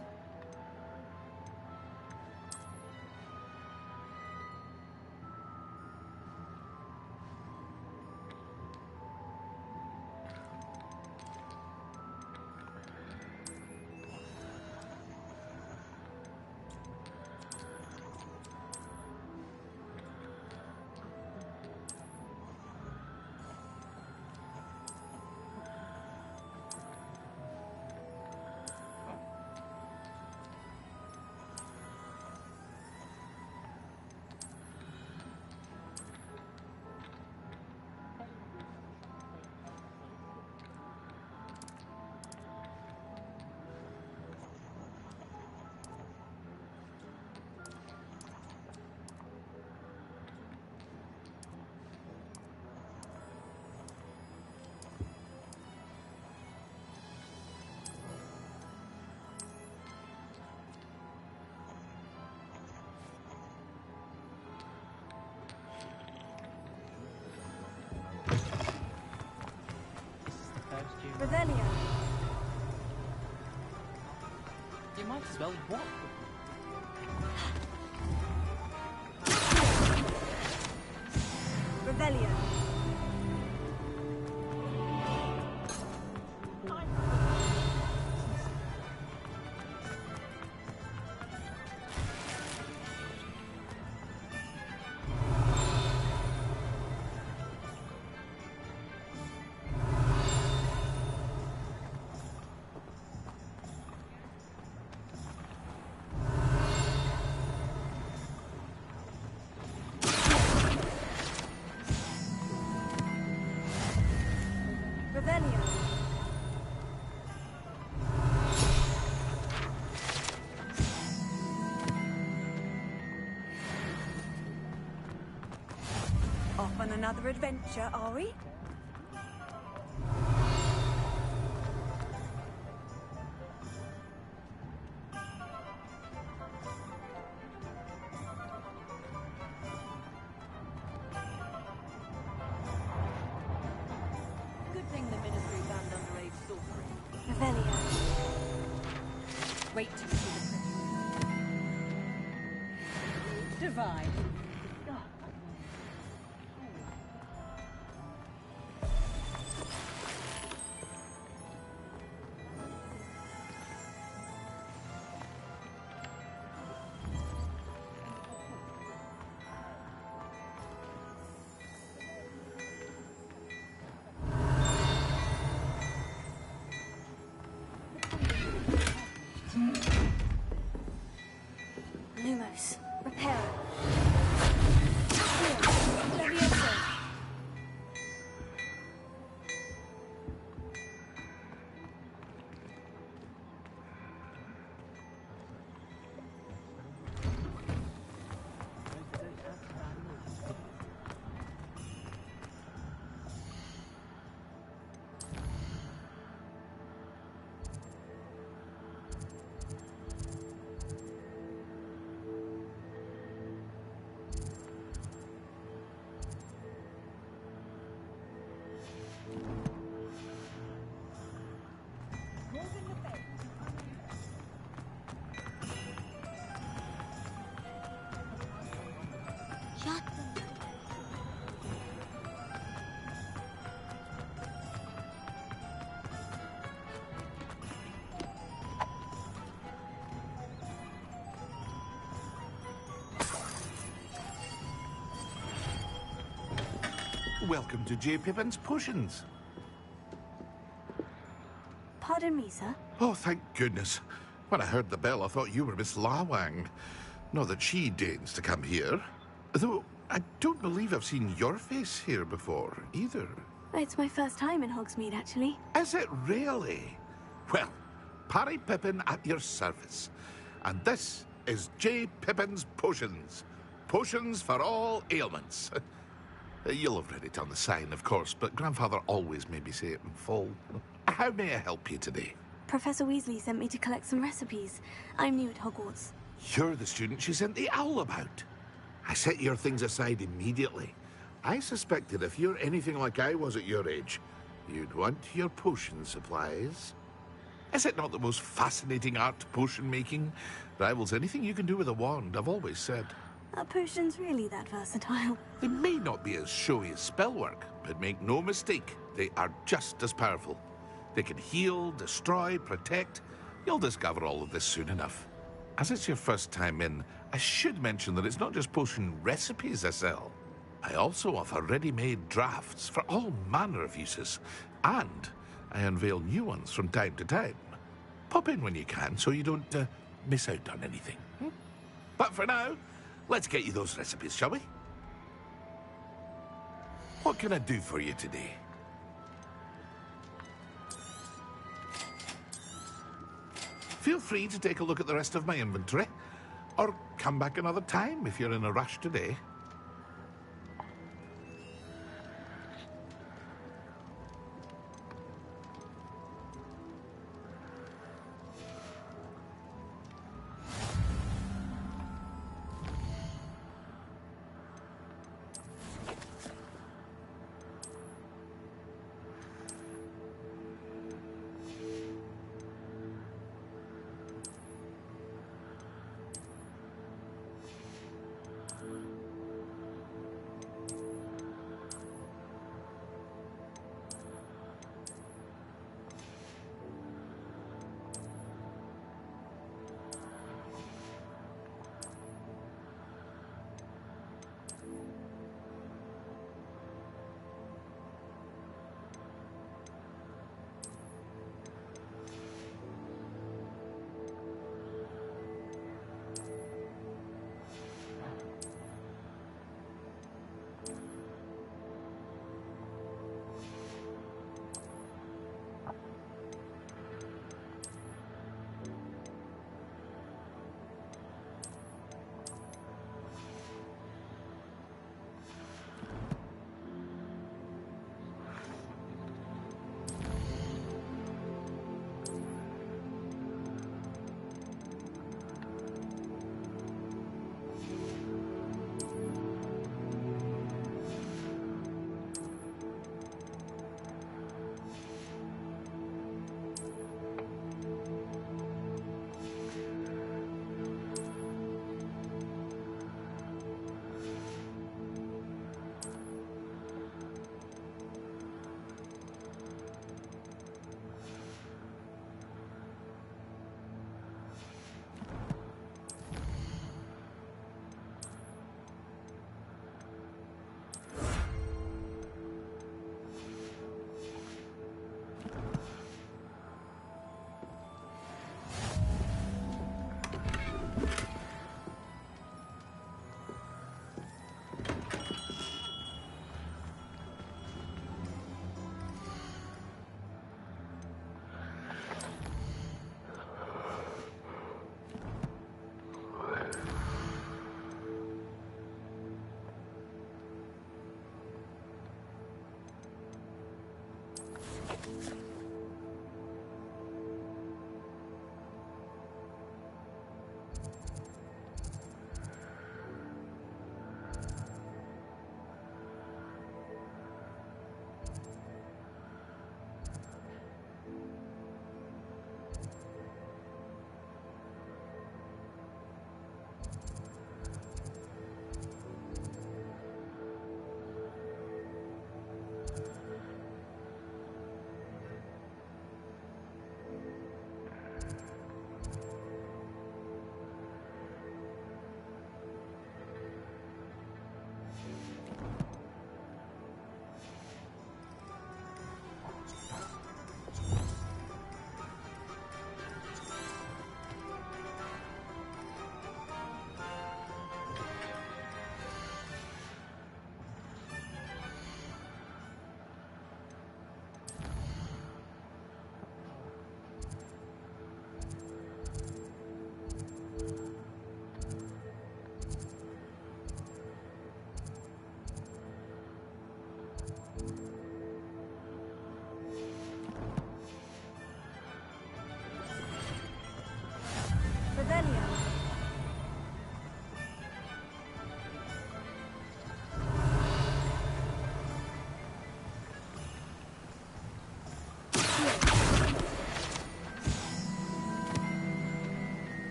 You might as well walk. Revelio. Revelio. Off on another adventure, are we? Good thing the Ministry banned underage sorcery. Revelio. Wait till you see the print. Divine. Lumos. Reparo. Levioso. Welcome to J. Pippin's Potions. Pardon me, sir. Oh, thank goodness. When I heard the bell, I thought you were Miss Lawang. Not that she deigns to come here. Though, I don't believe I've seen your face here before, either. It's my first time in Hogsmeade, actually. Is it really? Well, Parry Pippin at your service. And this is J. Pippin's Potions. Potions for all ailments. You'll have read it on the sign, of course, but Grandfather always made me say it in full. How may I help you today? Professor Weasley sent me to collect some recipes. I'm new at Hogwarts. You're the student she sent the owl about. I set your things aside immediately. I suspected if you're anything like I was at your age, you'd want your potion supplies. Is it not the most fascinating art, potion making? Rivals anything you can do with a wand, I've always said. Are potions really that versatile? They may not be as showy as spellwork, but make no mistake, they are just as powerful. They can heal, destroy, protect. You'll discover all of this soon enough. As it's your first time in, I should mention that it's not just potion recipes I sell. I also offer ready-made drafts for all manner of uses, and I unveil new ones from time to time. Pop in when you can so you don't miss out on anything. But for now, let's get you those recipes, shall we? What can I do for you today? Feel free to take a look at the rest of my inventory, or come back another time if you're in a rush today.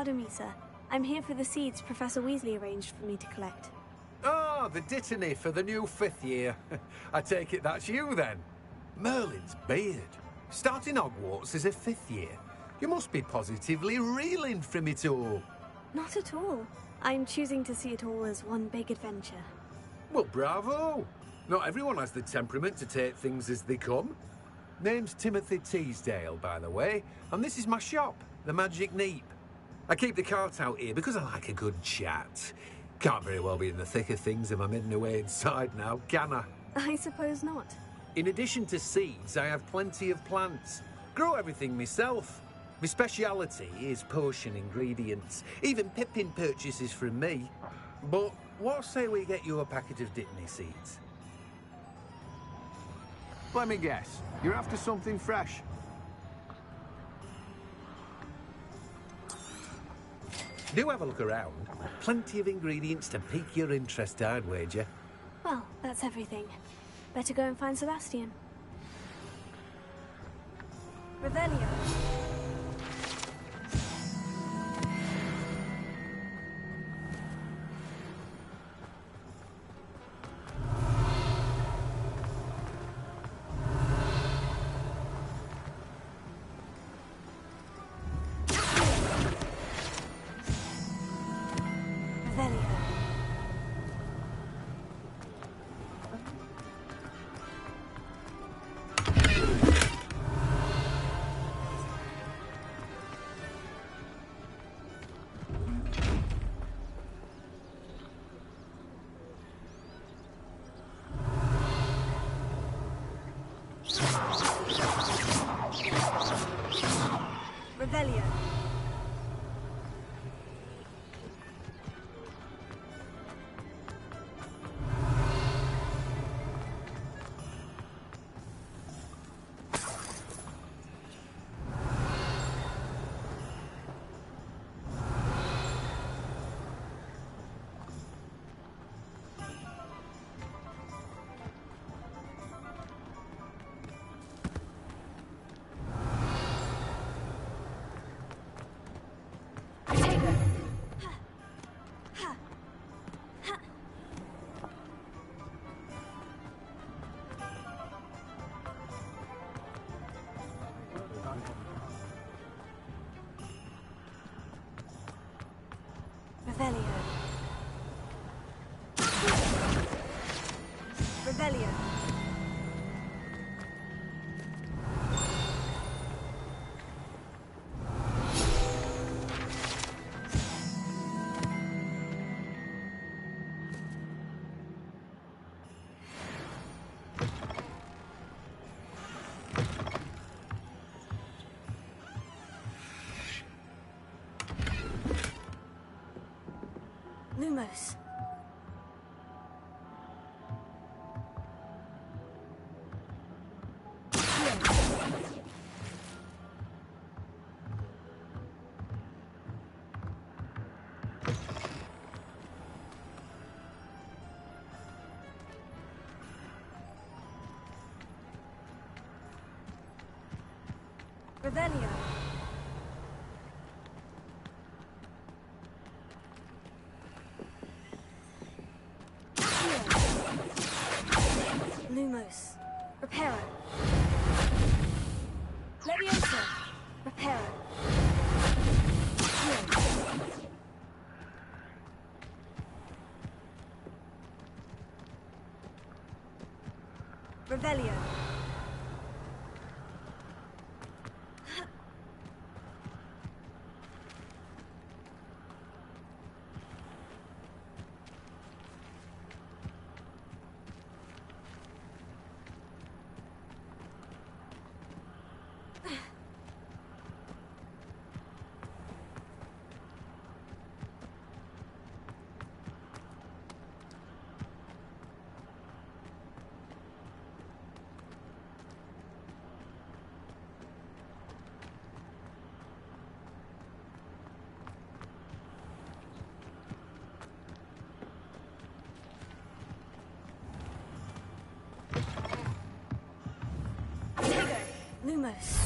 Pardon me, sir. I'm here for the seeds Professor Weasley arranged for me to collect. Ah, the dittany for the new 5th year. I take it that's you, then. Merlin's beard. Starting Hogwarts as a 5th year. You must be positively reeling from it all. Not at all. I'm choosing to see it all as one big adventure. Well, bravo. Not everyone has the temperament to take things as they come. Name's Timothy Teasdale, by the way, and this is my shop, the Magic Neep. I keep the cart out here because I like a good chat. Can't very well be in the thick of things if I'm hidden away inside now, can I? I suppose not. In addition to seeds, I have plenty of plants. Grow everything myself. My speciality is potion ingredients. Even Pippin purchases from me. But what say we get you a packet of Dittany seeds? Let me guess. You're after something fresh. Do have a look around. Plenty of ingredients to pique your interest, I'd wager. Well, that's everything. Better go and find Sebastian. Revelio. Revelio. Revelio. Revelio. Lumos. Revelio. Lumos. Reparo. Leviosa. Reparo. Revelio. Lumos.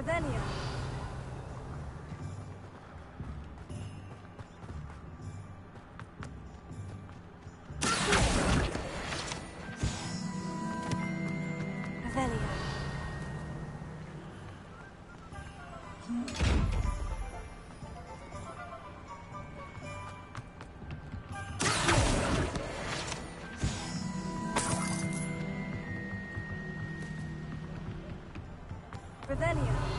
Revelia. Revelia. Revelia.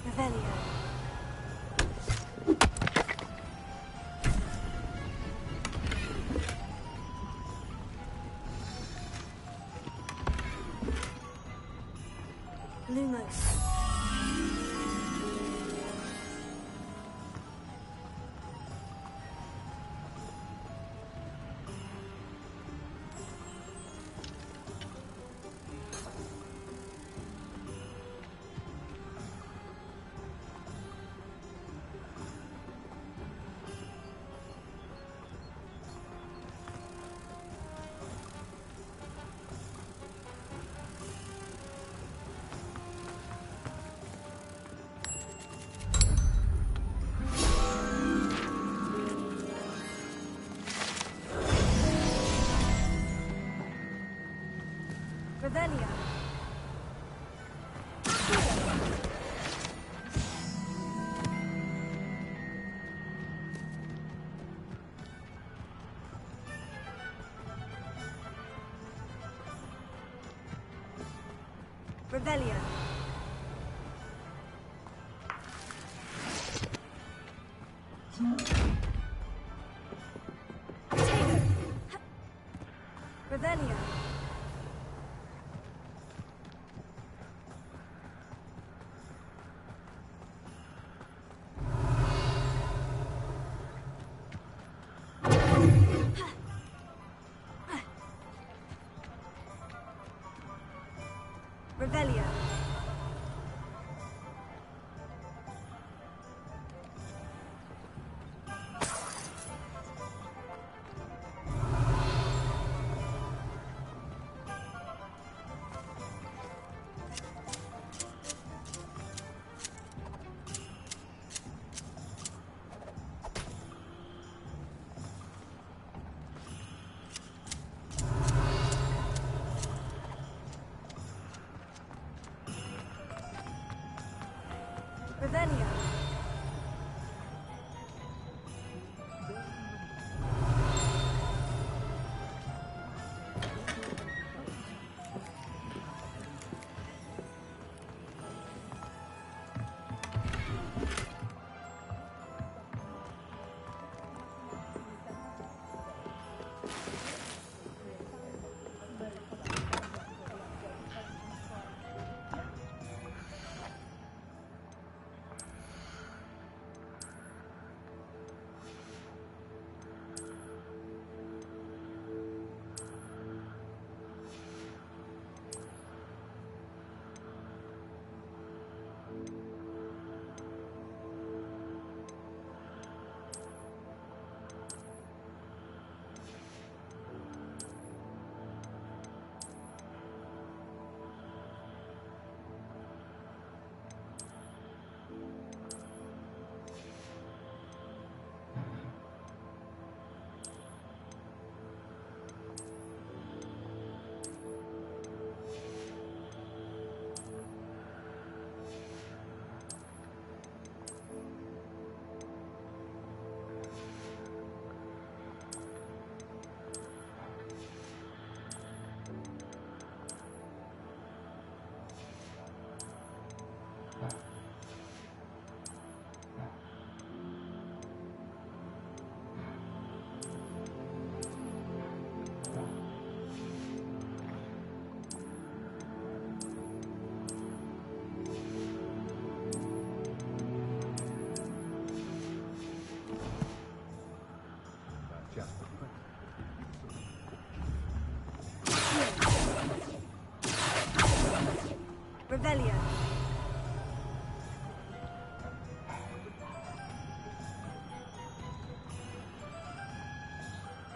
Revelia. Lumos. Revelia. Revelia. Revelia. Revelia. Revelia.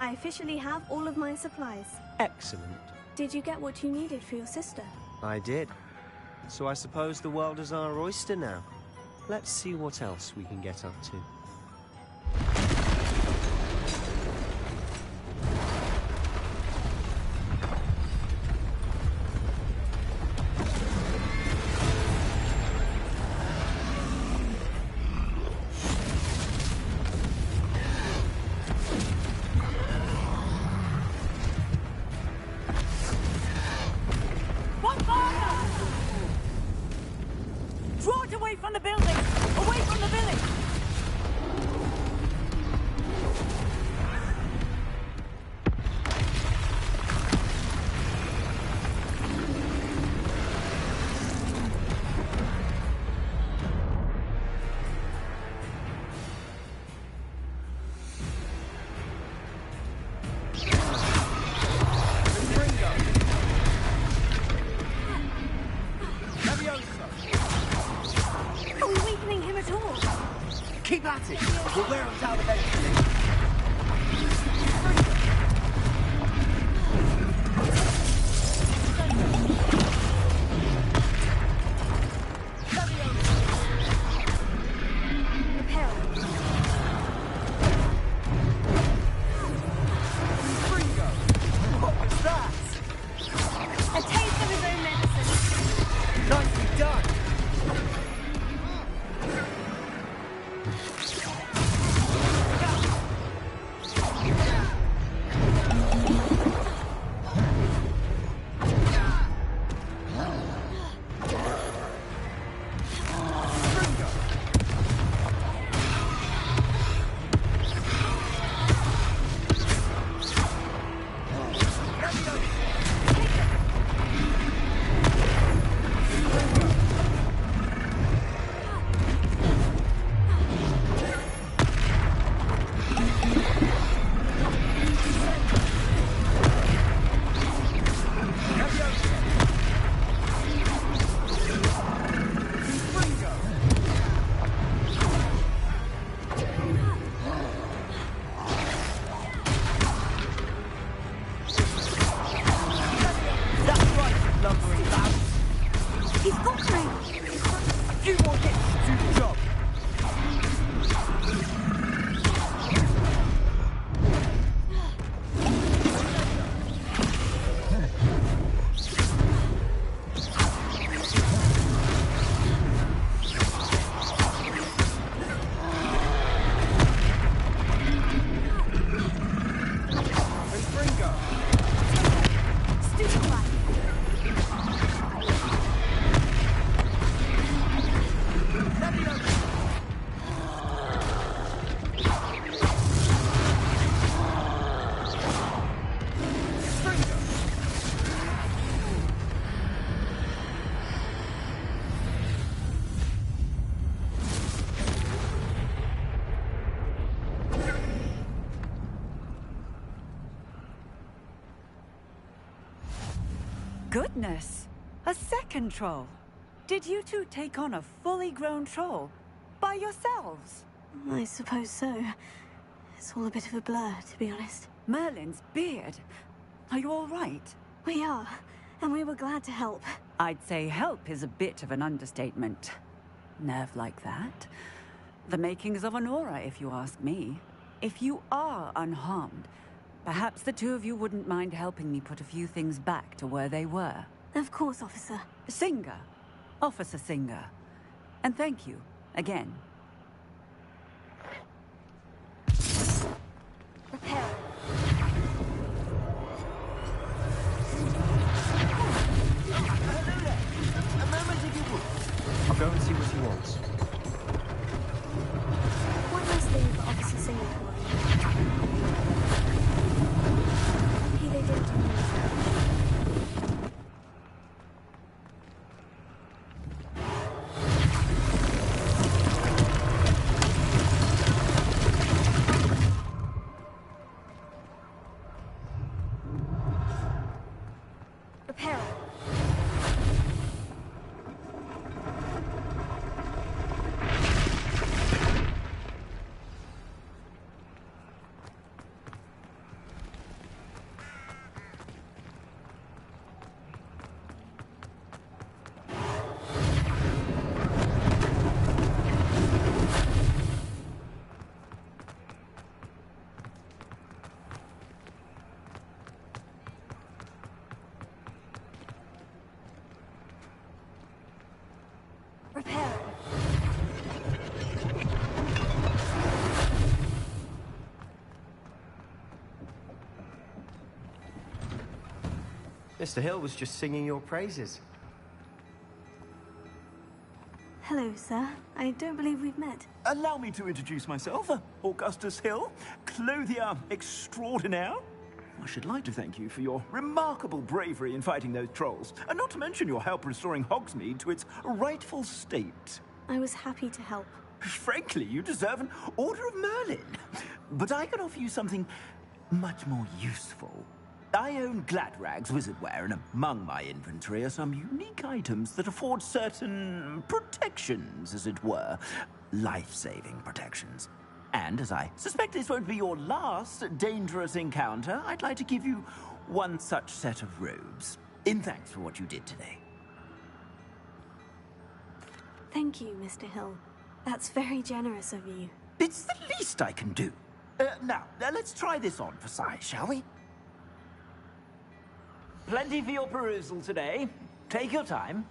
I officially have all of my supplies. Excellent. Did you get what you needed for your sister? I did. So I suppose the world is our oyster now. Let's see what else we can get up to. Draw it away from the building! Away from the village! Are we weakening him at all? Keep at it. We'll wear him down eventually. What was that? A taste of his own medicine. Nicely done. He's got me! A few more hits to do the job. Goodness! A second troll! Did you two take on a fully grown troll? By yourselves? I suppose so. It's all a bit of a blur, to be honest. Merlin's beard. Are you all right? We are, and we were glad to help. I'd say help is a bit of an understatement. Nerve like that. The makings of an aura, if you ask me. If you are unharmed, perhaps the two of you wouldn't mind helping me put a few things back to where they were. Of course, officer. Singer. Officer Singer. And thank you, again. Prepare. A moment if you would. I'll go and see what he wants. One last thing for Officer Singer to worry. He they did to me. Mr. Hill was just singing your praises. Hello, sir. I don't believe we've met. Allow me to introduce myself, Augustus Hill, clothier extraordinaire. I should like to thank you for your remarkable bravery in fighting those trolls, and not to mention your help restoring Hogsmeade to its rightful state. I was happy to help. Frankly, you deserve an Order of Merlin. But I can offer you something much more useful. I own Gladrag's wizardware, and among my inventory are some unique items that afford certain protections, as it were. Life-saving protections. And as I suspect this won't be your last dangerous encounter, I'd like to give you one such set of robes, in thanks for what you did today. Thank you, Mr. Hill. That's very generous of you. It's the least I can do. Now, let's try this on for size, shall we? Plenty for your perusal today. Take your time.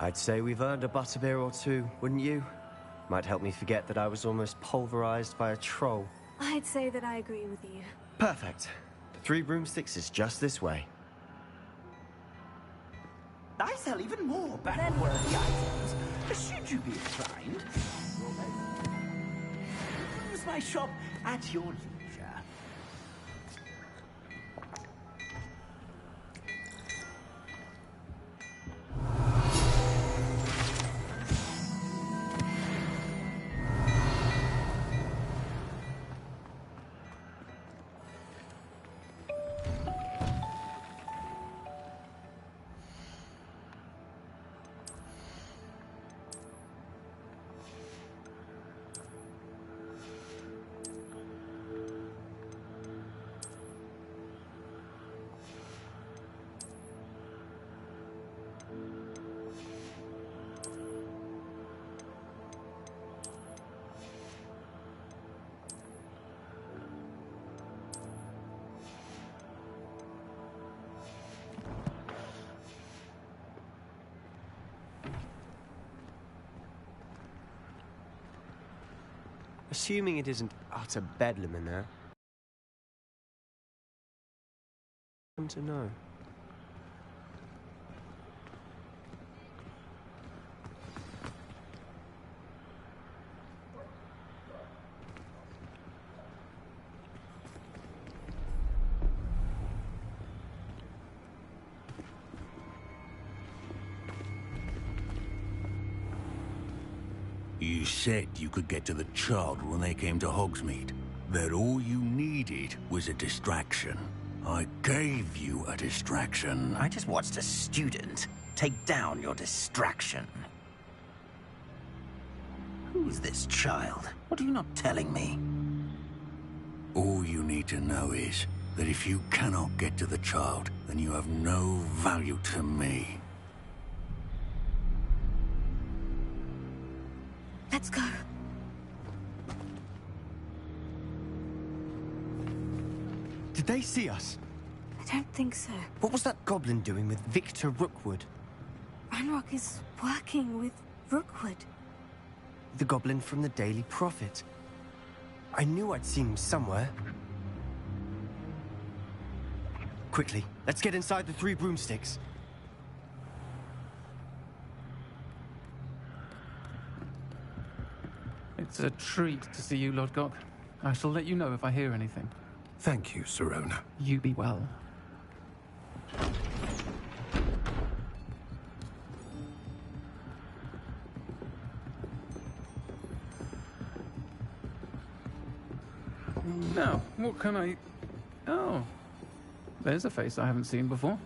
I'd say we've earned a butterbeer or two, wouldn't you? Might help me forget that I was almost pulverized by a troll. I'd say that I agree with you. Perfect. The 3 broomsticks is just this way. I sell even more battle-worthy items. Should you be inclined, use my shop at your leisure. Assuming it isn't utter bedlam in there. To know. You said you could get to the child when they came to Hogsmeade. That all you needed was a distraction. I gave you a distraction. I just watched a student take down your distraction. Who's this child? What are you not telling me? All you need to know is that if you cannot get to the child, then you have no value to me. Let's go. Did they see us? I don't think so. What was that goblin doing with Victor Rookwood? Ranrock is working with Rookwood. the goblin from the Daily Prophet. I knew I'd seen him somewhere. Quickly, let's get inside the 3 broomsticks. It's a treat to see you, Lodgok. I shall let you know if I hear anything. Thank you, Sirona. You be well. Now, what can I... Oh, there's a face I haven't seen before.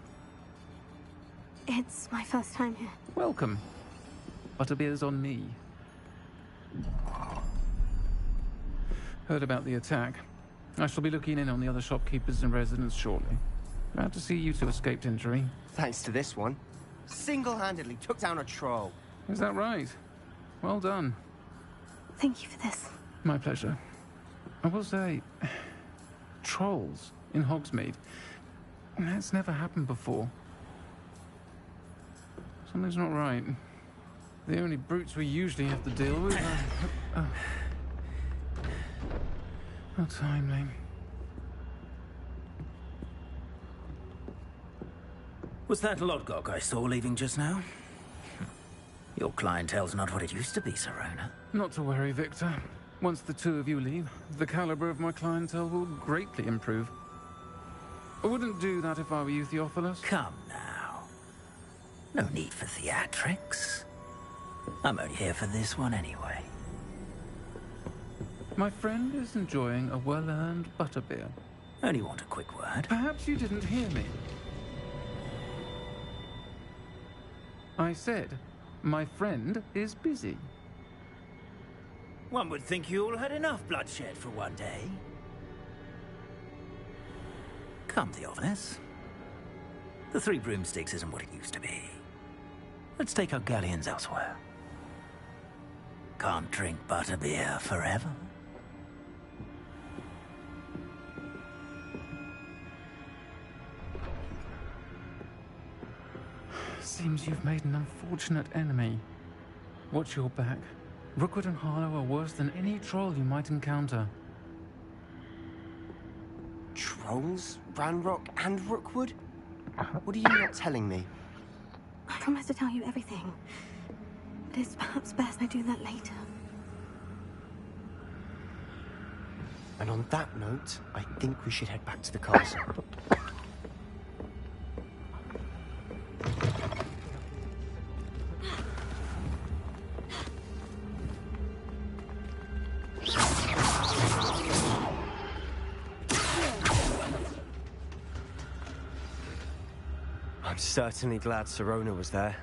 It's my first time here. Welcome. Butterbeer's on me. Heard about the attack. I shall be looking in on the other shopkeepers and residents shortly. Glad to see you two escaped injury. Thanks to this one. Single-handedly took down a troll. Is that right? Well done. Thank you for this. My pleasure. I will say, trolls in Hogsmeade. That's never happened before. Something's not right. The only brutes we usually have to deal with are... How timely. Was that Lodgok I saw leaving just now? Your clientele's not what it used to be, Sirona. Not to worry, Victor. Once the two of you leave, the caliber of my clientele will greatly improve. I wouldn't do that if I were you, Theophilus. Come now. No need for theatrics. I'm only here for this one anyway. My friend is enjoying a well-earned butterbeer. Only want a quick word. Perhaps you didn't hear me. I said, my friend is busy. One would think you all had enough bloodshed for one day. Come, Theophilus. The 3 broomsticks isn't what it used to be. Let's take our galleons elsewhere. Can't drink butterbeer forever. Seems you've made an unfortunate enemy. Watch your back. Rookwood and Harlow are worse than any troll you might encounter. Trolls? Ranrock and Rookwood? What are you not telling me? I promise to tell you everything. But it's perhaps best I do that later. And on that note, I think we should head back to the castle. I'm certainly glad Sirona was there.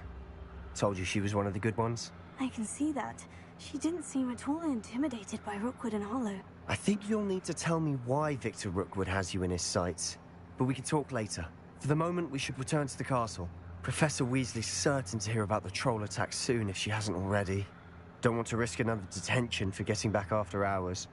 Told you she was one of the good ones. I can see that. She didn't seem at all intimidated by Rookwood and Harlow. I think you'll need to tell me why Victor Rookwood has you in his sights. But we can talk later. For the moment, we should return to the castle. Professor Weasley's certain to hear about the troll attack soon if she hasn't already. Don't want to risk another detention for getting back after hours.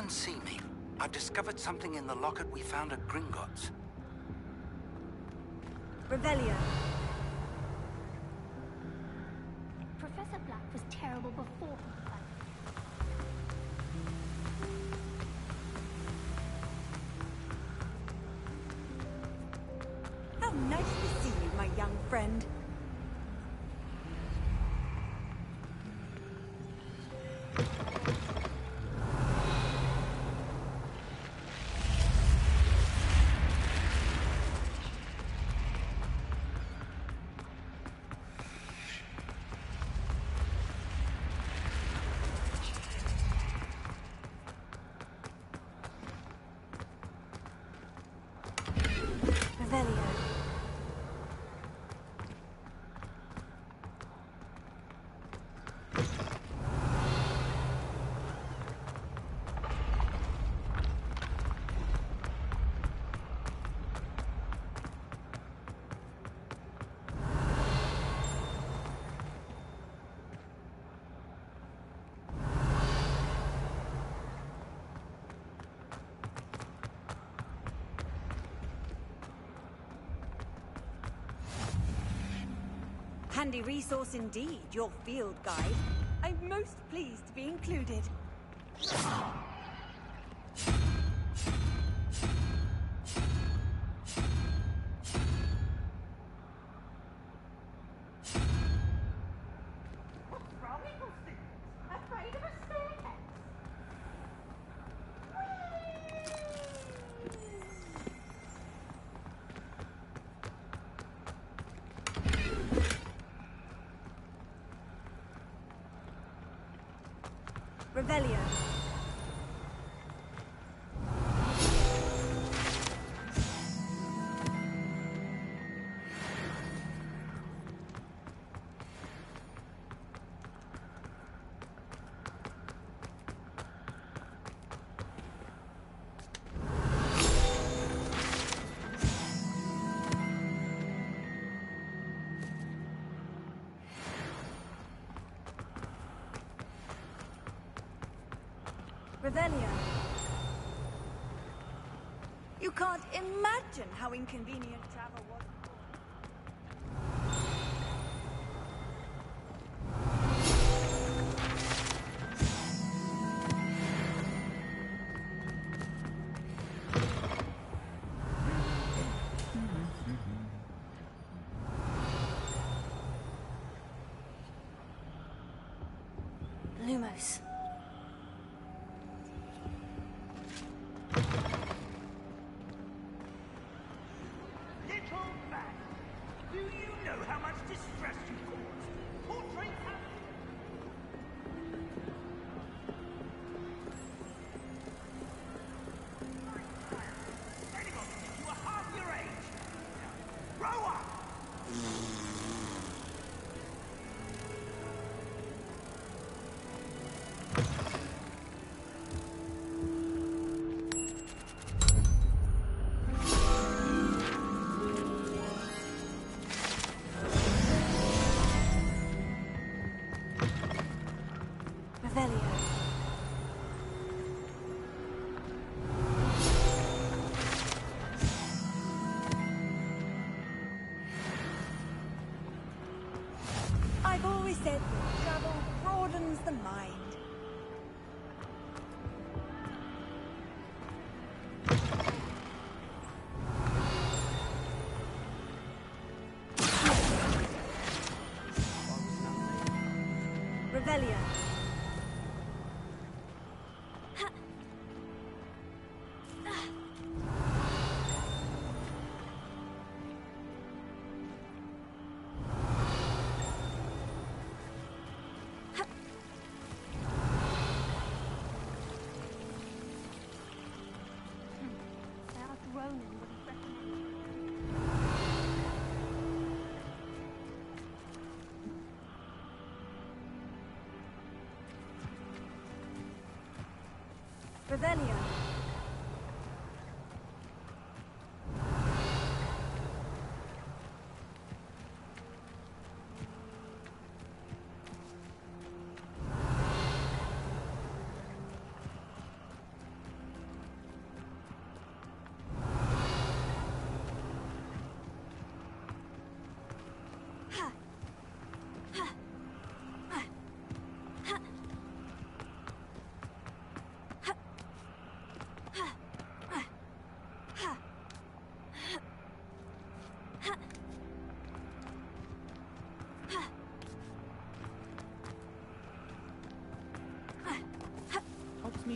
and see me. I've discovered something in the locket we found at Gringotts. Revelio. Professor Black was terrible before he died. How nice to see you, my young friend. Revelio. Handy resource indeed, your field guide. I'm most pleased to be included. Revelio. Revelio. You can't imagine how inconvenient travel was. Lumos. Little man, do you know how much distress you caused? Portraits have... Many of you are half your age. Grow up! Revelio. I've always said that travel broadens the mind. Revelio. South Ronan would have recommended. Revelio.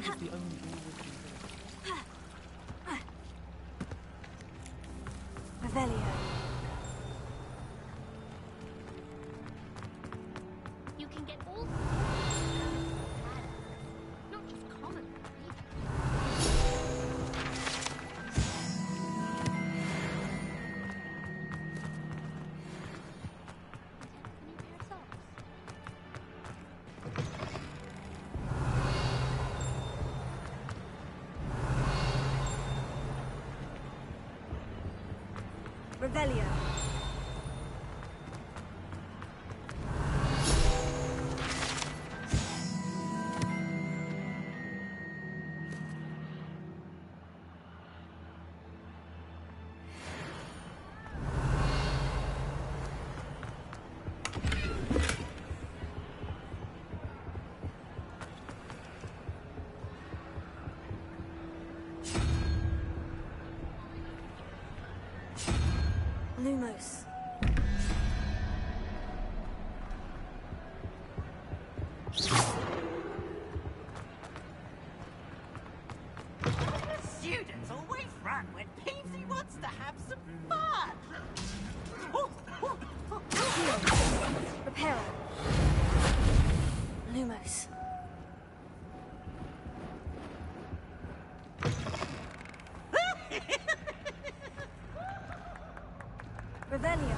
is the only door with Revelio. You can get all not just common. Revelio. Lumos. Students always run when Peasy wants to have some fun. Reparo. Lumos. Revelio.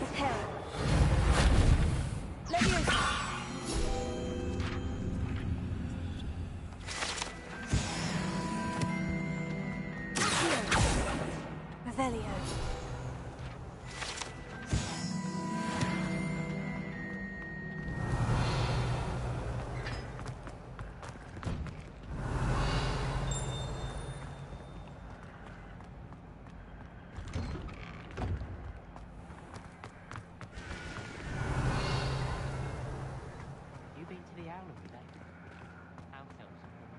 Reparo. Leviosa. Revelio. You been to the Owlery then? I'll tell something.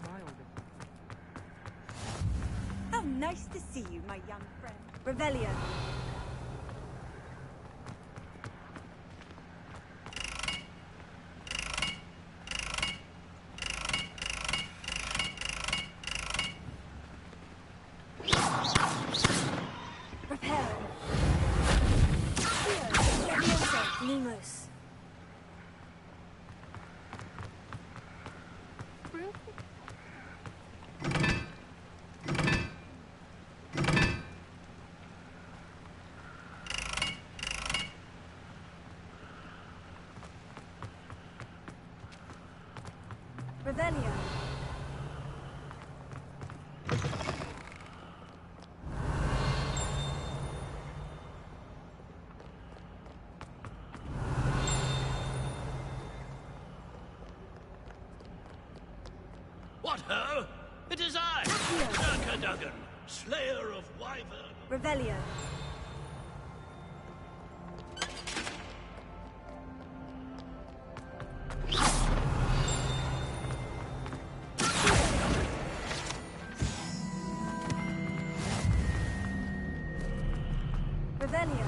My oldest. How nice to see you, my young friend. Revelio. Reparo. Leviosa. Lumos. Revelio. What ho? It is I, Duggan, Slayer of Wyvern. Revelio. Revelio.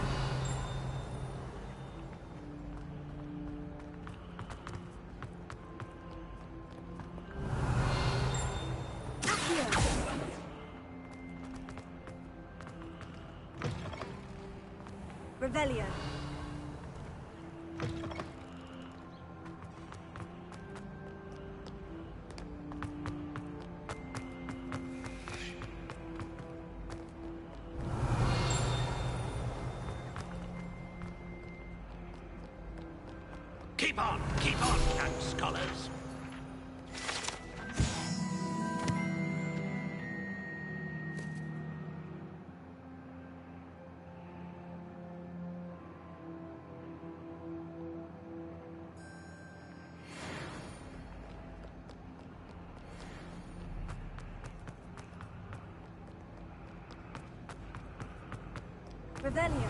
Revelio. Keep on, young scholars. Revelio.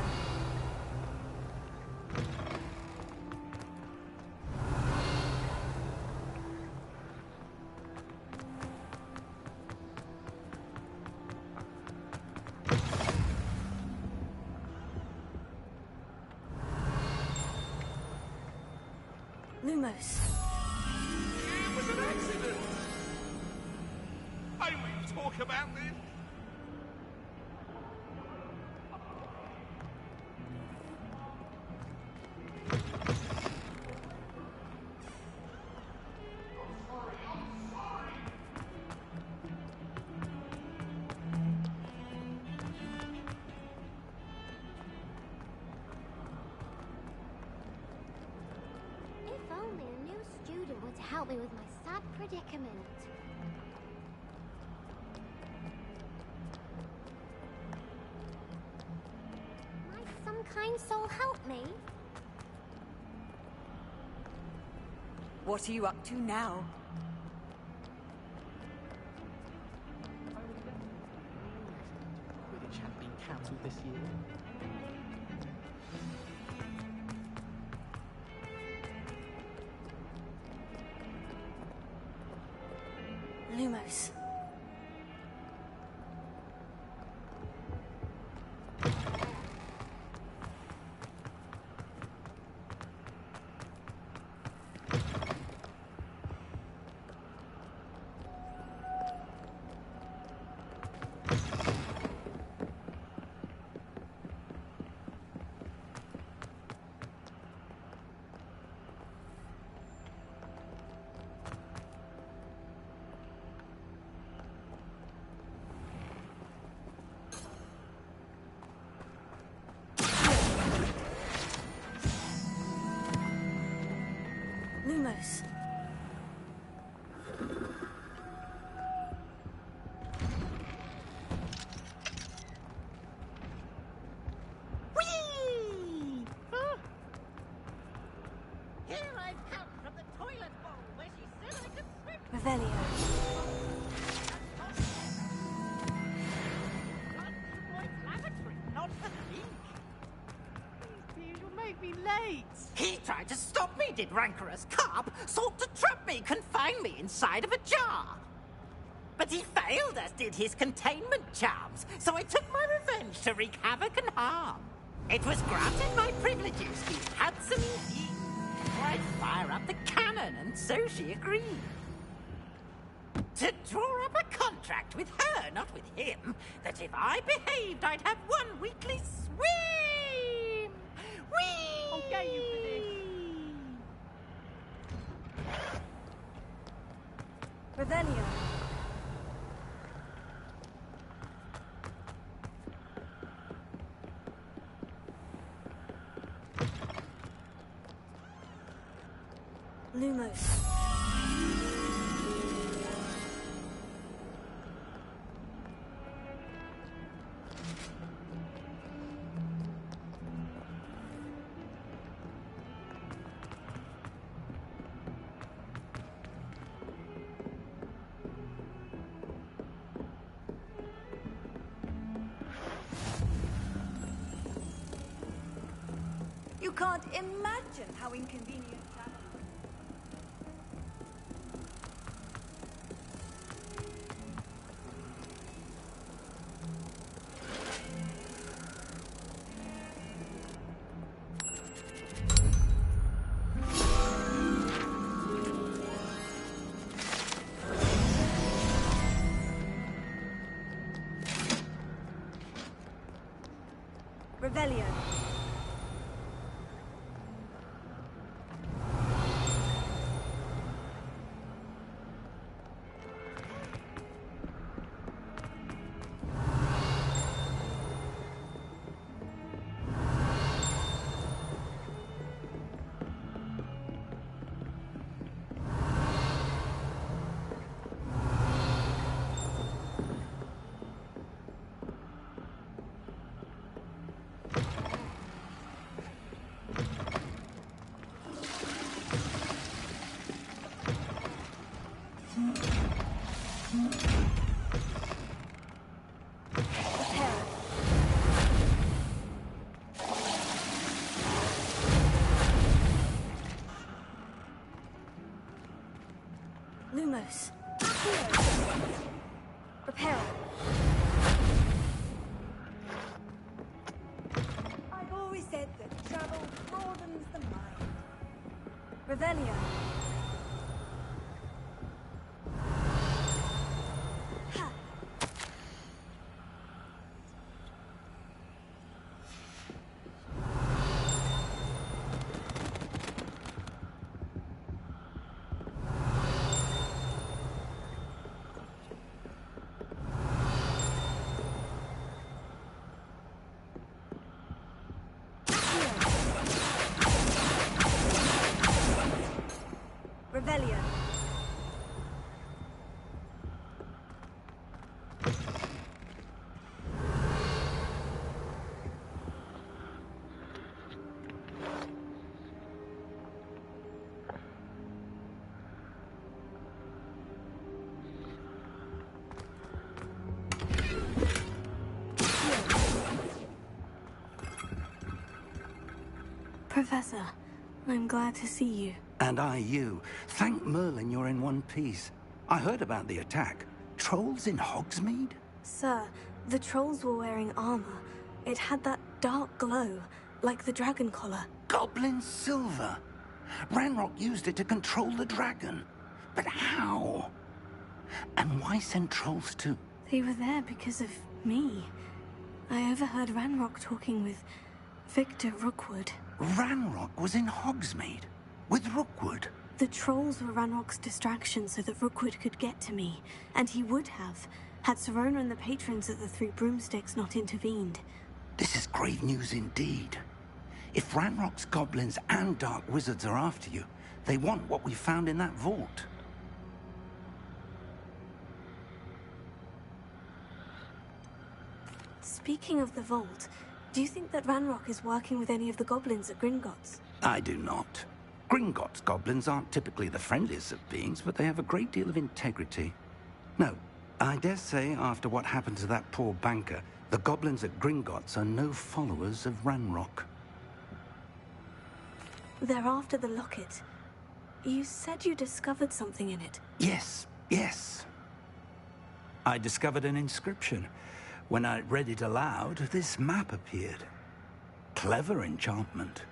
Lumos. It was an accident! I will talk about this. If only a new student were to help me with my sad predicament. Might some kind soul help me? What are you up to now? Quidditch had been cancelled this year. Lumos. Lumos. Whee! Here I've come from the toilet bowl where she said I could swim. Revelio. Lavatory, not the leak. Please, you'll make me late. He tried to stop me, did rancorous carp. Sought to trap me, confine me inside of a jar. But he failed, as did his containment charms. So I took my revenge to wreak havoc and harm. It was granted my privileges, he had some indeed. For I'd fire up the cannon, and so she agreed. To draw up a contract with her, not with him, that if I behaved, I'd have one weekly swim! Whee! I'll get you for this. Revelio. Lumos. You can't imagine how inconvenient travel. Revelio. Lumos. Prepare. I've always said that travel broadens the mind. Revelio. Revelio. Professor, I'm glad to see you. And I you. Thank Merlin you're in one piece. I heard about the attack. Trolls in Hogsmeade? Sir, the trolls were wearing armor. It had that dark glow, like the dragon collar. Goblin silver. Ranrock used it to control the dragon. But how? And why send trolls to... They were there because of me. I overheard Ranrock talking with Victor Rookwood. Ranrock was in Hogsmeade? With Rookwood? The trolls were Ranrock's distraction so that Rookwood could get to me. And he would have, had Serona and the patrons at the Three Broomsticks not intervened. This is grave news indeed. If Ranrock's goblins and dark wizards are after you, they want what we found in that vault. Speaking of the vault, do you think that Ranrock is working with any of the goblins at Gringotts? I do not. Gringotts goblins aren't typically the friendliest of beings, but they have a great deal of integrity. No, I dare say after what happened to that poor banker, the goblins at Gringotts are no followers of Ranrock. They're after the locket. You said you discovered something in it. Yes. I discovered an inscription. When I read it aloud, this map appeared. Clever enchantment.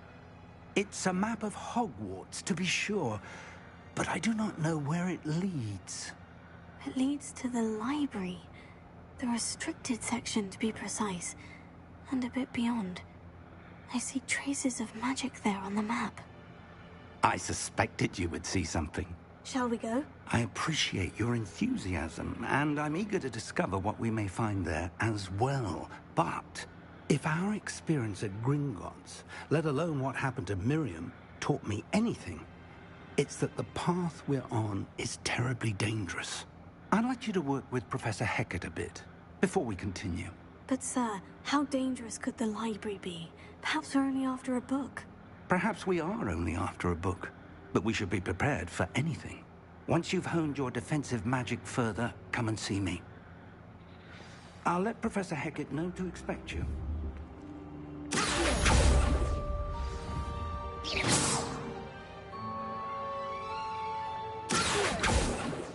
It's a map of Hogwarts, to be sure, but I do not know where it leads. It leads to the library. The restricted section, to be precise. And a bit beyond. I see traces of magic there on the map. I suspected you would see something. Shall we go? I appreciate your enthusiasm, and I'm eager to discover what we may find there as well. But if our experience at Gringotts, let alone what happened to Miriam, taught me anything, it's that the path we're on is terribly dangerous. I'd like you to work with Professor Hecat a bit, before we continue. But sir, how dangerous could the library be? Perhaps we're only after a book. Perhaps we are only after a book, but we should be prepared for anything. Once you've honed your defensive magic further, come and see me. I'll let Professor Hecat know to expect you.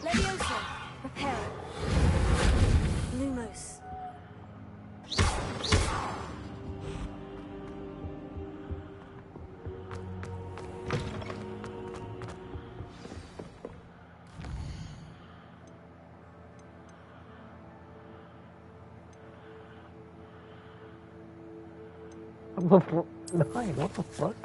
Leviosa, Reparo. Lumos. What the fuck?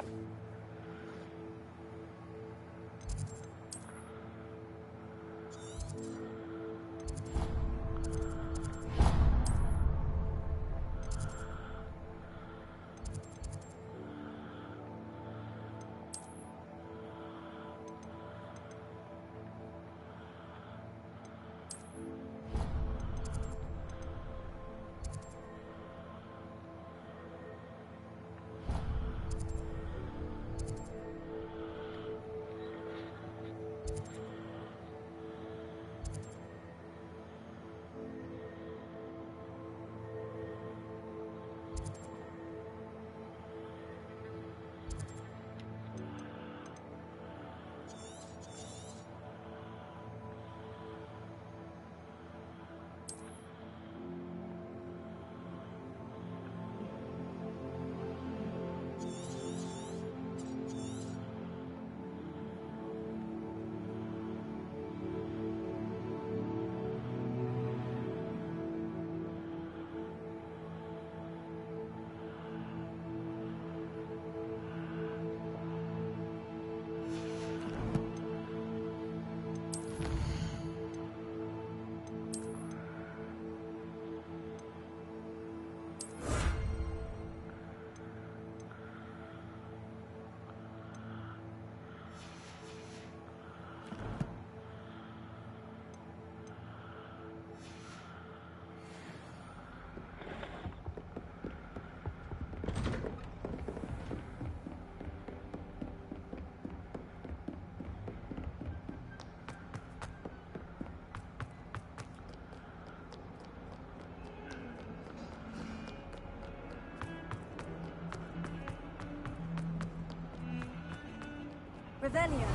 Revelio.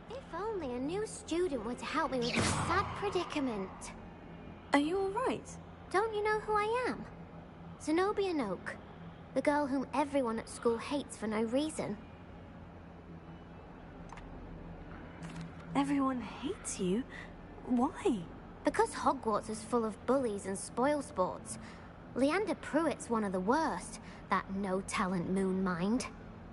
If only a new student were to help me with my sad predicament. Are you all right? Don't you know who I am? Zenobia Noak, the girl whom everyone at school hates for no reason. Everyone hates you? Why? Because Hogwarts is full of bullies and spoilsports. Leander Pruitt's one of the worst, that no-talent moon mind.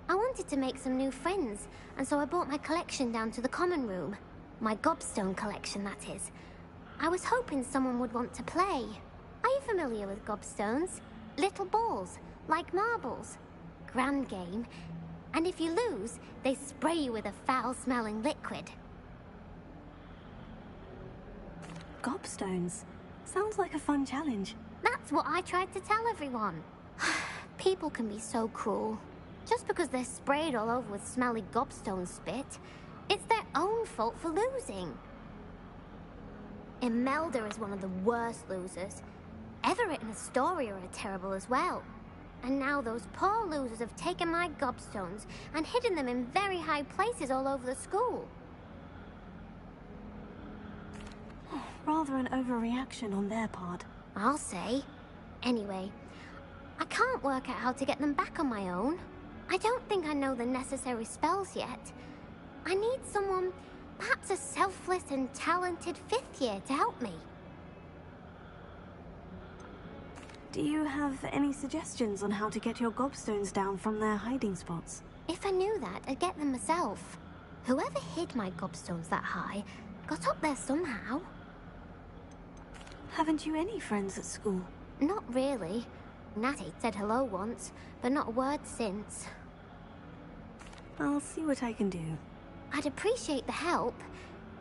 I wanted to make some new friends, and so I brought my collection down to the common room. My gobstone collection, that is. I was hoping someone would want to play. Are you familiar with gobstones? Little balls, like marbles. Grand game. And if you lose, they spray you with a foul-smelling liquid. Gobstones. Sounds like a fun challenge. That's what I tried to tell everyone. People can be so cruel. Just because they're sprayed all over with smelly gobstone spit, it's their own fault for losing. Imelda is one of the worst losers. Everett and Astoria are terrible as well. And now those poor losers have taken my gobstones and hidden them in very high places all over the school. Rather an overreaction on their part. I'll say. Anyway, I can't work out how to get them back on my own. I don't think I know the necessary spells yet. I need someone, perhaps a selfless and talented fifth year to help me. Do you have any suggestions on how to get your gobstones down from their hiding spots? If I knew that, I'd get them myself. Whoever hid my gobstones that high got up there somehow. Haven't you any friends at school? Not really. Natty said hello once, but not a word since. I'll see what I can do. I'd appreciate the help.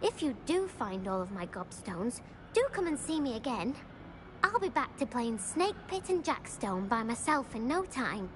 If you do find all of my gobstones, do come and see me again. I'll be back to playing Snake Pit and Jackstone by myself in no time.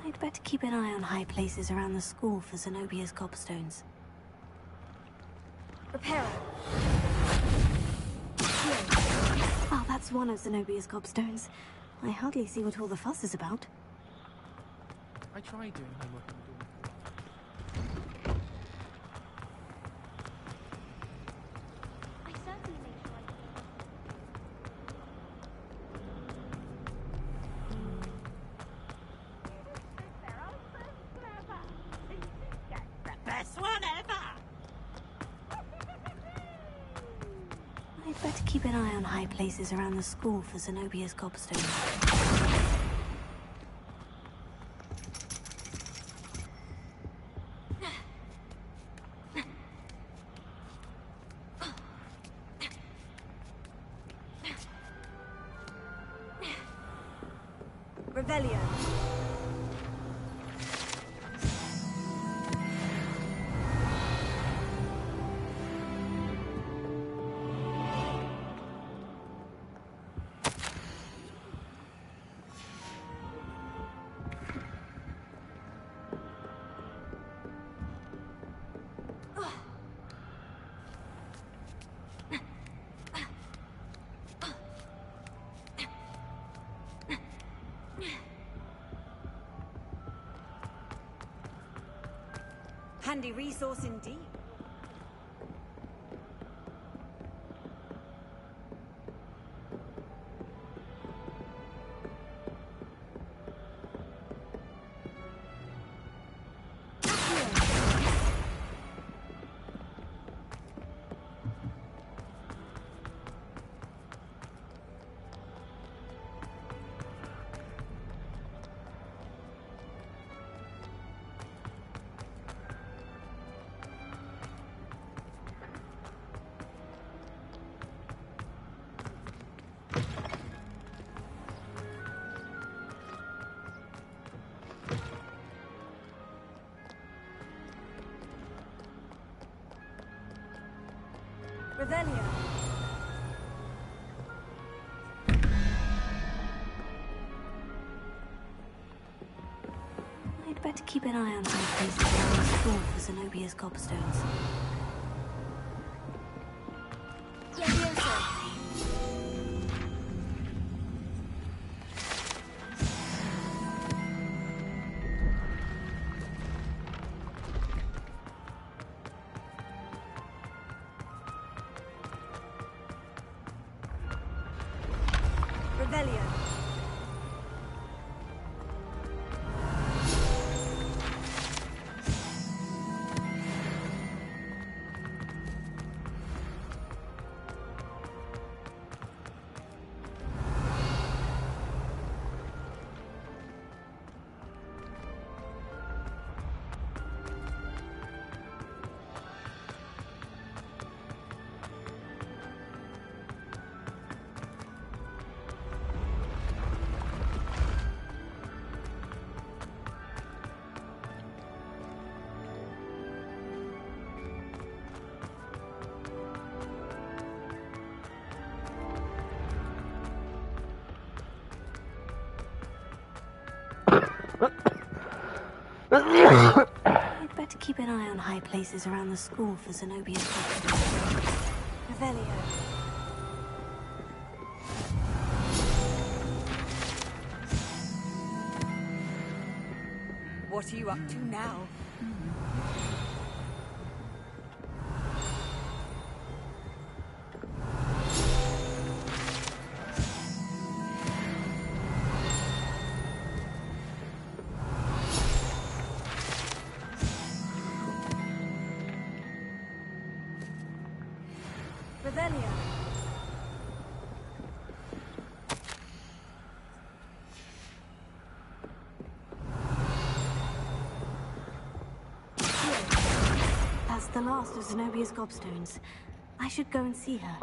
I'd better keep an eye on high places around the school for Zenobia's gobstones. Reparo. Oh, that's one of Zenobia's gobstones. I hardly see what all the fuss is about. I tried doing homework in the dorm. I certainly make sure The best one ever! I'd better keep an eye on high places around the school for Zenobia's gobstones. Revelio. Handy resource indeed. Revelio. I'd better keep an eye on high places around the school for Zenobia's gobstones. Revelio. I'd better keep an eye on high places around the school for Zenobia's gobstones. Revelio. What are you up to now? Revelio. That's the last of Zenobia's gobstones. I should go and see her.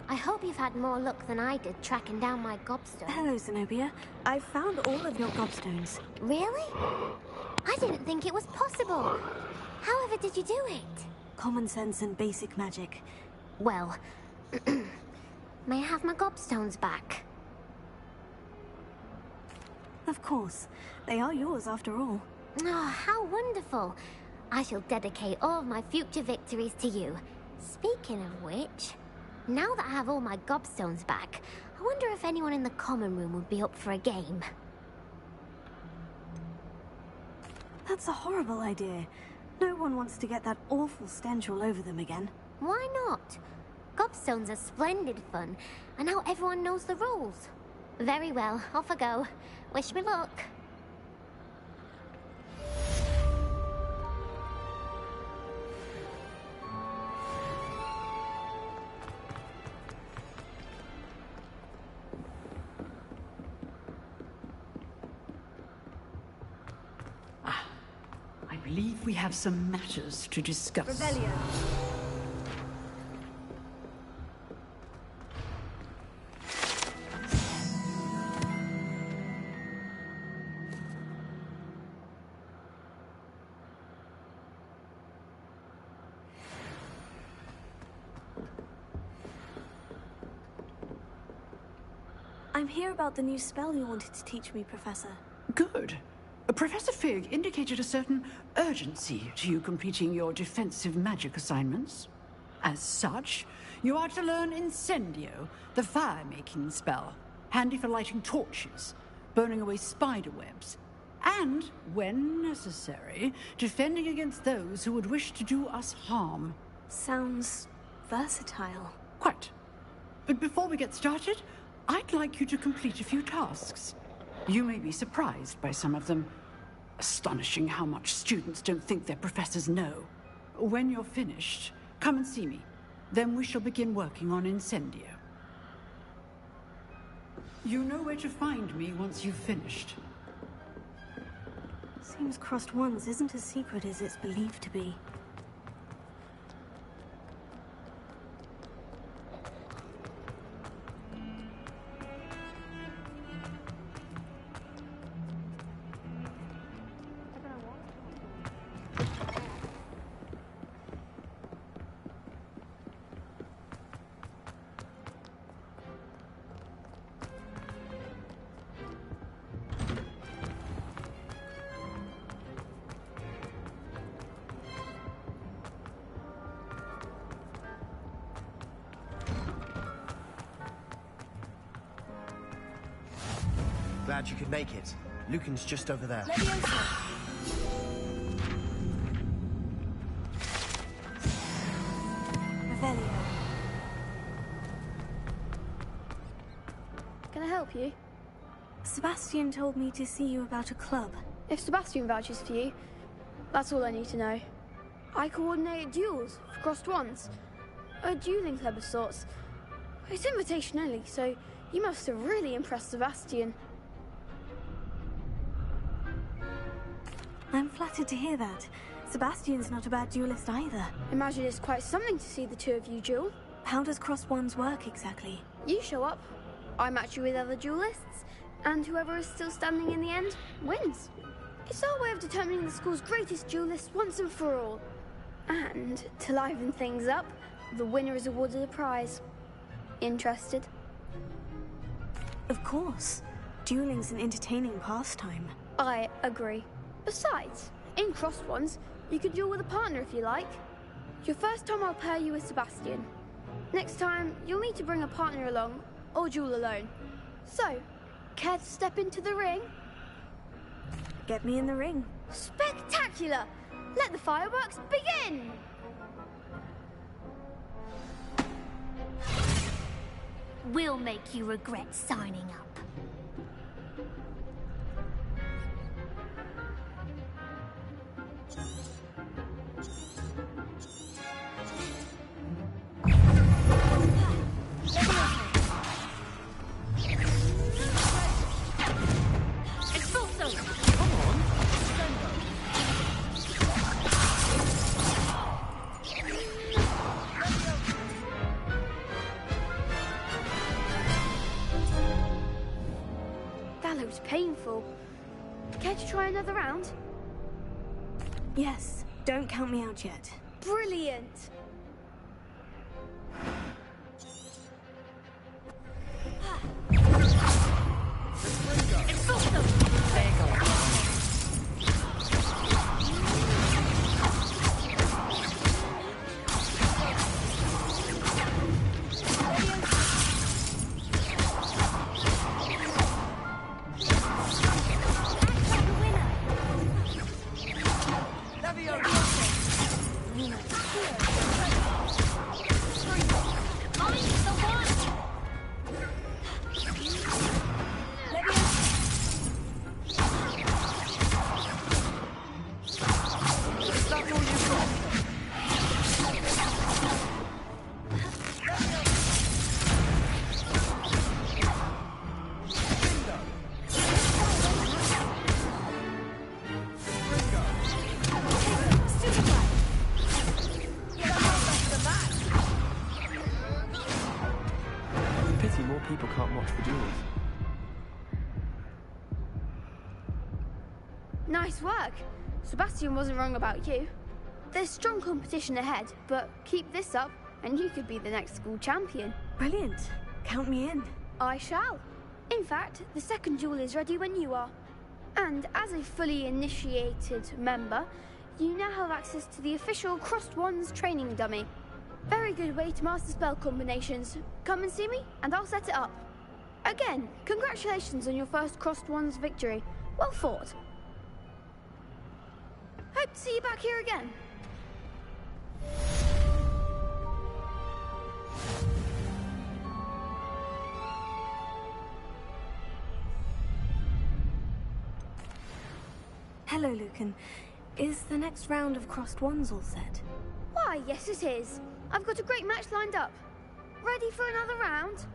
I hope you've had more luck than I did tracking down my gobstone. Hello, Zenobia. I found all of your gobstones. Really? I didn't think it was possible. However did you do it? Common sense and basic magic. Well, may I have my gobstones back? Of course. They are yours after all. Oh, how wonderful. I shall dedicate all of my future victories to you. Speaking of which, now that I have all my gobstones back, I wonder if anyone in the common room would be up for a game. That's a horrible idea. No one wants to get that awful stench all over them again. Why not? Gobstones are splendid fun, and now everyone knows the rules. Very well, off I go. Wish me luck. I believe we have some matters to discuss. Revelio. I'm here about the new spell you wanted to teach me, Professor. Good. Professor Fig indicated a certain urgency to you completing your defensive magic assignments. As such, you are to learn Incendio, the fire-making spell. handy for lighting torches, burning away spider webs, and, when necessary, defending against those who would wish to do us harm. Sounds versatile. Quite. But before we get started, I'd like you to complete a few tasks. You may be surprised by some of them. Astonishing how much students don't think their professors know. When you're finished, come and see me. Then we shall begin working on Incendio. You know where to find me once you've finished. Seems Crossed Wands isn't as secret as it's believed to be. Glad you could make it. Lucan's just over there. Revelio. Can I help you? Sebastian told me to see you about a club. If Sebastian vouches for you, that's all I need to know. I coordinate duels for Crossed Wands. A dueling club of sorts. It's invitation only, so you must have really impressed Sebastian. I'm flattered to hear that. Sebastian's not a bad duelist either. Imagine it's quite something to see the two of you duel. How does Crossed Wands work exactly? You show up, I match you with other duelists, and whoever is still standing in the end wins. It's our way of determining the school's greatest duelist once and for all. And to liven things up, the winner is awarded a prize. Interested? Of course. Dueling's an entertaining pastime. I agree. Besides, in Crossed Wands, you can duel with a partner if you like. Your first time I'll pair you with Sebastian. Next time, you'll need to bring a partner along, or duel alone. So, care to step into the ring? Get me in the ring. Spectacular! Let the fireworks begin! We'll make you regret signing up. That looks painful. Care to try another round? Yes, don't count me out yet. Brilliant! Pity more people can't watch the duels. Nice work. Sebastian wasn't wrong about you. There's strong competition ahead, but keep this up and you could be the next school champion. Brilliant. Count me in. I shall. In fact, the second duel is ready when you are. And as a fully initiated member, you now have access to the official Crossed Wands training dummy. Very good way to master spell combinations. Come and see me, and I'll set it up. Again, congratulations on your first Crossed Ones victory. Well fought. Hope to see you back here again. Hello, Lucan. Is the next round of Crossed Ones all set? Why, yes it is. I've got a great match lined up. Ready for another round?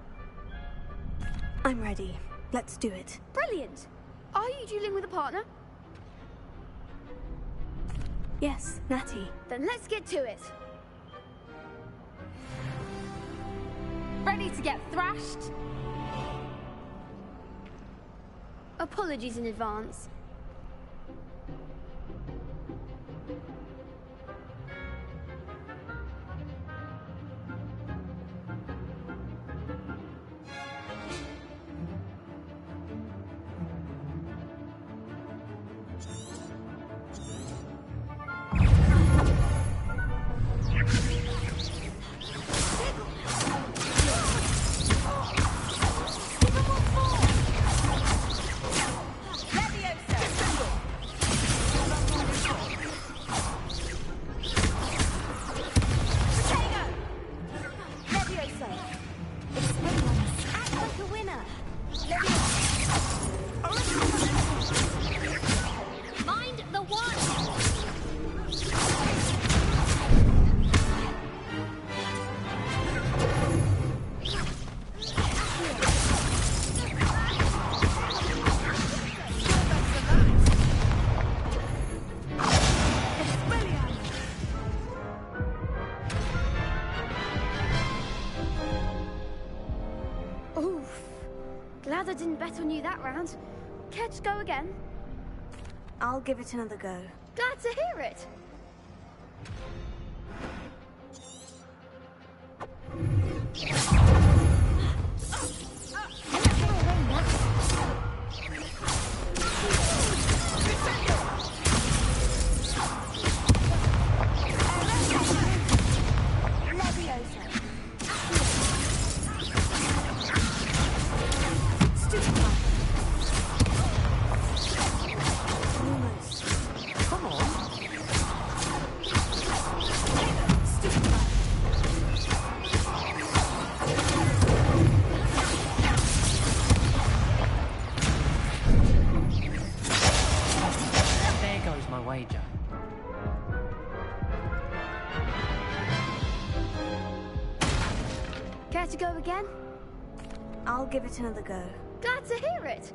I'm ready. Let's do it. Brilliant. Are you dueling with a partner? Yes, Natty. Then let's get to it. Ready to get thrashed? Apologies in advance. Glad I didn't bet on you that round. Care to go again? I'll give it another go. Glad to hear it. Care to go again? I'll give it another go. Glad to hear it.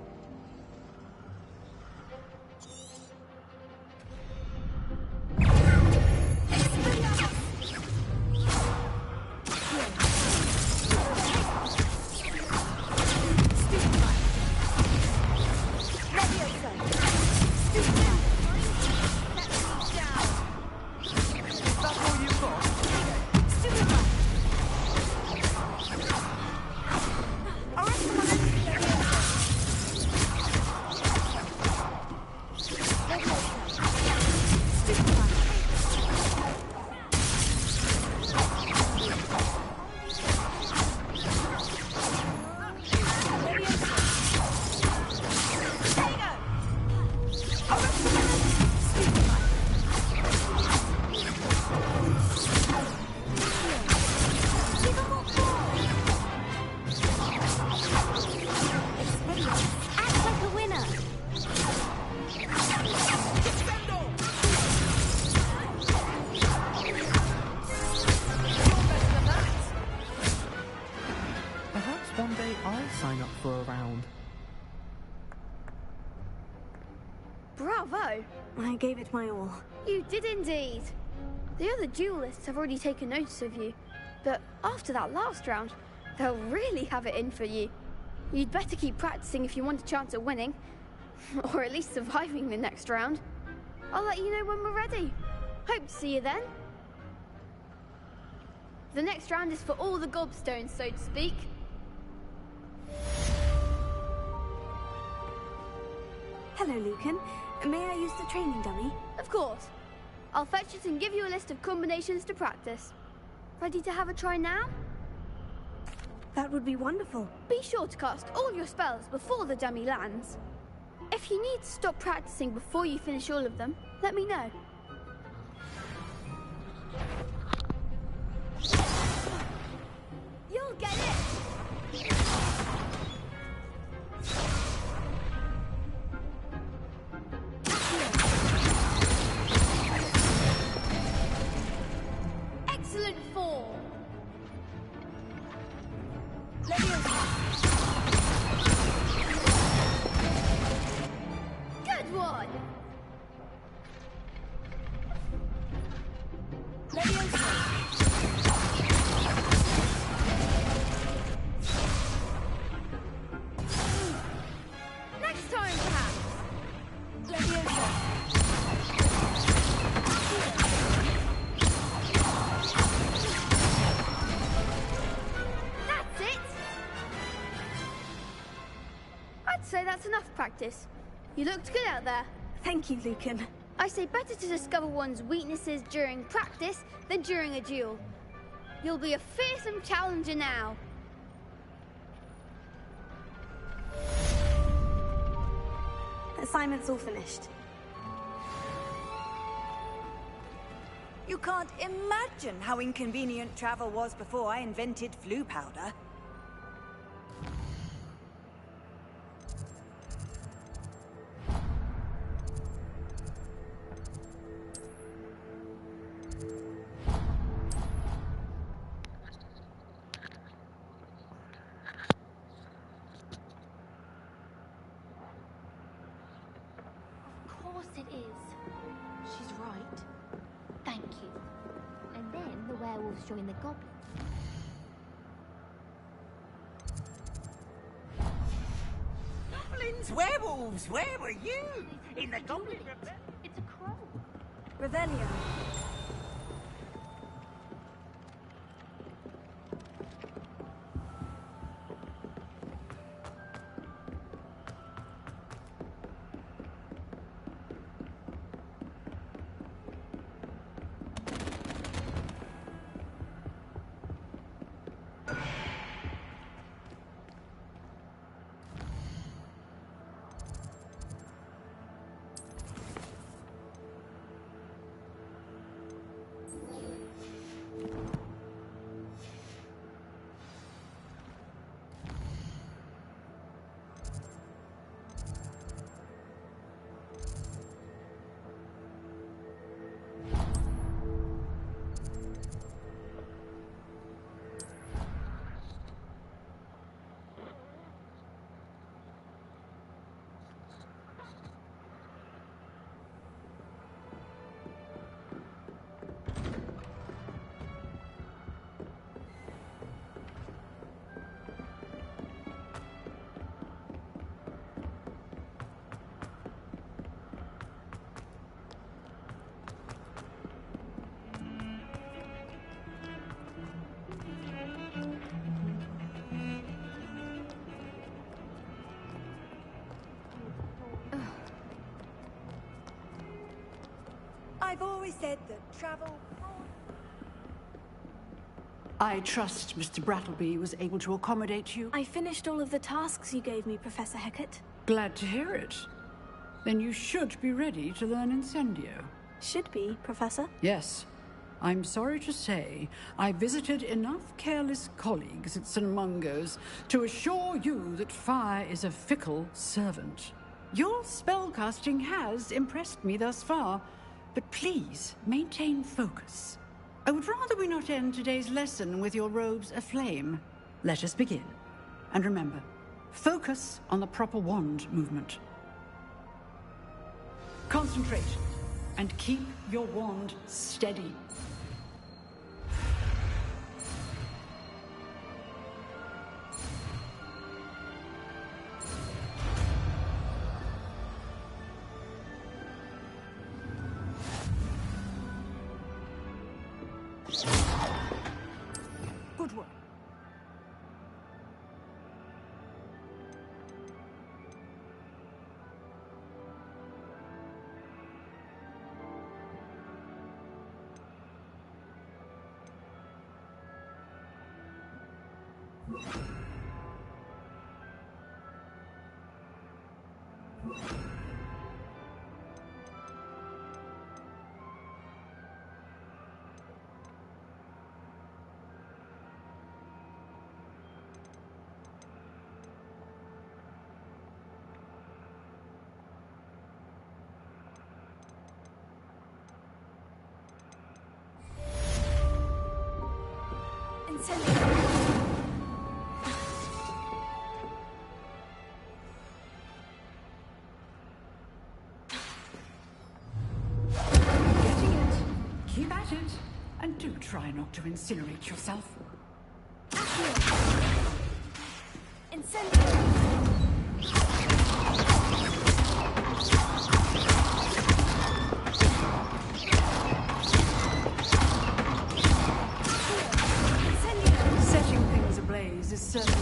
One day I'll sign up for a round. Bravo! I gave it my all. You did indeed. The other duelists have already taken notice of you, but after that last round, they'll really have it in for you. You'd better keep practicing if you want a chance at winning, or at least surviving the next round. I'll let you know when we're ready. Hope to see you then. The next round is for all the gobstones, so to speak. Hello, Lucan. May I use the training dummy? Of course. I'll fetch it and give you a list of combinations to practice. Ready to have a try now? That would be wonderful. Be sure to cast all your spells before the dummy lands. If you need to stop practicing before you finish all of them, let me know. You'll get it! Excellent form! Good one! Next time, perhaps. That's it. I'd say that's enough practice. You looked good out there. Thank you, Lucan. I say better to discover one's weaknesses during practice than during a duel. You'll be a fearsome challenger now. Assignment's all finished. You can't imagine how inconvenient travel was before I invented flu powder. Of course it is. She's right. Thank you. And then the werewolves join the goblins. Goblins, werewolves, where were you? In the goblin... It's a crow. Revelio. I've always said that travel... I trust Mr. Brattleby was able to accommodate you. I finished all of the tasks you gave me, Professor Hecat. Glad to hear it. Then you should be ready to learn Incendio. Should be, Professor? Yes. I'm sorry to say, I visited enough careless colleagues at St. Mungo's to assure you that fire is a fickle servant. Your spellcasting has impressed me thus far, but please maintain focus. I would rather we not end today's lesson with your robes aflame. Let us begin. And remember, focus on the proper wand movement. Concentrate, and keep your wand steady. Good work. Getting it. Keep at it. And do try not to incinerate yourself. Setting things ablaze is certainly...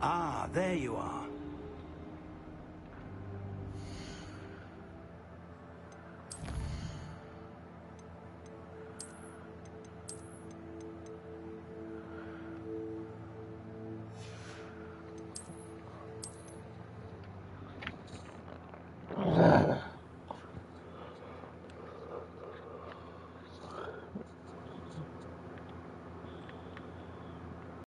Ah, there you are.